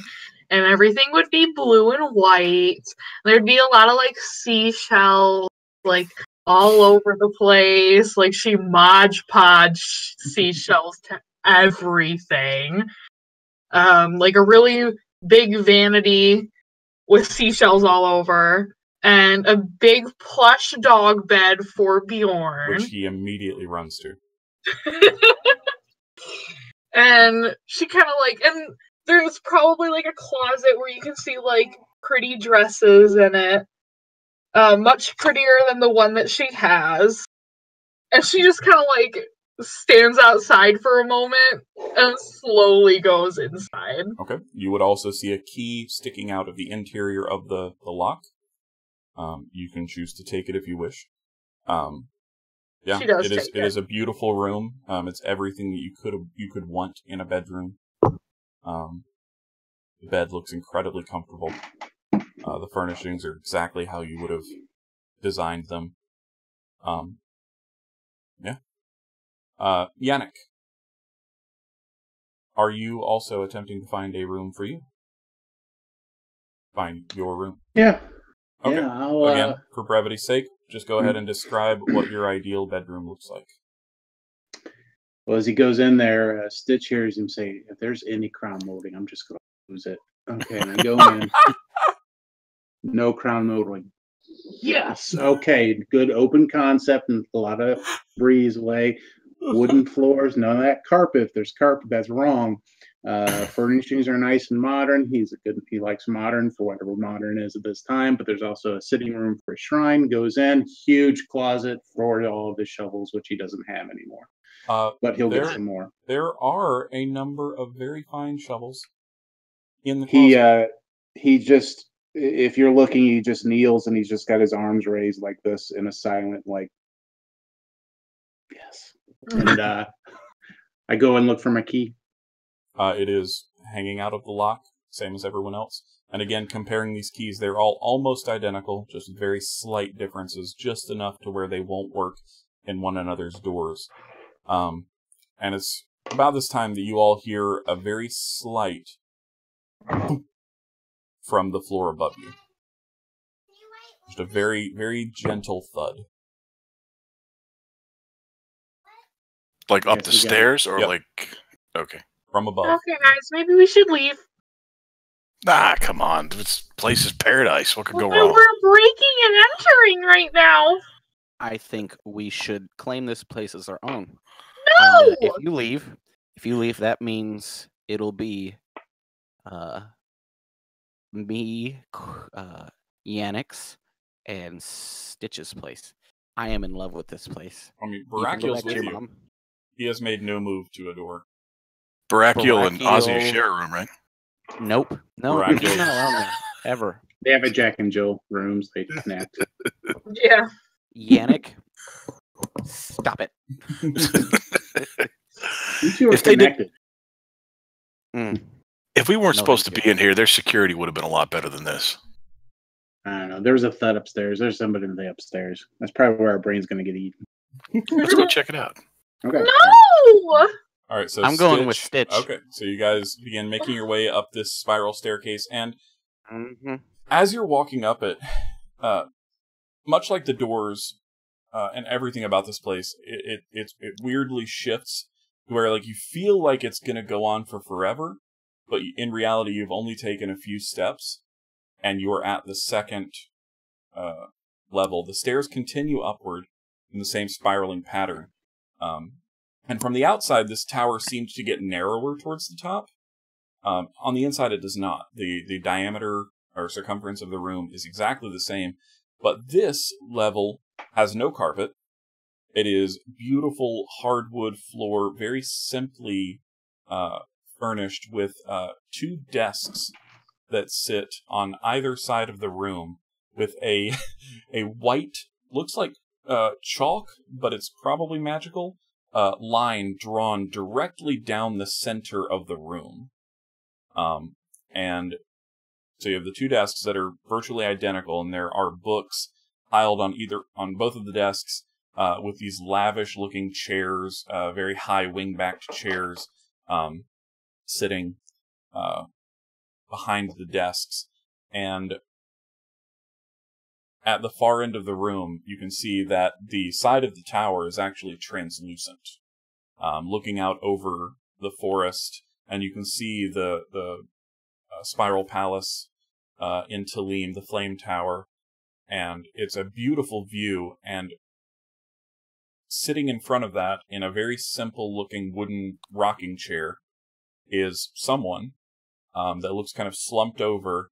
Speaker 2: and everything would be blue and white. There'd be a lot of like seashells, like all over the place. Like she Mod Podge seashells to everything. Like a really big vanity with seashells all over. And a big plush dog bed for Bjorn.
Speaker 1: Which he immediately runs to.
Speaker 2: And she kind of like, and there's probably like a closet where you can see like pretty dresses in it. Much prettier than the one that she has. And she just kind of like stands outside for a moment and slowly goes inside.
Speaker 1: Okay. You would also see a key sticking out of the interior of the lock. You can choose to take it if you wish. Yeah,
Speaker 2: she does
Speaker 1: it is a beautiful room. It's everything that you could want in a bedroom. The bed looks incredibly comfortable. The furnishings are exactly how you would have designed them. Yeah. Yannick, are you also attempting to find a room for you? Find your room.
Speaker 4: Yeah.
Speaker 1: Okay.
Speaker 4: Yeah,
Speaker 1: Again, for brevity's sake, just go ahead and describe what your ideal bedroom looks like.
Speaker 4: Well, as he goes in there, Stitch hears him say, "If there's any crown molding, I'm just going to lose it." Okay, and I go in. No crown molding. Yes. Okay, good open concept and a lot of breezeway. Wooden floors, none of that carpet. If there's carpet, that's wrong. Furnishings are nice and modern. He likes modern for whatever modern is at this time. But there's also a sitting room for a shrine. Goes in, huge closet for all of his shovels, which he doesn't have anymore. But he'll get some more.
Speaker 1: There are a number of very fine shovels in the closet.
Speaker 4: He just, if you're looking, he just kneels and he's just got his arms raised like this in a silent, like, yes. And I go and look for my key.
Speaker 1: It is hanging out of the lock, same as everyone else. And again, comparing these keys, they're all almost identical, just very slight differences, just enough to where they won't work in one another's doors. And it's about this time that you all hear a very slight from the floor above you. Just a very, very gentle thud.
Speaker 5: Like up the stairs, or
Speaker 1: Yep.
Speaker 5: like... Okay.
Speaker 1: From above.
Speaker 2: Okay, guys, maybe we should leave.
Speaker 5: Ah, come on. This place is paradise. What could go
Speaker 2: But
Speaker 5: wrong?
Speaker 2: we're breaking and entering right now.
Speaker 3: I think we should claim this place as our own.
Speaker 2: No!
Speaker 3: And, if you leave, that means it'll be me, Yannick's, and Stitch's place. I am in love with this place.
Speaker 1: I mean,
Speaker 3: You can go
Speaker 1: Barakiel's
Speaker 3: back to
Speaker 1: with
Speaker 3: your
Speaker 1: you.
Speaker 3: mom.
Speaker 1: He has made no move to a door.
Speaker 5: Barakiel and Ozzy
Speaker 3: Barakiel-
Speaker 5: share a room, right?
Speaker 3: Nope. No,
Speaker 1: Barakiel.
Speaker 3: he's not allowed there. Ever.
Speaker 4: They have a Jack and Jill rooms. They connect.
Speaker 2: Yeah.
Speaker 3: Yannick, stop it.
Speaker 4: You two are
Speaker 5: If they did-
Speaker 4: connected.
Speaker 5: If we weren't
Speaker 3: No,
Speaker 5: supposed to
Speaker 3: thank
Speaker 5: be in here, their security would have been a lot better than this.
Speaker 4: I don't know. There was a thud upstairs. There's somebody in the upstairs. That's probably where our brain's going to get eaten.
Speaker 5: Let's go check it out.
Speaker 4: Okay.
Speaker 2: No!
Speaker 1: All right, so
Speaker 3: I'm going with Stitch.
Speaker 1: Okay, so you guys begin making your way up this spiral staircase, and
Speaker 3: Mm-hmm.
Speaker 1: as you're walking up it, much like the doors and everything about this place, it weirdly shifts where like you feel like it's going to go on for forever, but in reality you've only taken a few steps, and you're at the second level. The stairs continue upward in the same spiraling pattern. And from the outside, this tower seems to get narrower towards the top. On the inside, it does not. The diameter or circumference of the room is exactly the same, but this level has no carpet. It is beautiful hardwood floor, very simply furnished with 2 desks that sit on either side of the room with a white, looks like chalk, but it's probably magical, line drawn directly down the center of the room. And so you have the 2 desks that are virtually identical, and there are books piled on both of the desks, with these lavish-looking chairs, very high wing-backed chairs, sitting behind the desks. And at the far end of the room, you can see that the side of the tower is actually translucent, looking out over the forest, and you can see the Spiral Palace in Talim, the Flame Tower, and it's a beautiful view. And sitting in front of that, in a very simple-looking wooden rocking chair, is someone that looks kind of slumped over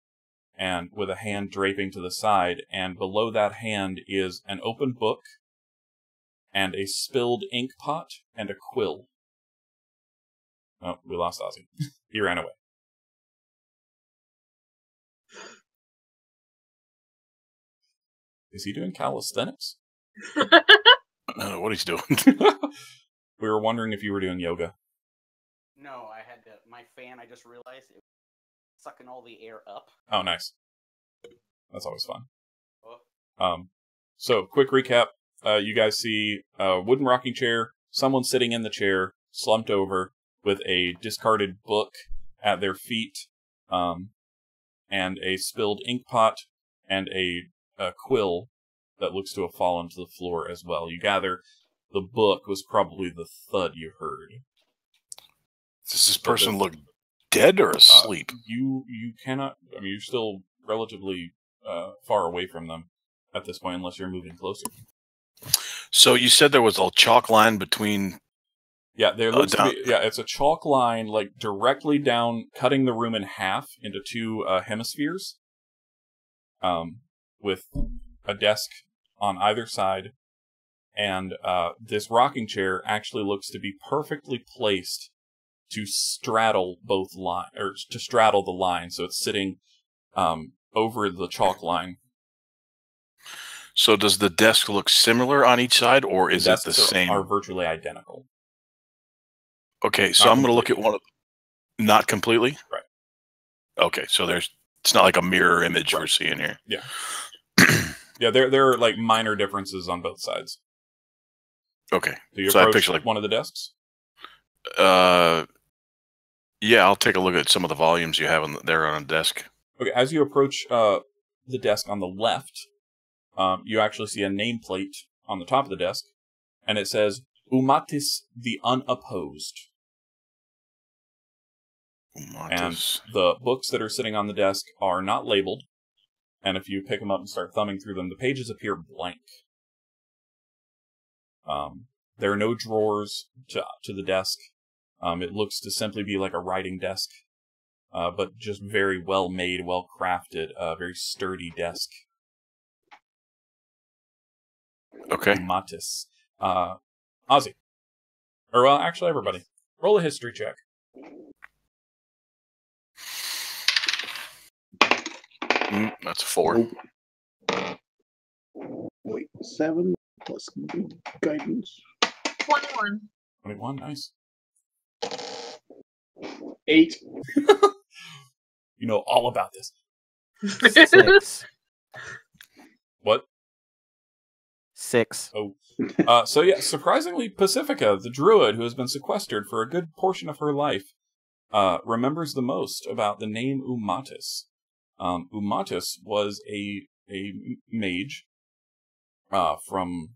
Speaker 1: and with a hand draping to the side, and below that hand is an open book and a spilled ink pot and a quill. Oh, we lost Ozzy. He ran away. Is he doing calisthenics?
Speaker 5: I don't know what he's doing.
Speaker 1: We were wondering if you were doing yoga.
Speaker 3: No, I had to. My fan, I just realized, it was sucking all the air up.
Speaker 1: Oh, nice. That's always fun.
Speaker 3: Oh.
Speaker 1: So, quick recap. You guys see a wooden rocking chair, someone sitting in the chair, slumped over, with a discarded book at their feet, and a spilled ink pot, and a quill that looks to have fallen to the floor as well. You gather the book was probably the thud you heard.
Speaker 5: Does this person look dead or asleep?
Speaker 1: You cannot... I mean, you're still relatively far away from them at this point, unless you're moving closer.
Speaker 5: So you said there was a chalk line between...
Speaker 1: Yeah, there looks to be... Yeah, it's a chalk line, like, directly down, cutting the room in half into 2 hemispheres, with a desk on either side, and this rocking chair actually looks to be perfectly placed to straddle both line, or to straddle the line, so it's sitting over the chalk line.
Speaker 5: So does the desk look similar on each side, or is it the same?
Speaker 1: Are virtually identical.
Speaker 5: Okay, so I'm going to look at one of... Not completely?
Speaker 1: Right.
Speaker 5: Okay, so it's not like a mirror image we're seeing here.
Speaker 1: Yeah. Yeah, there are like minor differences on both sides.
Speaker 5: Okay.
Speaker 1: Do you
Speaker 5: so
Speaker 1: approach
Speaker 5: I picture like
Speaker 1: one of the desks?
Speaker 5: Yeah, I'll take a look at some of the volumes you have there on the desk.
Speaker 1: Okay, as you approach the desk on the left, you actually see a nameplate on the top of the desk, and it says, Umatis the Unopposed.
Speaker 5: Umatis.
Speaker 1: And the books that are sitting on the desk are not labeled, and if you pick them up and start thumbing through them, the pages appear blank. There are no drawers to the desk. It looks to simply be like a writing desk, but just very well made, well crafted, very sturdy desk.
Speaker 5: Okay.
Speaker 1: Matis. Ozzy. Or, well, actually, everybody. Roll a history check.
Speaker 5: That's a 4.
Speaker 4: Wait, 7 plus guidance.
Speaker 2: 21.
Speaker 1: 21, nice.
Speaker 4: 8.
Speaker 1: You know all about this.
Speaker 3: 6.
Speaker 1: What?
Speaker 3: 6.
Speaker 1: Oh. So yeah, surprisingly, Pacifica, the druid who has been sequestered for a good portion of her life, remembers the most about the name Umatis. Umatis was a mage from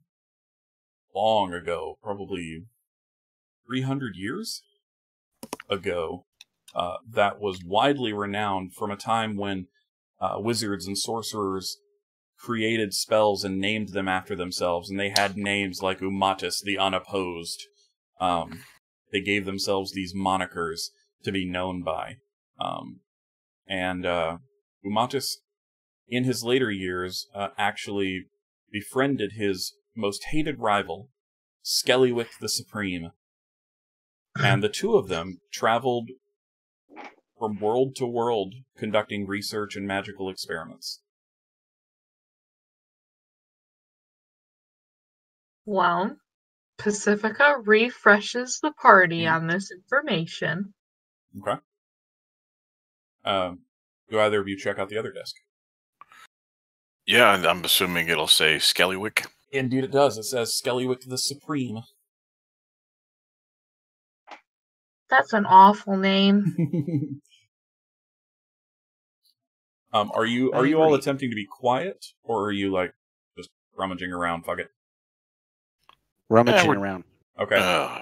Speaker 1: long ago, probably 300 years ago that was widely renowned from a time when wizards and sorcerers created spells and named them after themselves, and they had names like Umatis, the Unopposed. They gave themselves these monikers to be known by. And Umatis, in his later years, actually befriended his most hated rival, Skellywick the Supreme. And the two of them traveled from world to world, conducting research and magical experiments.
Speaker 2: Well, Pacifica refreshes the party on this information.
Speaker 1: Okay. Do either of you check out the other desk?
Speaker 5: Yeah, I'm assuming it'll say Skellywick.
Speaker 1: Indeed it does. It says Skellywick the Supreme.
Speaker 2: That's an awful name.
Speaker 1: Are you all attempting to be quiet, or are you like just rummaging around? Fuck it.
Speaker 3: Rummaging around.
Speaker 1: Okay.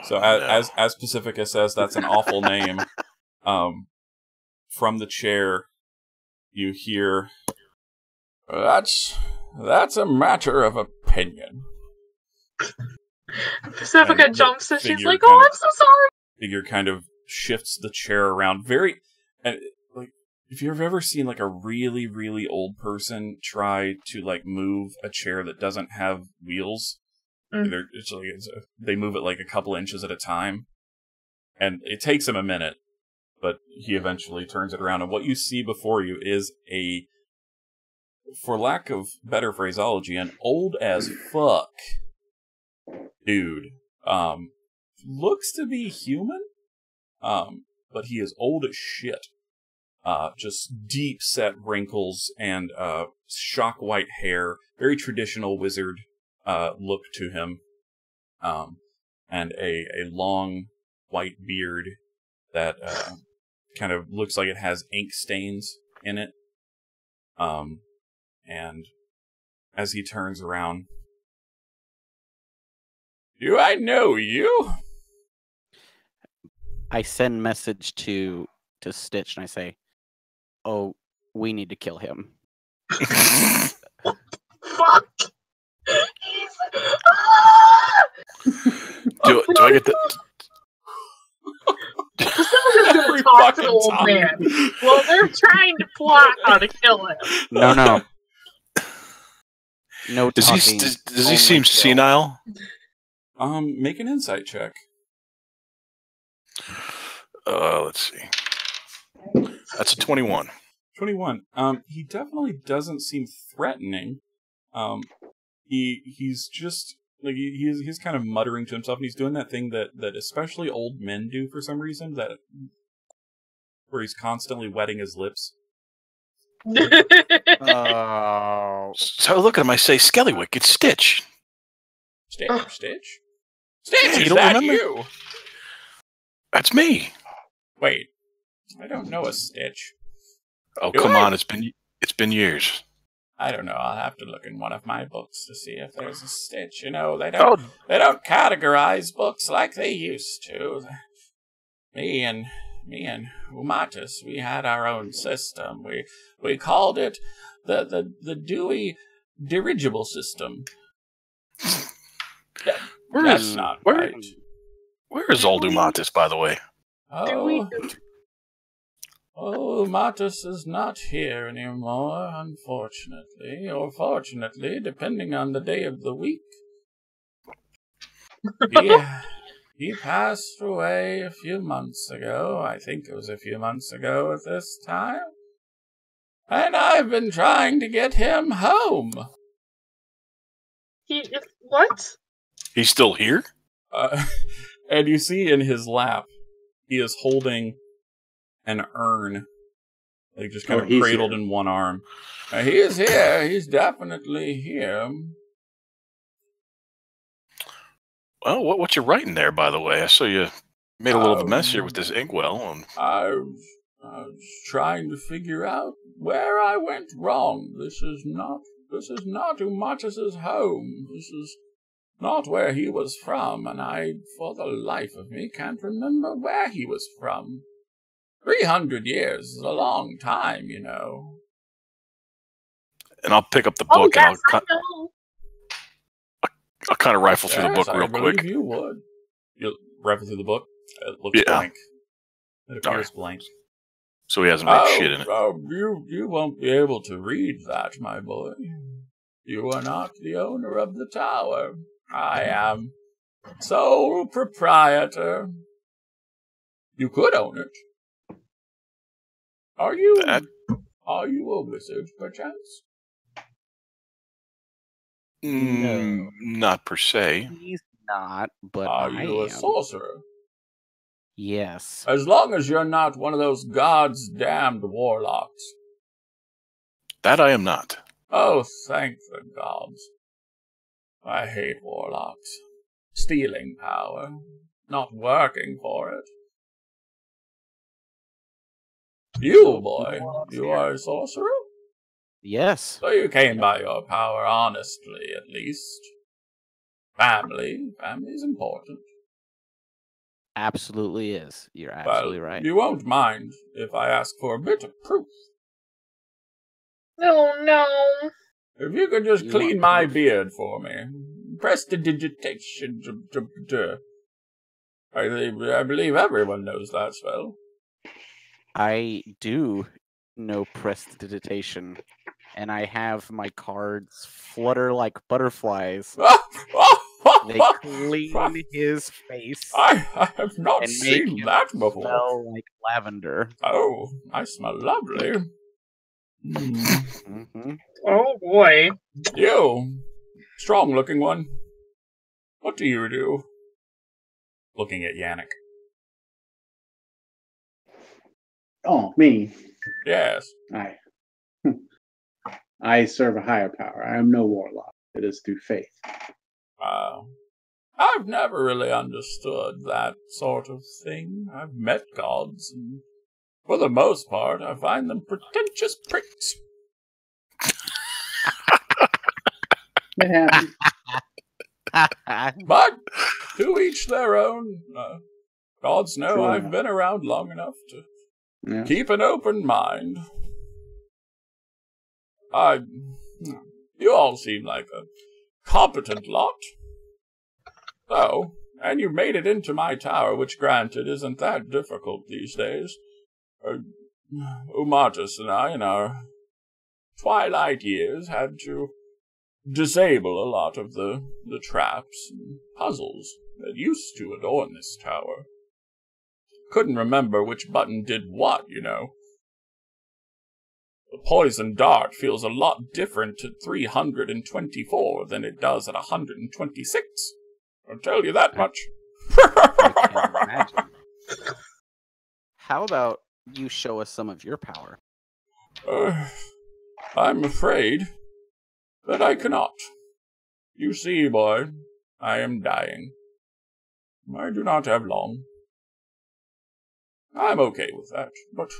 Speaker 1: So as Pacifica says, that's an awful name. From the chair, you hear, That's a matter of opinion.
Speaker 2: Pacifica jumps and she's
Speaker 1: figure
Speaker 2: like,
Speaker 1: kind
Speaker 2: "Oh,
Speaker 1: of-
Speaker 2: I'm so sorry."
Speaker 1: Figure kind of shifts the chair around. If you've ever seen like a really, really old person try to like move a chair that doesn't have wheels, they move it like a couple inches at a time, and it takes him a minute, but he eventually turns it around. And what you see before you is for lack of better phraseology, an old as fuck dude. Looks to be human, but he is old as shit. Just deep set wrinkles and shock white hair, very traditional wizard look to him, and a long white beard that kind of looks like it has ink stains in it. And as he turns around, "Do I know you?"
Speaker 3: I send message to Stitch and I say, "Oh, we need to kill him."
Speaker 2: Fuck.
Speaker 5: Do I get that?
Speaker 2: Pacifica's gonna talk to the old man. Well, they're trying to plot how to kill him.
Speaker 3: No. No
Speaker 5: Does
Speaker 3: talking.
Speaker 5: does he seem senile?
Speaker 1: Make an insight check.
Speaker 5: Let's see. That's a 21.
Speaker 1: 21. He definitely doesn't seem threatening. He's just like he's kind of muttering to himself, and he's doing that thing that especially old men do for some reason, where he's constantly wetting his lips.
Speaker 3: Oh.
Speaker 5: So I look at him, I say, Skellywick, it's Stitch.
Speaker 1: Stitch? Stitch,
Speaker 5: You
Speaker 1: is
Speaker 5: don't
Speaker 1: that
Speaker 5: remember?
Speaker 1: you?
Speaker 5: That's me.
Speaker 1: Wait, I don't know a Stitch.
Speaker 5: Oh,
Speaker 1: Do
Speaker 5: come
Speaker 1: I?
Speaker 5: on, it's been years.
Speaker 1: I don't know. I'll have to look in one of my books to see if there's a Stitch. You know, they don't categorize books like they used to. Me and Umatis, we had our own system. We called it the Dewey dirigible system. That's not right.
Speaker 5: Where is old Umatis, by the way?
Speaker 1: Umatis is not here anymore, unfortunately, or fortunately, depending on the day of the week. He passed away a few months ago. I think it was a few months ago at this time. And I've been trying to get him home.
Speaker 2: What?
Speaker 5: He's still here?
Speaker 1: And you see in his lap, he is holding an urn, like just kind of cradled in one arm. He is here. He's definitely here.
Speaker 5: Well, what you writing there, by the way? I saw you made a little of a mess here with this inkwell.
Speaker 1: I was trying to figure out where I went wrong. This is not Umatis's home. This is not where he was from, and I, for the life of me, can't remember where he was from. 300 years is a long time, you know.
Speaker 5: And I'll pick up the
Speaker 2: Oh,
Speaker 5: book
Speaker 2: yes, I
Speaker 5: and
Speaker 2: know.
Speaker 5: I'll kind of rifle through the book real
Speaker 1: I believe
Speaker 5: quick.
Speaker 1: you would. You'll rifle through the book? It looks blank. It appears blank.
Speaker 5: So he hasn't wrote shit in it.
Speaker 1: You won't be able to read that, my boy. You are not the owner of the tower. I am sole proprietor. You could own it. Are you a wizard, perchance?
Speaker 3: No.
Speaker 5: Not per se.
Speaker 3: He's not, but
Speaker 1: Are
Speaker 3: I
Speaker 1: you a
Speaker 3: am.
Speaker 1: sorcerer?
Speaker 3: Yes.
Speaker 1: As long as you're not one of those God's damned warlocks.
Speaker 5: That I am not.
Speaker 1: Oh, thank the gods. I hate warlocks. Stealing power, not working for it. You, boy, you are a sorcerer?
Speaker 3: Yes.
Speaker 1: So you came by your power honestly, at least. Family's important.
Speaker 3: Absolutely is. You're absolutely right.
Speaker 1: You won't mind if I ask for a bit of proof.
Speaker 2: Oh, no.
Speaker 1: If you could just
Speaker 3: You
Speaker 1: clean
Speaker 3: want
Speaker 1: my
Speaker 3: proof?
Speaker 1: beard for me. Prestidigitation. I believe everyone knows that spell.
Speaker 3: I do know prestidigitation, and I have my cards flutter like butterflies. They clean his face
Speaker 1: I have not
Speaker 3: and make
Speaker 1: seen
Speaker 3: him
Speaker 1: that before.
Speaker 3: smell like lavender.
Speaker 1: Oh, I smell lovely.
Speaker 3: Mm-hmm.
Speaker 2: Oh, boy.
Speaker 1: You, strong-looking one. What do you do? Looking at Yannick.
Speaker 4: Oh, me.
Speaker 1: Yes.
Speaker 4: I serve a higher power. I am no warlock. It is through faith.
Speaker 1: I've never really understood that sort of thing. I've met gods, and for the most part, I find them pretentious pricks.
Speaker 4: It happens.
Speaker 1: But to each their own. Gods know
Speaker 4: True
Speaker 1: I've
Speaker 4: enough.
Speaker 1: been around long enough to
Speaker 4: Yeah.
Speaker 1: keep an open mind. You all seem like a competent lot. So, and you made it into my tower, which granted isn't that difficult these days. Umatus and I, in our twilight years, had to disable a lot of the traps and puzzles that used to adorn this tower. Couldn't remember which button did what, you know. The poison dart feels a lot different at 324 than it does at 126. I'll tell you that much.
Speaker 3: I can imagine. How about you show us some of your power?
Speaker 1: I'm afraid that I cannot. You see, boy, I am dying. I do not have long. I'm okay with that, but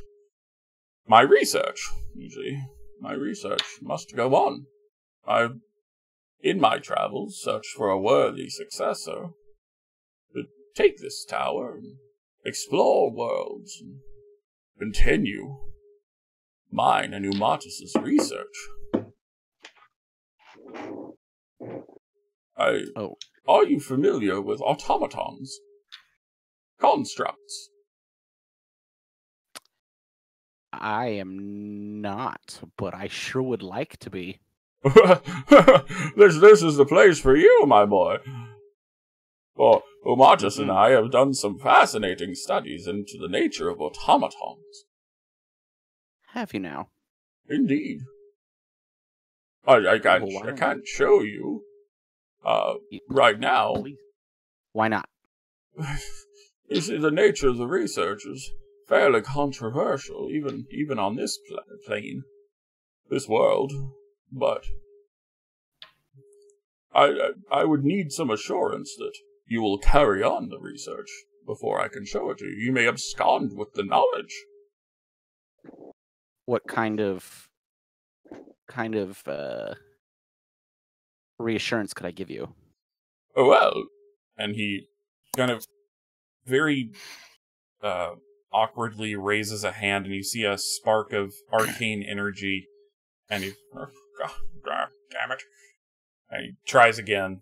Speaker 1: my research, you see, my research must go on. I've, in my travels, searched for a worthy successor to take this tower and explore worlds and continue mine and Umatus's research. Are you familiar with automatons? Constructs?
Speaker 3: I am not, but I sure would like to be.
Speaker 1: This is the place for you, my boy. For Umatus and I have done some fascinating studies into the nature of automatons.
Speaker 3: Have you now?
Speaker 1: Indeed. I can't show you right now.
Speaker 3: Please. Why not?
Speaker 1: You see, the nature of the research is fairly controversial, even on this plane, this world. But I would need some assurance that you will carry on the research before I can show it to you. You may abscond with the knowledge.
Speaker 3: What kind of reassurance could I give you?
Speaker 1: Oh, well. And he kind of very awkwardly raises a hand, and you see a spark of arcane energy, and he, oh, God damn it. And he tries again,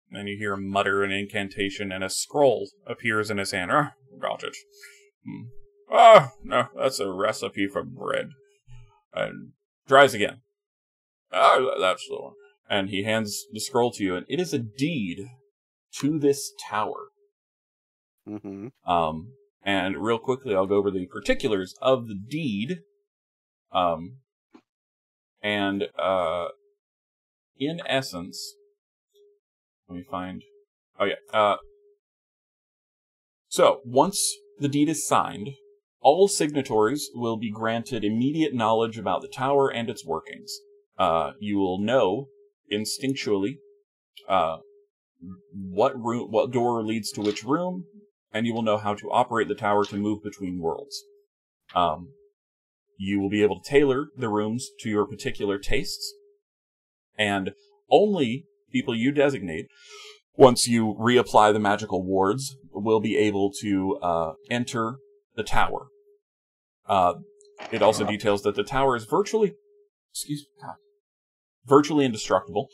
Speaker 1: and then you hear him mutter an incantation, and a scroll appears in his hand. Oh, got it. Oh, no, that's a recipe for bread. And tries again. Oh, that's the one. And he hands the scroll to you, and it is a deed to this tower.
Speaker 3: Mm-hmm.
Speaker 1: And real quickly, I'll go over the particulars of the deed. In essence, let me find. Oh yeah. So once the deed is signed, all signatories will be granted immediate knowledge about the tower and its workings. You will know instinctually what door leads to which room, and you will know how to operate the tower to move between worlds. You will be able to tailor the rooms to your particular tastes, and only people you designate, once you reapply the magical wards, will be able to enter the tower. It also details that the tower is virtually indestructible.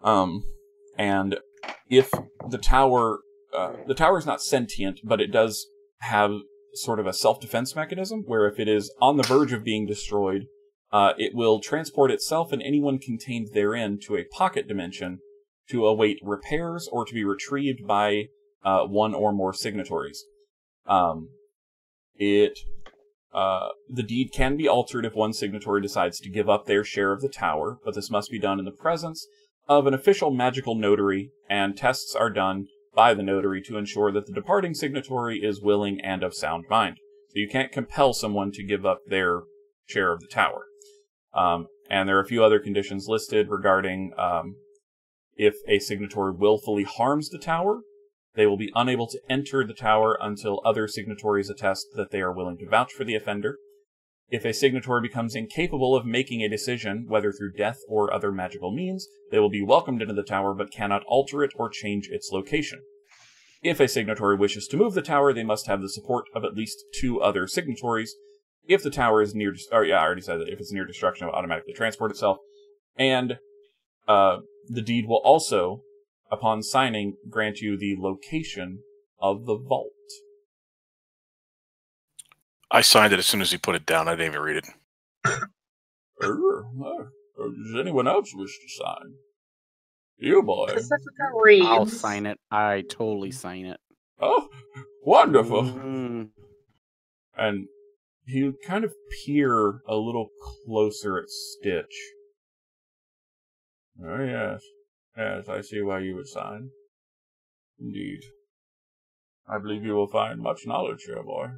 Speaker 1: And if the tower is not sentient, but it does have sort of a self-defense mechanism, where if it is on the verge of being destroyed, it will transport itself and anyone contained therein to a pocket dimension to await repairs or to be retrieved by one or more signatories. The deed can be altered if one signatory decides to give up their share of the tower, but this must be done in the presence of an official magical notary, and tests are done by the notary to ensure that the departing signatory is willing and of sound mind. So you can't compel someone to give up their share of the tower. And there are a few other conditions listed regarding if a signatory willfully harms the tower, they will be unable to enter the tower until other signatories attest that they are willing to vouch for the offender. If a signatory becomes incapable of making a decision, whether through death or other magical means, they will be welcomed into the tower but cannot alter it or change its location. If a signatory wishes to move the tower, they must have the support of at least 2 other signatories. If the tower is near... I already said that. If it's near destruction, it will automatically transport itself. And the deed will also, upon signing, grant you the location of the vault.
Speaker 5: I signed it as soon as he put it down. I didn't even read it.
Speaker 1: Does anyone else wish to sign? You, boy.
Speaker 2: Pacifica reads.
Speaker 3: I'll sign it. I totally sign it.
Speaker 1: Oh, wonderful.
Speaker 3: Mm.
Speaker 1: And you kind of peer a little closer at Stitch. Oh, yes. Yes, I see why you would sign. Indeed. I believe you will find much knowledge here, boy.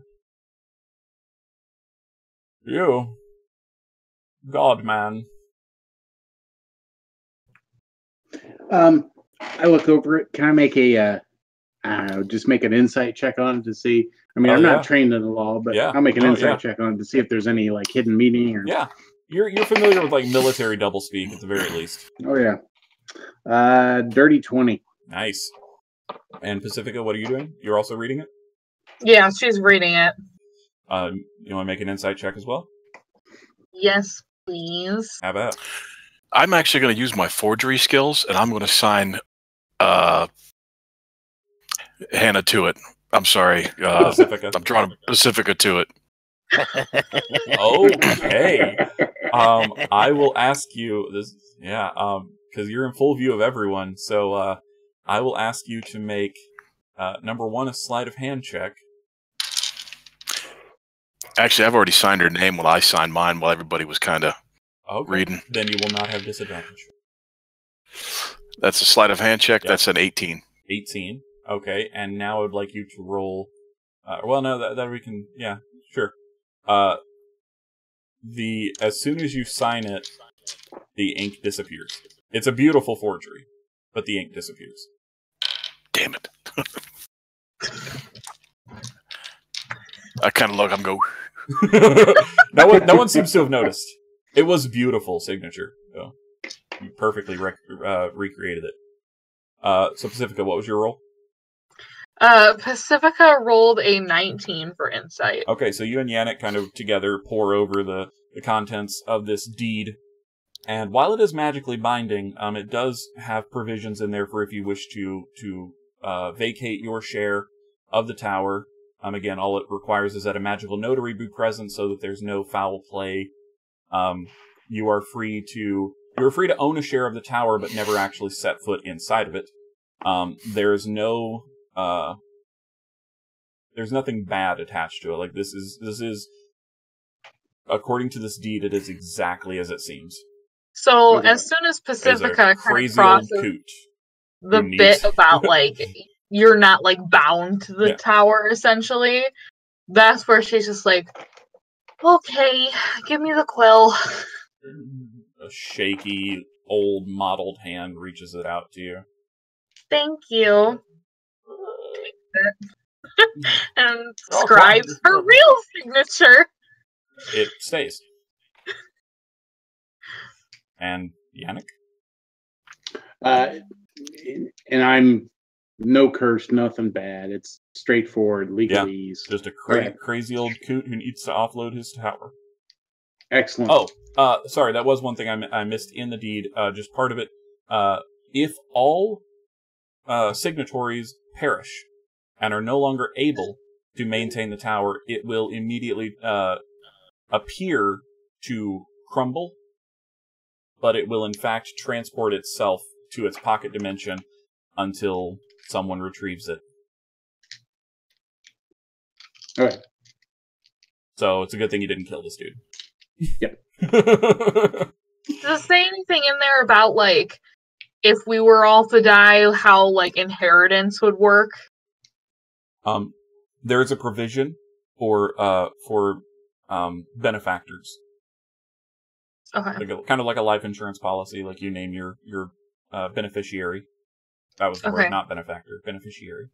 Speaker 1: You, God-man.
Speaker 4: I look over it. Can I make a, just make an insight check on it to see? I mean, I'm not trained in the law, but I'll make an insight check on it to see if there's any like hidden meaning. Or...
Speaker 1: Yeah, you're familiar with like military doublespeak at the very least.
Speaker 4: Oh yeah. Dirty 20.
Speaker 1: Nice. And Pacifica, what are you doing? You're also reading it?
Speaker 2: Yeah, she's reading it.
Speaker 1: You want to make an insight check as well?
Speaker 2: Yes, please.
Speaker 1: How about?
Speaker 5: I'm actually going to use my forgery skills, and I'm going to sign Hannah to it. I'm sorry.
Speaker 1: Pacifica.
Speaker 5: I'm drawing Pacifica to it.
Speaker 1: Okay. I will ask you this. Yeah. Because you're in full view of everyone, so I will ask you to make number 1 a sleight of hand check.
Speaker 5: Actually, I've already signed her name when I signed mine while everybody was kind of reading.
Speaker 1: Then you will not have disadvantage.
Speaker 5: That's a sleight of hand check.
Speaker 1: Yep.
Speaker 5: That's an 18.
Speaker 1: 18. Okay, and now I would like you to roll... well, no, that we can... Yeah, sure. As soon as you sign it, the ink disappears. It's a beautiful forgery, but the ink disappears.
Speaker 5: Damn it. I kind of look, I'm go...
Speaker 1: No one seems to have noticed. It was a beautiful signature, though. You perfectly recreated it. So Pacifica, what was your roll?
Speaker 2: Pacifica rolled a 19 for insight.
Speaker 1: Okay, so you and Yannick kind of together pour over the contents of this deed. And while it is magically binding, it does have provisions in there for if you wish to vacate your share of the tower. Again, all it requires is that a magical notary be present so that there's no foul play. You're free to own a share of the tower, but never actually set foot inside of it. There's nothing bad attached to it. Like this is according to this deed, it is exactly as it seems.
Speaker 2: So as soon as Pacifica kind of crosses the bit about like you're not like bound to the tower, essentially, that's where she's just like, okay, give me the quill.
Speaker 1: A shaky old mottled hand reaches it out to you.
Speaker 2: Thank you. And scribes her real signature.
Speaker 1: It stays. And Yannick?
Speaker 4: And I'm no curse, nothing bad. It's straightforward legalese.
Speaker 1: Just a crazy old coot who needs to offload his tower.
Speaker 4: Excellent.
Speaker 1: Oh, sorry, that was one thing I missed in the deed. Just part of it. If all signatories perish and are no longer able to maintain the tower, it will immediately appear to crumble, but it will in fact transport itself to its pocket dimension until someone retrieves it.
Speaker 4: Okay.
Speaker 2: So
Speaker 1: it's a good thing you didn't kill this dude.
Speaker 4: Yep.
Speaker 2: Does it say anything in there about, like, if we were all to die, how, like, inheritance would work?
Speaker 1: There's a provision for benefactors.
Speaker 2: Okay.
Speaker 1: Kind of like a life insurance policy, like you name your beneficiary. That was the word, not benefactor, beneficiary.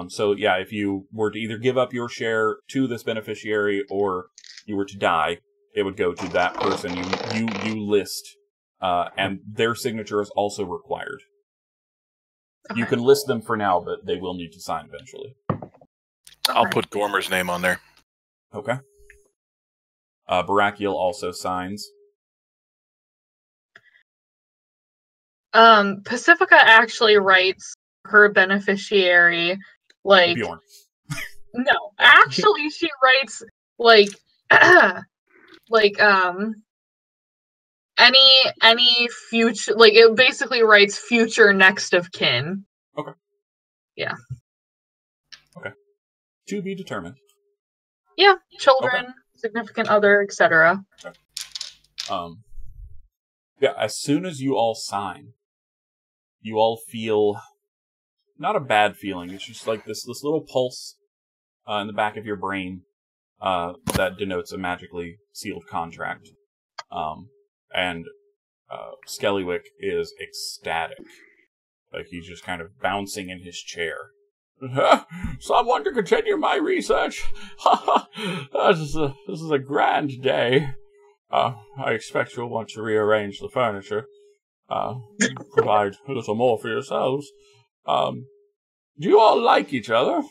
Speaker 1: So yeah, if you were to either give up your share to this beneficiary or you were to die, it would go to that person you list, and their signature is also required. Okay. You can list them for now, but they will need to sign eventually.
Speaker 5: I'll put Gormer's name on there.
Speaker 1: Okay. Barakiel also signs.
Speaker 2: Pacifica actually writes her beneficiary, like...
Speaker 1: Bjorn.
Speaker 2: No, actually she writes, like, any future, like, it basically writes future next of kin.
Speaker 1: Okay.
Speaker 2: Yeah.
Speaker 1: Okay. To be determined.
Speaker 2: Yeah, children, significant other, etc.
Speaker 1: Okay. Yeah, as soon as you all sign, you all feel not a bad feeling. It's just like this little pulse in the back of your brain that denotes a magically sealed contract. And Skellywick is ecstatic. Like he's just kind of bouncing in his chair. Someone to continue my research. This is a grand day. I expect you'll want to rearrange the furniture. Provide a little more for yourselves. Do you all like each other?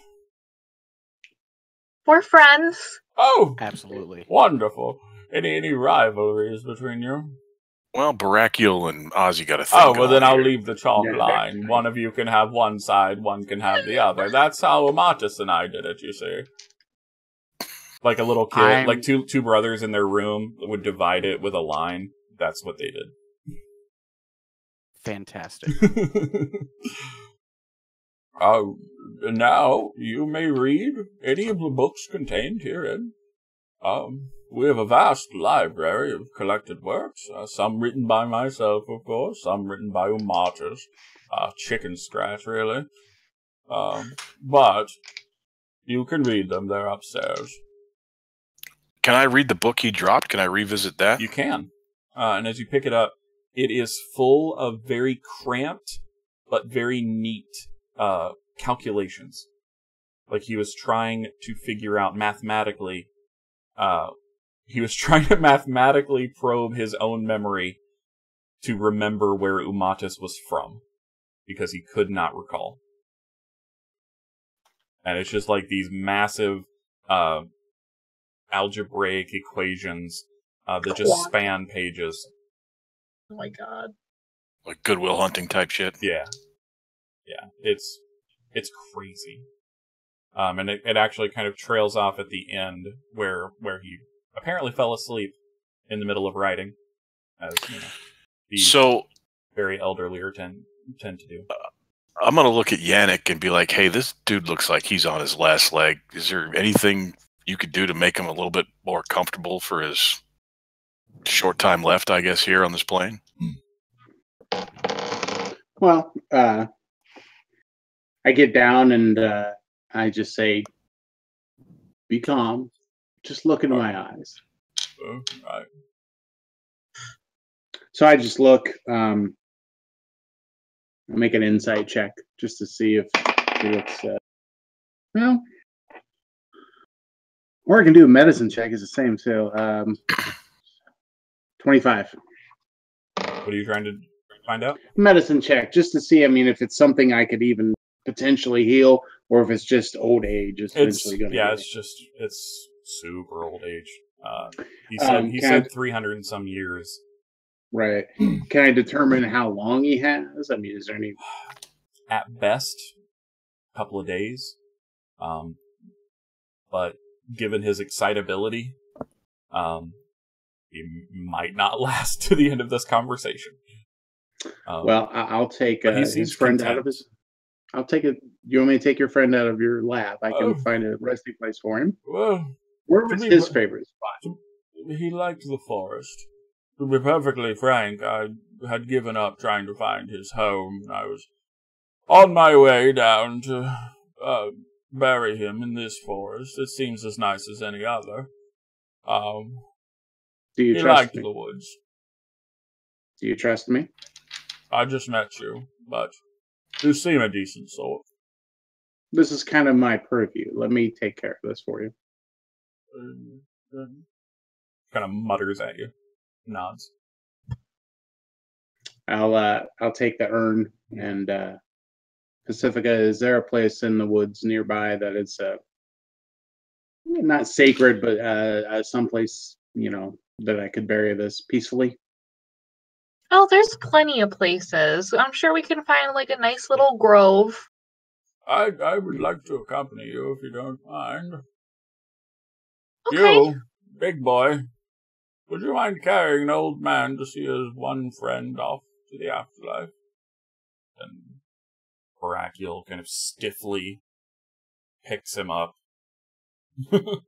Speaker 2: We're friends.
Speaker 1: Oh,
Speaker 3: absolutely.
Speaker 1: Wonderful. Any rivalries between you?
Speaker 5: Well, Barakiel and Ozzy got a thing.
Speaker 1: Oh, well then I'll leave the chalk line. One of you can have one side, one can have the other. That's how Amatis and I did it, you see. Like a little kid, like two brothers in their room would divide it with a line. That's what they did.
Speaker 3: Fantastic.
Speaker 1: Now you may read any of the books contained herein. We have a vast library of collected works, some written by myself, of course, some written by Umatas. Chicken scratch, really. But you can read them, they're upstairs.
Speaker 5: Can I read the book he dropped? Can I revisit that?
Speaker 1: You can. And as you pick it up, it is full of very cramped, but very neat calculations. Like he was trying to figure out mathematically, he was trying to mathematically probe his own memory to remember where Umatis was from. because he could not recall. And it's just like these massive algebraic equations that just span pages.
Speaker 2: Oh my god.
Speaker 5: Like Goodwill Hunting type shit.
Speaker 1: Yeah. Yeah. It's crazy. And it actually kind of trails off at the end where he apparently fell asleep in the middle of writing, as these very elderly tend to do.
Speaker 5: I'm gonna look at Yannick and be like, "Hey, this dude looks like he's on his last leg. Is there anything you could do to make him a little bit more comfortable for his short time left, I guess, here on this plane?"
Speaker 4: Well, I get down and I just say, "Be calm. Just look into my eyes."
Speaker 1: Right.
Speaker 4: So I just look. I'll make an insight check just to see if he looks. Well, or I can do a medicine check. It's the same. So 25.
Speaker 1: What are you trying to find out?
Speaker 4: Medicine check just to see. I mean, if it's something I could even potentially heal, or if it's just old age. It's eventually going to.
Speaker 1: Yeah, it's super old age. He said 300 and some years.
Speaker 4: Right. Can I determine how long he has? I mean, is there any?
Speaker 1: At best, a couple of days. But given his excitability, he might not last to the end of this conversation.
Speaker 4: Well, I'll take his friend out of his. I'll take it. You want me to take your friend out of your lab? I can find a resting place for him.
Speaker 1: Well,
Speaker 4: where was his favorite spot?
Speaker 1: He liked the forest. To be perfectly frank, I had given up trying to find his home. I was on my way down to bury him in this forest. It seems as nice as any other.
Speaker 4: Do you
Speaker 1: he
Speaker 4: trust
Speaker 1: liked
Speaker 4: me?
Speaker 1: The woods.
Speaker 4: Do you trust me?
Speaker 1: I just met you, but you seem a decent sort.
Speaker 4: This is kind of my purview. Let me take care of this for you.
Speaker 1: Kind of mutters at you. Nods.
Speaker 4: I'll take the urn and Pacifica. Is there a place in the woods nearby that is not sacred, but someplace that I could bury this peacefully?
Speaker 2: Oh, there's plenty of places. I'm sure we can find like a nice little grove.
Speaker 1: I would like to accompany you if you don't mind.
Speaker 2: Okay.
Speaker 1: You, big boy. Would you mind carrying an old man to see his one friend off to the afterlife? And Brachial kind of stiffly picks him up. And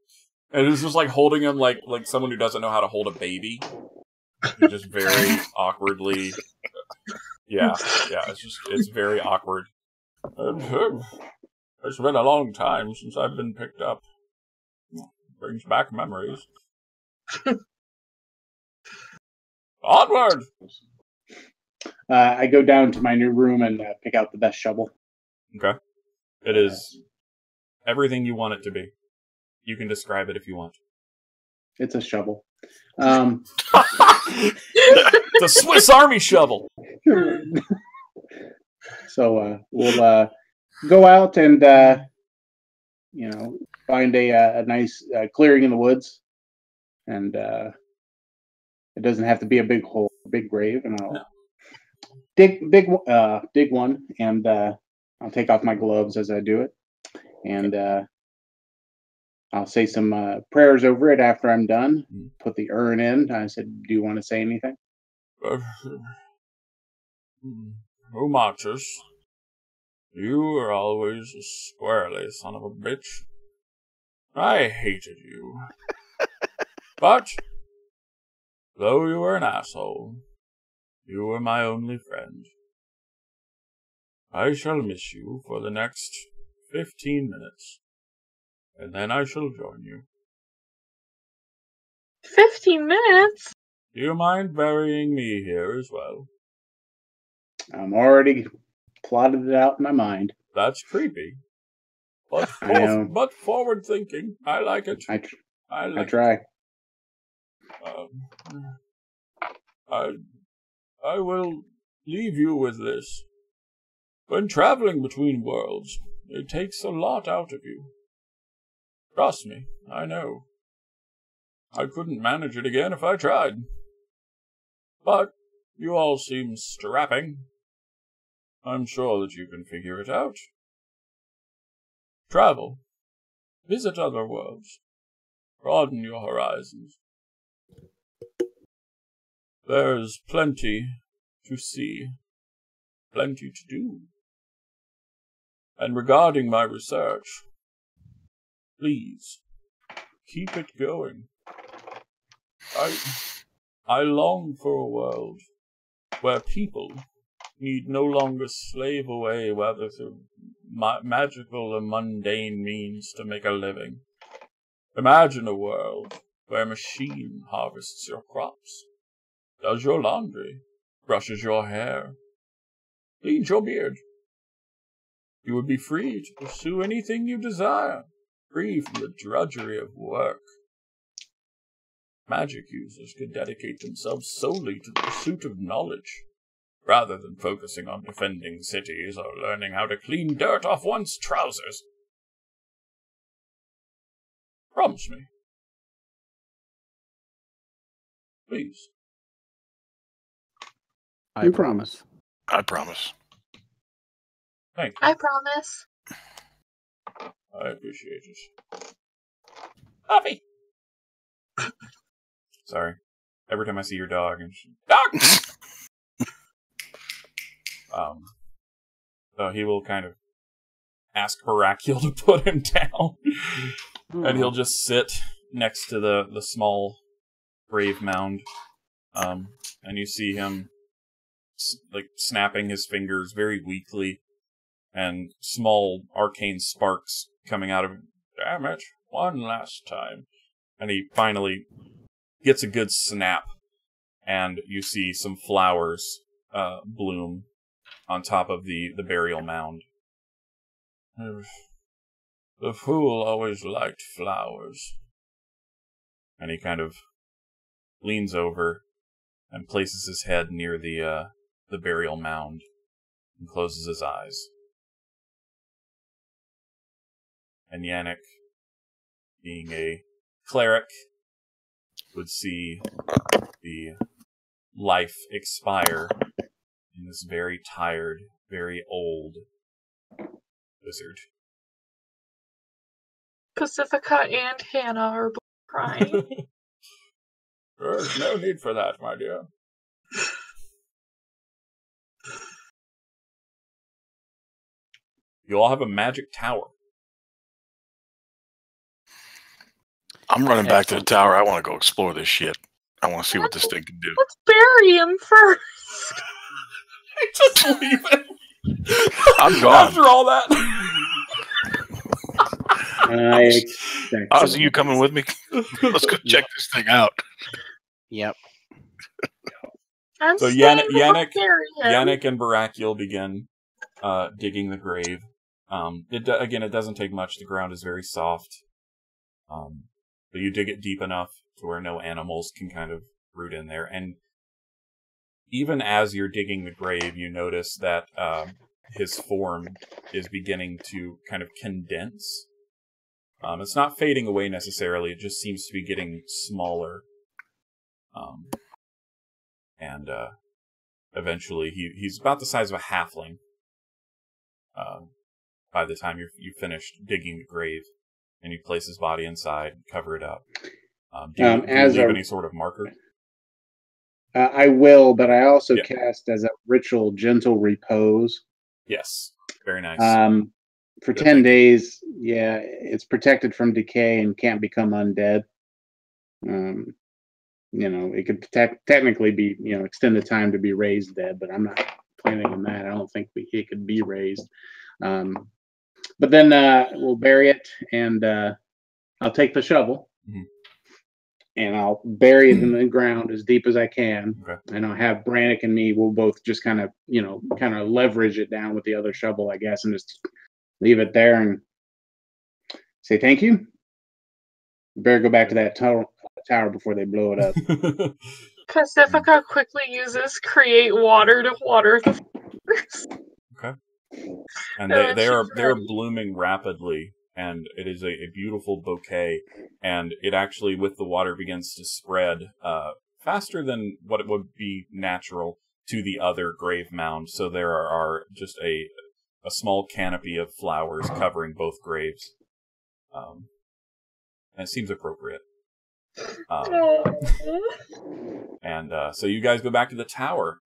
Speaker 1: it's just like holding him like someone who doesn't know how to hold a baby. He just very awkwardly. Yeah, it's very awkward. It's been a long time since I've been picked up. Brings back memories. Onward!
Speaker 4: I go down to my new room and pick out the best shovel.
Speaker 1: Okay. It is everything you want it to be. You can describe it if you want.
Speaker 4: It's a shovel.
Speaker 1: The Swiss Army shovel!
Speaker 4: So we'll go out and find a nice clearing in the woods, and it doesn't have to be a big hole, big grave, and I'll dig one, and I'll take off my gloves as I do it, and I'll say some prayers over it after I'm done. Put the urn in. I said, "Do you want to say anything?"
Speaker 1: Marchers, you were always a squirrely son of a bitch. I hated you. But, though you were an asshole, you were my only friend. I shall miss you for the next 15 minutes, and then I shall join you.
Speaker 2: 15 minutes?
Speaker 1: Do you mind burying me here as well?
Speaker 4: I'm already plotted it out in my mind.
Speaker 1: That's creepy. But, but forward thinking. I like it.
Speaker 4: I
Speaker 1: It.
Speaker 4: try.
Speaker 1: I will leave you with this. When traveling between worlds, it takes a lot out of you. Trust me, I know. I couldn't manage it again if I tried. But you all seem strapping. I'm sure that you can figure it out. Travel. Visit other worlds. Broaden your horizons. There's plenty to see. Plenty to do. And regarding my research, please, keep it going. I long for a world where people need no longer slave away, whether through magical or mundane means, to make a living. Imagine a world where a machine harvests your crops, does your laundry, brushes your hair, cleans your beard. You would be free to pursue anything you desire, free from the drudgery of work. Magic users could dedicate themselves solely to the pursuit of knowledge, rather than focusing on defending cities or learning how to clean dirt off one's trousers. Promise me. Please.
Speaker 3: I promise.
Speaker 5: I promise.
Speaker 1: Thank you.
Speaker 2: I promise.
Speaker 1: I appreciate it. Puppy! Sorry. Every time I see your dog, and dog! So he will kind of ask Barakiel to put him down. And he'll just sit next to the small grave mound. And you see him snapping his fingers very weakly, and small arcane sparks coming out of him. Damn it, one last time. And he finally gets a good snap, and you see some flowers bloom on top of the burial mound. The fool always liked flowers. And he kind of leans over and places his head near the burial mound and closes his eyes. And Yannick, being a cleric, would see the life expire in this very tired, very old wizard.
Speaker 2: Pacifica and Hannah are both crying.
Speaker 1: There's no need for that, my dear. You all have a magic tower.
Speaker 5: I'm running back to the tower. I want to go explore this shit. I want to see what this thing can do.
Speaker 2: Let's bury him first.
Speaker 1: Just leave it.
Speaker 5: I'm gone.
Speaker 1: After all that.
Speaker 4: I expect
Speaker 5: Ozzy, you coming with me? Let's go check this thing out.
Speaker 3: Yep.
Speaker 2: I'm
Speaker 1: So
Speaker 2: staying to
Speaker 1: Yannick
Speaker 2: bury him.
Speaker 1: and Barakiel begin digging the grave. It doesn't take much. The ground is very soft. But you dig it deep enough to where no animals can kind of root in there. And even as you're digging the grave, you notice that his form is beginning to kind of condense. It's not fading away necessarily. It just seems to be getting smaller. And eventually he's about the size of a halfling by the time you finished digging the grave. And you place his body inside, cover it up. Do you leave any sort of marker?
Speaker 4: I will, but I also cast as a ritual gentle repose.
Speaker 1: Yes, very nice.
Speaker 4: For 10 days, it's protected from decay and can't become undead. It could technically be, extended time to be raised dead, but I'm not planning on that. I don't think it could be raised. But then we'll bury it, and I'll take the shovel, and I'll bury it in the ground as deep as I can.
Speaker 1: Okay.
Speaker 4: And I'll have Brannick and me, we'll both just kind of leverage it down with the other shovel, I guess, and just leave it there and say thank you. Better go back to that tower before they blow it up.
Speaker 2: Pacifica quickly uses create water to water the flowers.
Speaker 1: Okay. And
Speaker 2: Oh,
Speaker 1: they're blooming rapidly, and it is a beautiful bouquet, and it actually, with the water, begins to spread faster than what it would be natural to the other grave mound. So there are just a small canopy of flowers covering both graves. And it seems appropriate. And so you guys go back to the tower.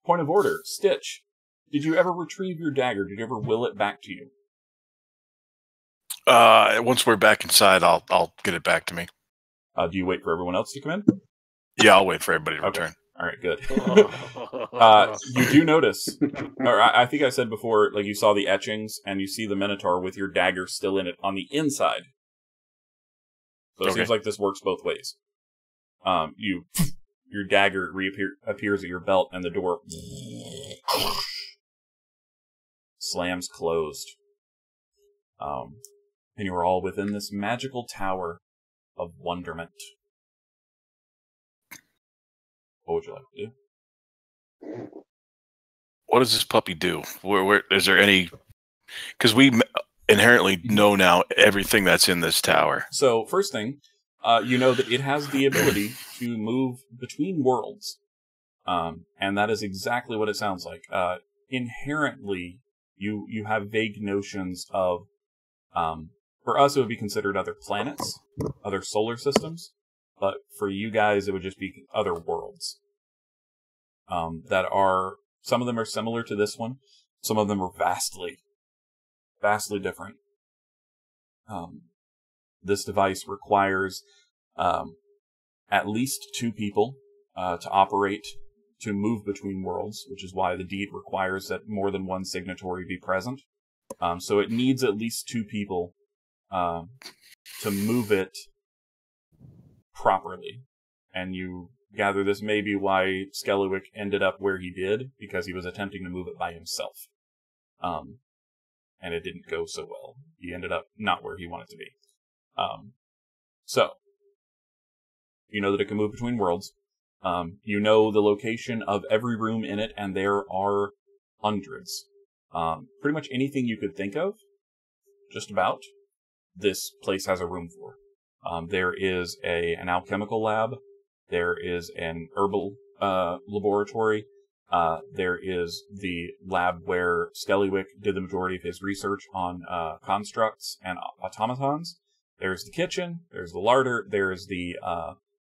Speaker 1: Point of order, Stitch. Did you ever retrieve your dagger? Did you ever will it back to you?
Speaker 5: Once we're back inside, I'll get it back to me.
Speaker 1: Do you wait for everyone else to come in?
Speaker 5: Yeah, I'll wait for everybody to return.
Speaker 1: All right, good. You do notice, or I think I said before, like you saw the etchings, and you see the Minotaur with your dagger still in it on the inside. So it seems like this works both ways. Your dagger appears at your belt, and the door slams closed. And you are all within this magical tower of wonderment. What would you like to do?
Speaker 5: What does this puppy do? Where is there any? Because we inherently know now everything that's in this tower.
Speaker 1: So first thing, you know that it has the ability to move between worlds, and that is exactly what it sounds like. Inherently, you have vague notions of. For us, it would be considered other planets, other solar systems, but for you guys, it would just be other worlds. That are, some of them are similar to this one, some of them are vastly different. This device requires at least 2 people to move between worlds, which is why the deed requires that more than one signatory be present. So it needs at least 2 people to move it properly. And you gather this may be why Skelliwick ended up where he did, because he was attempting to move it by himself. And it didn't go so well. He ended up not where he wanted to be. So, you know that it can move between worlds. You know the location of every room in it, and there are hundreds. Pretty much anything you could think of, just about, this place has a room for. There is an alchemical lab. There is an herbal laboratory. There is the lab where Skelliwick did the majority of his research on constructs and automatons. There's the kitchen. There's the larder. There's the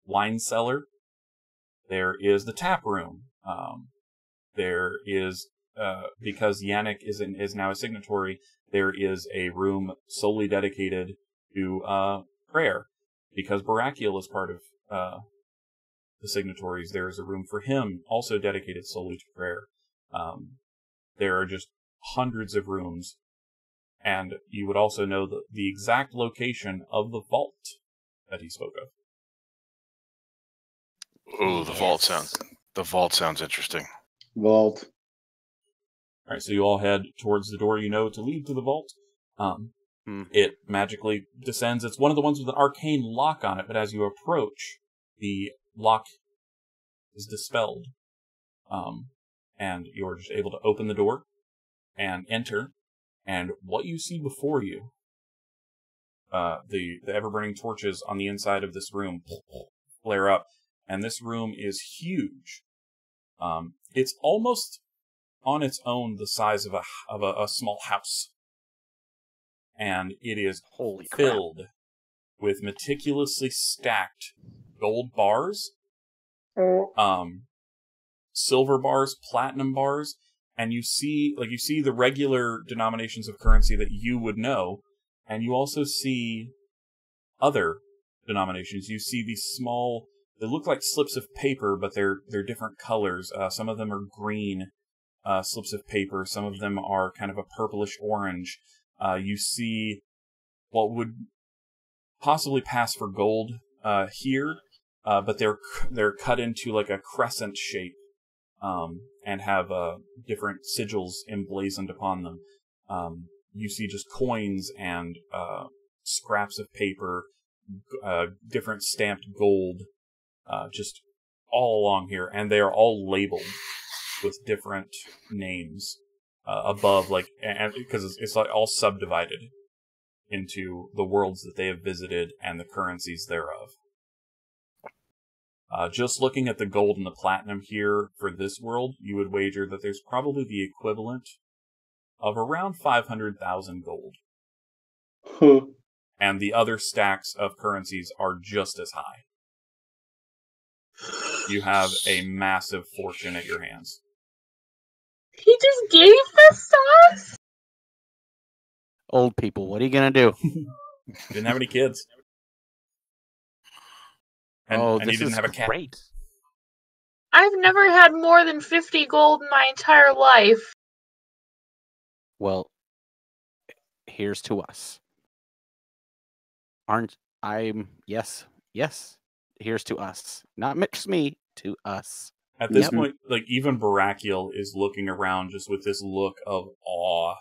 Speaker 1: wine cellar. There is the tap room. There is, because Yannick is now a signatory, there is a room solely dedicated to prayer. Because Barakiel is part of the signatories, there is a room for him, also dedicated solely to prayer. There are just hundreds of rooms, and you would also know the exact location of the vault that he spoke of.
Speaker 5: Oh, the vault sounds interesting.
Speaker 4: Vault.
Speaker 1: All right, so you all head towards the door you know to lead to the vault. It magically descends. It's one of the ones with an arcane lock on it, but as you approach, the lock is dispelled. And you're just able to open the door and enter. And what you see before you, the ever-burning torches on the inside of this room flare up, and this room is huge. It's almost on its own the size of a small house. And it is filled with meticulously stacked gold bars, silver bars, platinum bars, and you see the regular denominations of currency that you would know, and you also see other denominations. You see these small, they look like slips of paper, but they're different colors. Some of them are green slips of paper. Some of them are kind of a purplish orange. You see what would possibly pass for gold here, but they're cut into like a crescent shape, and have different sigils emblazoned upon them. You see just coins and scraps of paper, different stamped gold, just all along here, and they are all labeled with different names. above, like, and because it's like all subdivided into the worlds that they have visited and the currencies thereof. Just looking at the gold and the platinum here for this world, you would wager that there's probably the equivalent of around 500,000 gold. And the other stacks of currencies are just as high. You have a massive fortune at your hands.
Speaker 2: He just gave this to us?
Speaker 3: Old people, what are you gonna do?
Speaker 1: Didn't have any kids. And
Speaker 3: this
Speaker 1: he didn't
Speaker 3: is
Speaker 1: have a cat.
Speaker 3: great.
Speaker 2: I've never had more than 50 gold in my entire life.
Speaker 3: Well, here's to us. Yes. Here's to us. Not just me, to us.
Speaker 1: At this point, like, even Barakiel is looking around just with this look of awe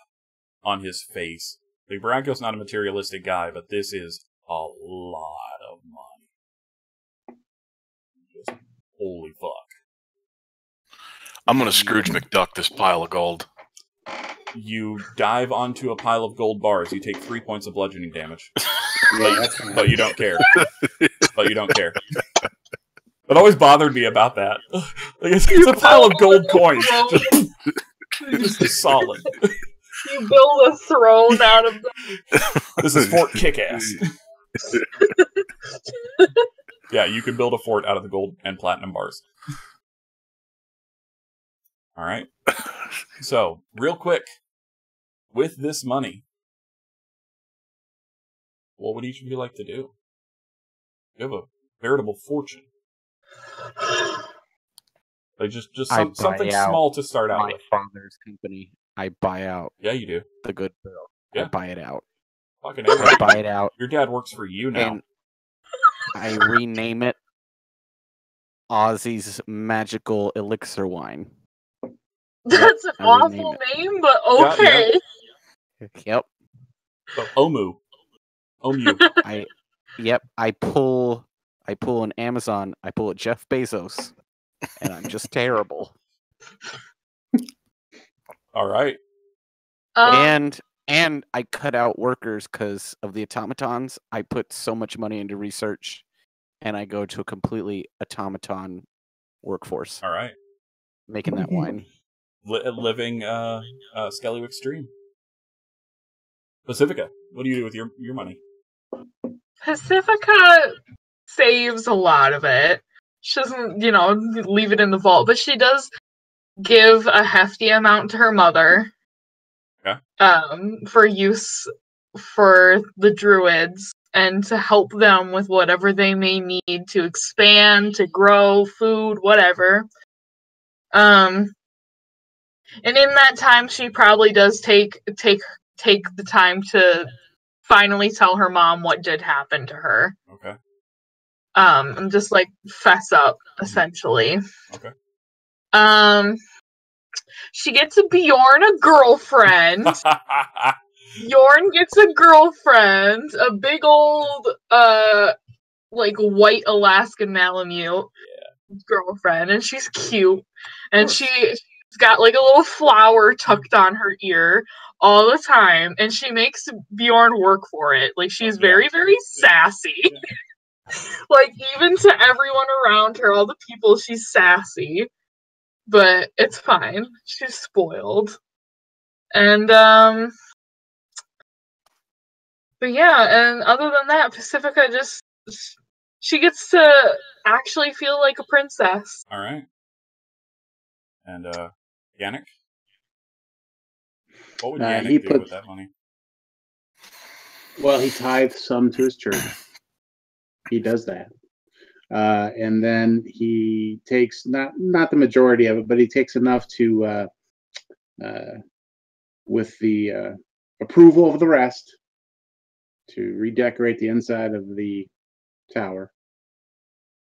Speaker 1: on his face. Like, Barakiel's not a materialistic guy, but this is a lot of money. Just holy fuck.
Speaker 5: I'm gonna Scrooge McDuck this pile of gold.
Speaker 1: You dive onto a pile of gold bars. You take 3 points of bludgeoning damage.
Speaker 4: Yeah,
Speaker 1: but you don't care. But you don't care. It always bothered me about that. Like, it's a pile of gold coins. Just solid.
Speaker 2: You build a throne out of them.
Speaker 1: This is Fort Kickass. Yeah, you can build a fort out of the gold and platinum bars. Alright. So, real quick, with this money, what would each of you like to do? You have a veritable fortune. Like, just something small to start out
Speaker 3: my
Speaker 1: with.
Speaker 3: father's company. I buy out.
Speaker 1: Yeah, you do.
Speaker 3: The good girl.
Speaker 1: Yeah.
Speaker 3: I buy it out.
Speaker 1: Fucking
Speaker 3: I buy it out.
Speaker 1: Your dad works for you now.
Speaker 3: And I rename it Ozzy's Magical Elixir Wine.
Speaker 2: That's an awful name, but okay.
Speaker 3: Yep.
Speaker 1: Omu.
Speaker 3: I pull an Amazon. I pull a Jeff Bezos, and I'm just terrible.
Speaker 1: All right.
Speaker 3: And I cut out workers because of the automatons. I put so much money into research, and I go to a completely automaton workforce.
Speaker 1: All right.
Speaker 3: Making that wine.
Speaker 1: Living Skellywick Stream. Pacifica, what do you do with your money?
Speaker 2: Pacifica saves a lot of it. She doesn't, leave it in the vault, but she does give a hefty amount to her mother.
Speaker 1: Okay.
Speaker 2: For use for the druids and to help them with whatever they may need to expand, to grow, food, whatever. And in that time, she probably does take the time to finally tell her mom what did happen to her.
Speaker 1: Okay.
Speaker 2: And just like fess up, essentially.
Speaker 1: Okay.
Speaker 2: She gets a Bjorn a girlfriend. Bjorn gets a girlfriend, a big old like white Alaskan Malamute girlfriend, and she's cute, and she's got like a little flower tucked on her ear all the time, and she makes Bjorn work for it. Like, she's very, very sassy. Like, even to everyone around her, all the people, she's sassy. But it's fine. She's spoiled. And, but yeah, and other than that, Pacifica she gets to actually feel like a princess.
Speaker 1: All right. And, Yannick? What would Yannick do with that money?
Speaker 4: Well, he tithes some to his church. He does that. And then he takes not the majority of it, but he takes enough to, with the approval of the rest, to redecorate the inside of the tower,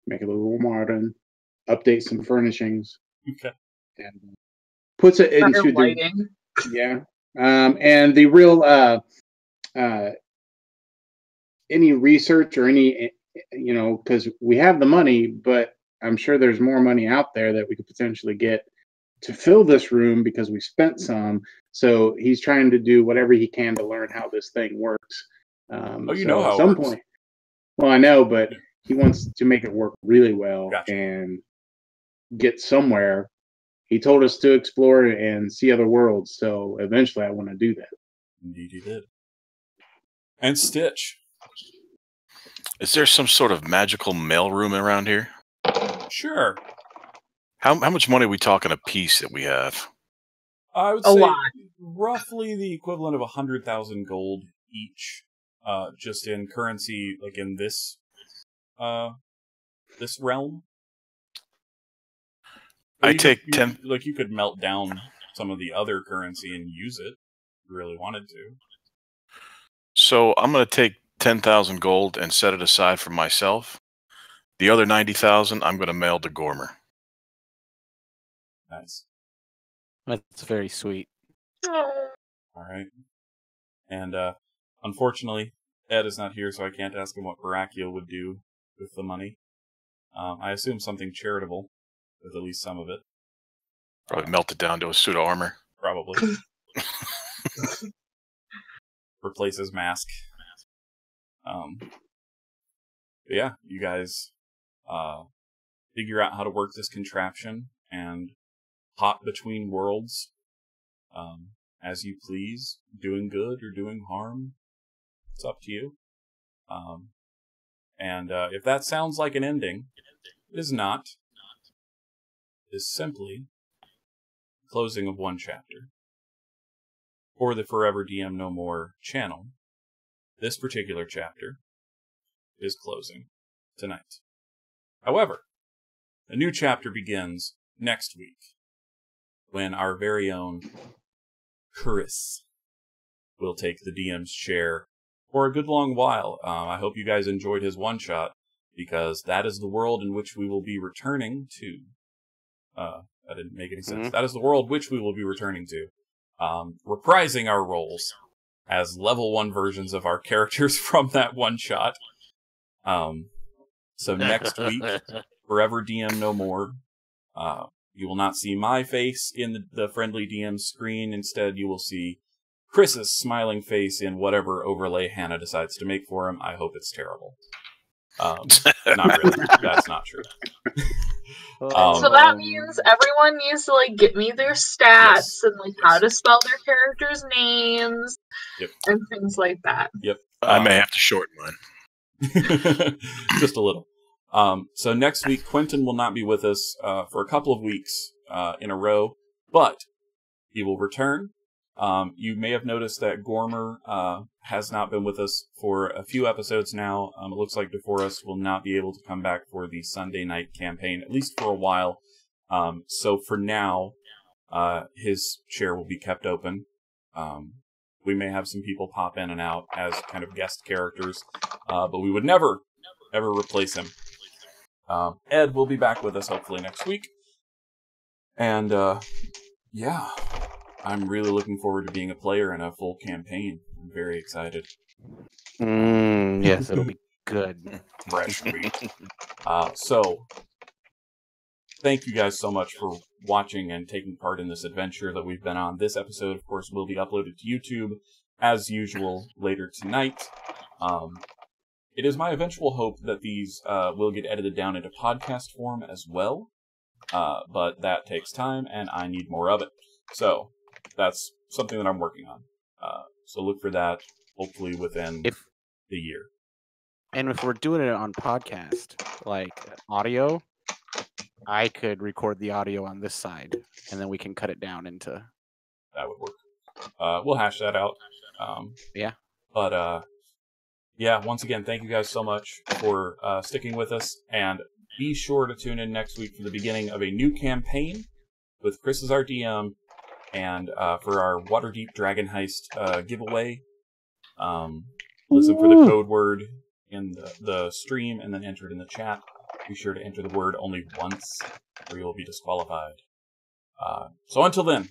Speaker 4: make it a little more modern, update some furnishings,
Speaker 1: okay,
Speaker 4: and puts it into
Speaker 2: lighting.
Speaker 4: And the real any research or any, because we have the money, but I'm sure there's more money out there that we could potentially get to fill this room because we spent some. So he's trying to do whatever he can to learn how this thing works.
Speaker 1: You
Speaker 4: so
Speaker 1: know how
Speaker 4: at
Speaker 1: it
Speaker 4: some
Speaker 1: works.
Speaker 4: point, well, I know, but he wants to make it work really well and get somewhere. He told us to explore and see other worlds, so eventually I want to do that.
Speaker 1: Indeed he did. And Stitch.
Speaker 5: Is there some sort of magical mailroom around here?
Speaker 1: Sure.
Speaker 5: How much money are we talking a piece that we have?
Speaker 1: I would
Speaker 2: A
Speaker 1: say
Speaker 2: lot.
Speaker 1: roughly the equivalent of 100,000 gold each, just in currency, like in this realm.
Speaker 5: I take 10.
Speaker 1: Like you could melt down some of the other currency and use it if you really wanted to.
Speaker 5: So I'm going to take 10,000 gold and set it aside for myself. The other 90,000 I'm going to mail to Gormer.
Speaker 1: Nice.
Speaker 3: That's very sweet.
Speaker 2: Oh.
Speaker 1: All right. And unfortunately, Ed is not here, so I can't ask him what Barakiel would do with the money. I assume something charitable, with at least some of it.
Speaker 5: Probably melt it down to a suit of armor.
Speaker 1: Probably. Replace his mask. But yeah, you guys figure out how to work this contraption and hop between worlds as you please, doing good or doing harm. It's up to you. And if that sounds like an ending, it is not. It is simply the closing of one chapter. For the Forever DM No More channel, this particular chapter is closing tonight. However, a new chapter begins next week when our very own Chris will take the DM's chair for a good long while. I hope you guys enjoyed his one-shot, because that is the world in which we will be returning to. That didn't make any sense. That is the world which we will be returning to. Reprising our roles as level 1 versions of our characters from that one-shot. So next week, Forever DM No More. You will not see my face in the friendly DM screen. Instead, you will see Chris's smiling face in whatever overlay Hannah decides to make for him. I hope it's terrible. Not really. That's not true.
Speaker 2: So that means everyone needs to like get me their stats and like how to spell their characters' names and things like that.
Speaker 1: Yep.
Speaker 5: I may have to shorten mine.
Speaker 1: Just a little. So next week, Quentin will not be with us for a couple of weeks in a row, but he will return. You may have noticed that Gormer has not been with us for a few episodes now. It looks like DeForest will not be able to come back for the Sunday night campaign, at least for a while. So for now, his chair will be kept open. We may have some people pop in and out as kind of guest characters, but we would never, ever replace him. Ed will be back with us hopefully next week. And yeah, I'm really looking forward to being a player in a full campaign. I'm very excited.
Speaker 3: Yes, it'll be good.
Speaker 1: Fresh meat. So, thank you guys so much for watching and taking part in this adventure that we've been on. This episode, of course, will be uploaded to YouTube, as usual, later tonight. It is my eventual hope that these will get edited down into podcast form as well, but that takes time, and I need more of it. So, that's something that I'm working on. So look for that, hopefully within the year.
Speaker 3: And if we're doing it on podcast, like audio, I could record the audio on this side, and then we can cut it down into...
Speaker 1: That would work. We'll hash that out.
Speaker 3: Yeah.
Speaker 1: But, yeah, once again, thank you guys so much for sticking with us, and be sure to tune in next week for the beginning of a new campaign with Chris as our DM, and for our Waterdeep Dragon Heist giveaway. Listen for the code word in the stream and then enter it in the chat. Be sure to enter the word only once or you will be disqualified. So until then,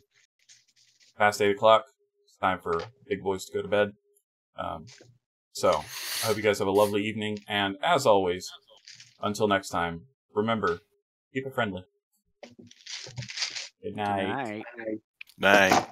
Speaker 1: past 8 o'clock, it's time for big boys to go to bed. So I hope you guys have a lovely evening, and as always, until next time, remember, keep it friendly. Good
Speaker 3: Good
Speaker 1: night.
Speaker 3: night.
Speaker 5: Night.